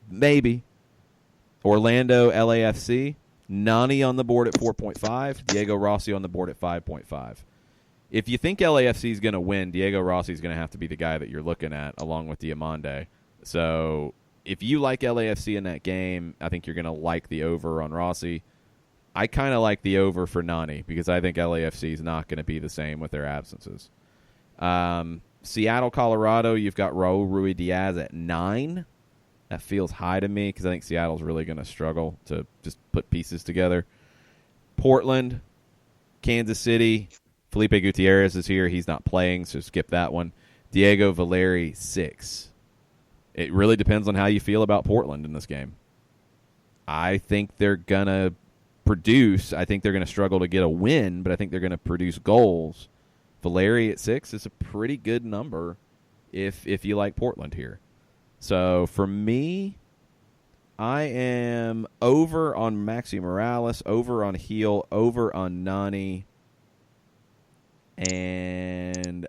Maybe. Orlando, LAFC. Nani on the board at 4.5. Diego Rossi on the board at 5.5. If you think LAFC is going to win, Diego Rossi is going to have to be the guy that you're looking at along with Diamande. So if you like LAFC in that game, I think you're going to like the over on Rossi. I kind of like the over for Nani because I think LAFC is not going to be the same with their absences. Seattle, Colorado, you've got Raul Ruidiaz at 9. That feels high to me because I think Seattle's really going to struggle to just put pieces together. Portland, Kansas City, Felipe Gutierrez is here. He's not playing, so skip that one. Diego Valeri, 6. It really depends on how you feel about Portland in this game. I think they're going to produce. I think they're going to struggle to get a win, but I think they're going to produce goals. Valeri at 6 is a pretty good number if you like Portland here. So for me, I am over on Maxi Morales, over on Heel, over on Nani, and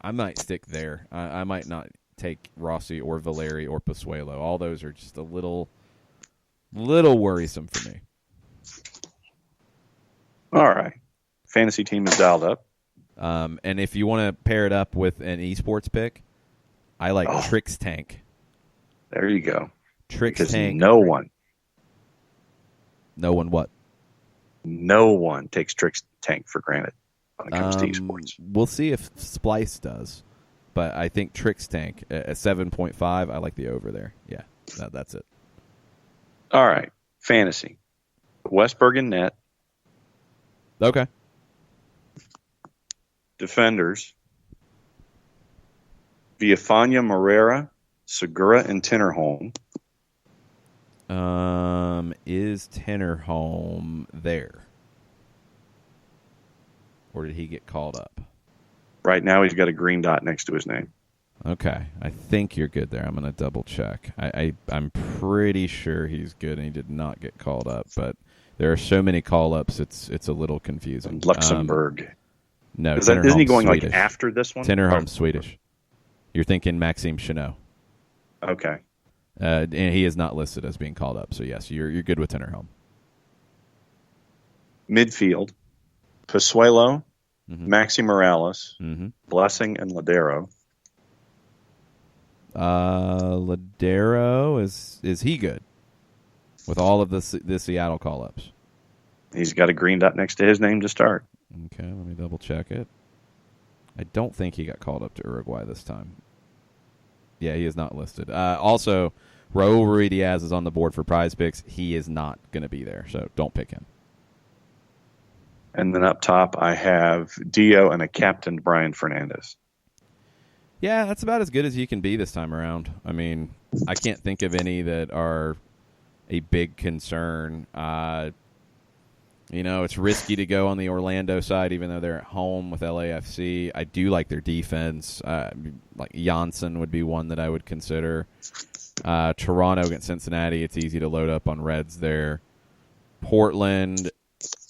I might stick there. I might not take Rossi or Valeri or Pozuelo. All those are just a little worrisome for me. All right. Fantasy team is dialed up. And if you want to pair it up with an esports pick, I like Trix Tank. There you go. Trix because Tank. No one what? No one takes Trix Tank for granted when it comes to esports. We'll see if Splice does. But I think Trix Tank at 7.5, I like the over there. Yeah, that's it. All right. Fantasy. Westberg in net. Okay. Defenders. Villafaña, Morera, Segura, and Tinnerholm. Is Tinnerholm there? Or did he get called up? Right now he's got a green dot next to his name. Okay. I think you're good there. I'm going to double check. I'm pretty sure he's good and he did not get called up, but there are so many call-ups, it's a little confusing. Luxembourg. No, isn't he going Swedish. like after this one? Tinnerholm's Swedish. You're thinking Maxime Chanot. Okay. And he is not listed as being called up, so yes, you're good with Tinnerholm. Midfield. Pozuelo, Maxi Morales, Blessing, and Ladero. Ladero, is he good with all of the Seattle call-ups? He's got a green dot next to his name to start. Okay, let me double check it. I don't think he got called up to Uruguay this time. Yeah, he is not listed. Also, Raul Ruidiaz is on the board for prize picks. He is not going to be there, so don't pick him. And then up top, I have Dio and a captain, Brian Fernandez. Yeah, that's about as good as you can be this time around. I mean, I can't think of any that are a big concern. It's risky to go on the Orlando side, even though they're at home with LAFC. I do like their defense. Like Janssen would be one that I would consider. Toronto against Cincinnati, it's easy to load up on Reds there. Portland,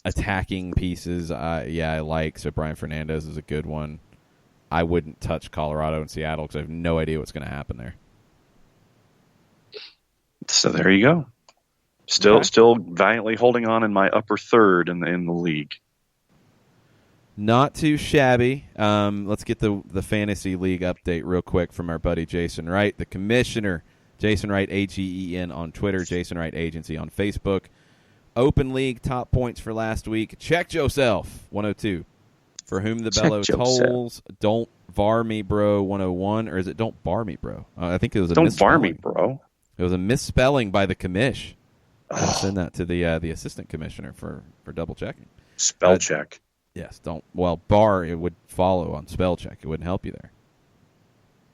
attacking pieces, I like. So Brian Fernandez is a good one. I wouldn't touch Colorado and Seattle because I have no idea what's going to happen there. So there you go. Still valiantly holding on in my upper third in the league. Not too shabby. Let's get the fantasy league update real quick from our buddy Jason Wright, the commissioner. Jason Wright, AGEN on Twitter, Jason Wright Agency on Facebook. Open League top points for last week. Check yourself, 102. For whom the bellow tolls. Don't var me, bro, 101. Or is it don't bar me, bro? I think it was a don't misspelling. Bar me, bro. It was a misspelling by the commish. I'll send that to the assistant commissioner for double checking. Spell check. Yes, don't. Well, bar, it would follow on spell check. It wouldn't help you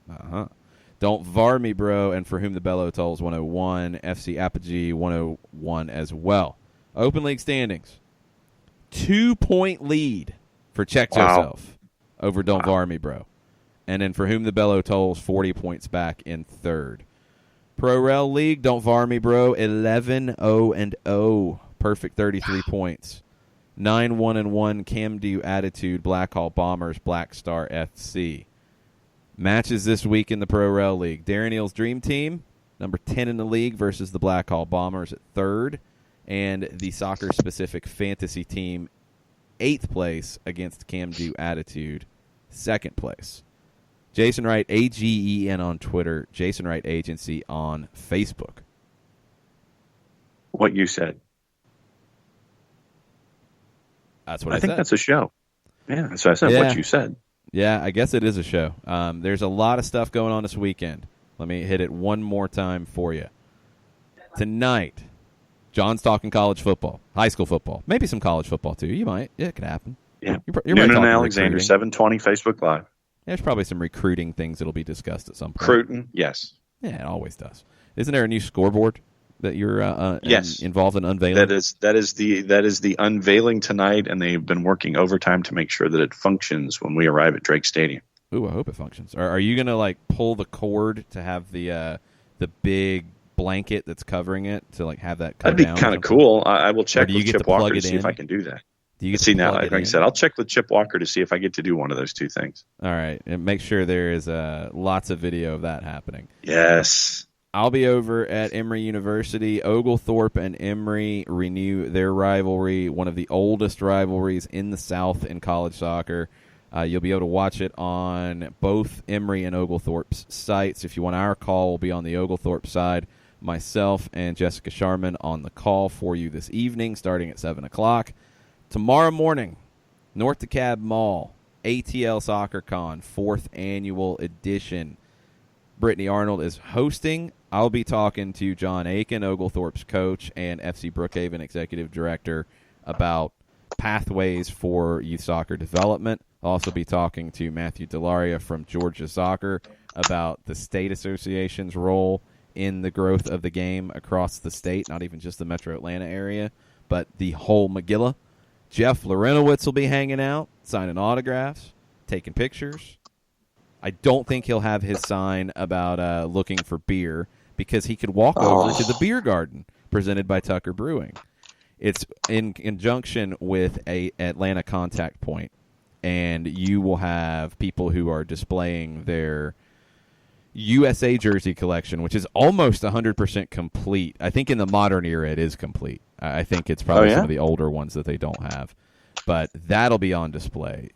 there. Don't var me, bro, and for whom the bellow tolls 101. FC Apogee 101 as well. Open League standings. 2-point lead for Check Yourself over Don't Var Me, Bro. And then For Whom the Bellow Tolls, 40 points back in third. Pro Rel League, don't var me, bro. 11-0-0. Perfect 33 points. 9-1-1 Camden Attitude, Black Hall Bombers, Black Star FC. Matches this week in the Pro Rel League. Darren Neal's Dream Team, number 10 in the league, versus the Black Hall Bombers at third. And the soccer-specific fantasy team, 8th place against Camden Attitude, 2nd place. Jason Wright, AGEN on Twitter. Jason Wright Agency on Facebook. What you said. That's what I think said. that's a show. Yeah, that's what I said. Yeah. What you said. Yeah, I guess it is a show. There's a lot of stuff going on this weekend. Let me hit it one more time for you. Tonight, John's talking college football, high school football, maybe some college football too. You might. Yeah, it could happen. Yeah. You're Noonan talking and Alexander, recruiting. 720 Facebook Live. There's probably some recruiting things that'll be discussed at some point. Cruton, yes. Yeah, it always does. Isn't there a new scoreboard that you're Yes. involved in unveiling? That is the unveiling tonight, and they've been working overtime to make sure that it functions when we arrive at Drake Stadium. Ooh, I hope it functions. Are you gonna like pull the cord to have the big blanket that's covering it to like have that come That'd be down? kind of cool. I will check do you with get Chip to plug Walker to it see if in? I can do that. Do you get See to now, plug like it I in? said, I'll check with Chip Walker to see if I get to do one of those two things. All right, and make sure there is lots of video of that happening. Yes. I'll be over at Emory University. Oglethorpe and Emory renew their rivalry, one of the oldest rivalries in the South in college soccer. You'll be able to watch it on both Emory and Oglethorpe's sites. If you want our call, we'll be on the Oglethorpe side. Myself and Jessica Sharman on the call for you this evening, starting at 7 o'clock. Tomorrow morning, North DeKalb Mall, ATL Soccer Con, 4th annual edition. Brittany Arnold is hosting. I'll be talking to John Aiken, Oglethorpe's coach, and FC Brookhaven executive director about pathways for youth soccer development. I'll also be talking to Matthew Delaria from Georgia Soccer about the state association's role in the growth of the game across the state, not even just the metro Atlanta area, but the whole Magilla. Jeff Lorenowitz will be hanging out, signing autographs, taking pictures. I don't think he'll have his sign about looking for beer because he could walk over to the beer garden presented by Tucker Brewing. It's in conjunction with a Atlanta Contact Point, and you will have people who are displaying their USA jersey collection, which is almost 100% complete. I think in the modern era it is complete. I think it's probably some of the older ones that they don't have. But that'll be on display.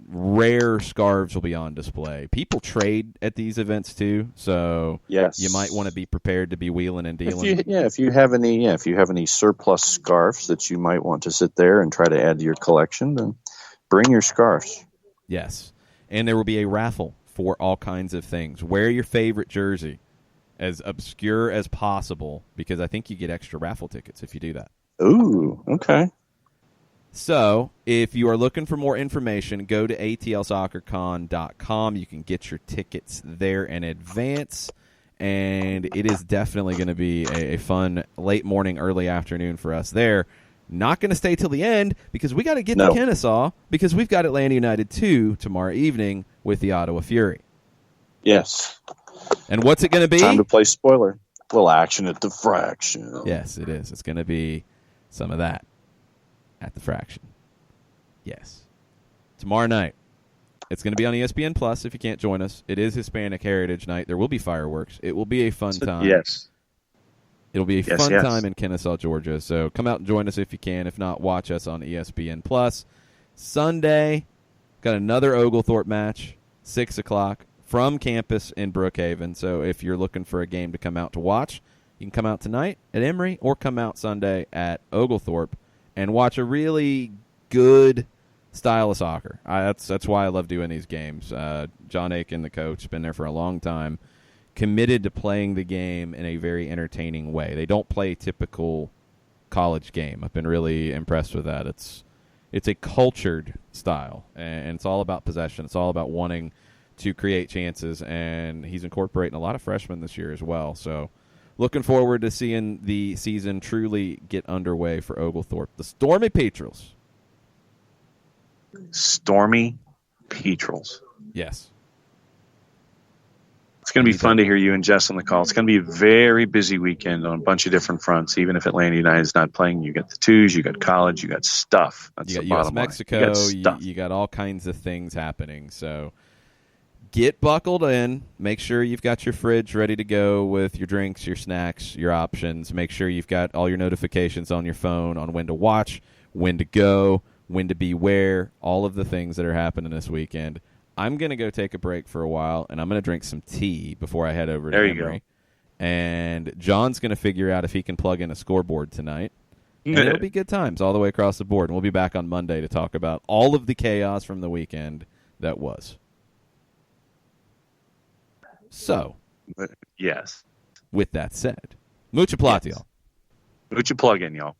Rare scarves will be on display. People trade at these events too, so Yes. you might want to be prepared to be wheeling and dealing. If you have any surplus scarves that you might want to sit there and try to add to your collection, then bring your scarves. Yes. And there will be a raffle for all kinds of things. Wear your favorite jersey, as obscure as possible, because I think you get extra raffle tickets if you do that. Ooh, okay. So, if you are looking for more information, go to atlsoccercon.com. You can get your tickets there in advance, and it is definitely going to be a fun late morning, early afternoon for us there. Not going to stay till the end because we got to get to Kennesaw because we've got Atlanta United 2 tomorrow evening with the Ottawa Fury. Yes. And what's it going to be? Time to play spoiler. Little action at the Fraction. Yes, it is. It's going to be some of that at the Fraction. Yes. Tomorrow night. It's going to be on ESPN Plus if you can't join us. It is Hispanic Heritage Night. There will be fireworks. It will be a fun time. Yes. It'll be a fun time in Kennesaw, Georgia. So come out and join us if you can. If not, watch us on ESPN Plus. Sunday, got another Oglethorpe match, 6 o'clock, from campus in Brookhaven. So if you're looking for a game to come out to watch, you can come out tonight at Emory or come out Sunday at Oglethorpe and watch a really good style of soccer. That's why I love doing these games. John Aiken, the coach, has been there for a long time, committed to playing the game in a very entertaining way. They don't play a typical college game. I've been really impressed with that. It's a cultured style, and it's all about possession. It's all about wanting to create chances, and he's incorporating a lot of freshmen this year as well. So looking forward to seeing the season truly get underway for Oglethorpe. The Stormy Petrels. Stormy Petrels. Yes. It's going to be fun to hear you and Jess on the call. It's going to be a very busy weekend on a bunch of different fronts. Even if Atlanta United is not playing, you got the twos, you got college, you got stuff. That's you got the bottom line. Mexico, you got all kinds of things happening. So get buckled in. Make sure you've got your fridge ready to go with your drinks, your snacks, your options. Make sure you've got all your notifications on your phone on when to watch, when to go, when to be where, all of the things that are happening this weekend. I'm going to go take a break for a while, and I'm going to drink some tea before I head over to Emory. And John's going to figure out if he can plug in a scoreboard tonight. And it'll be good times all the way across the board. And we'll be back on Monday to talk about all of the chaos from the weekend that was. So, yes. With that said, mucha plata, y'all. Mucha plug in, y'all.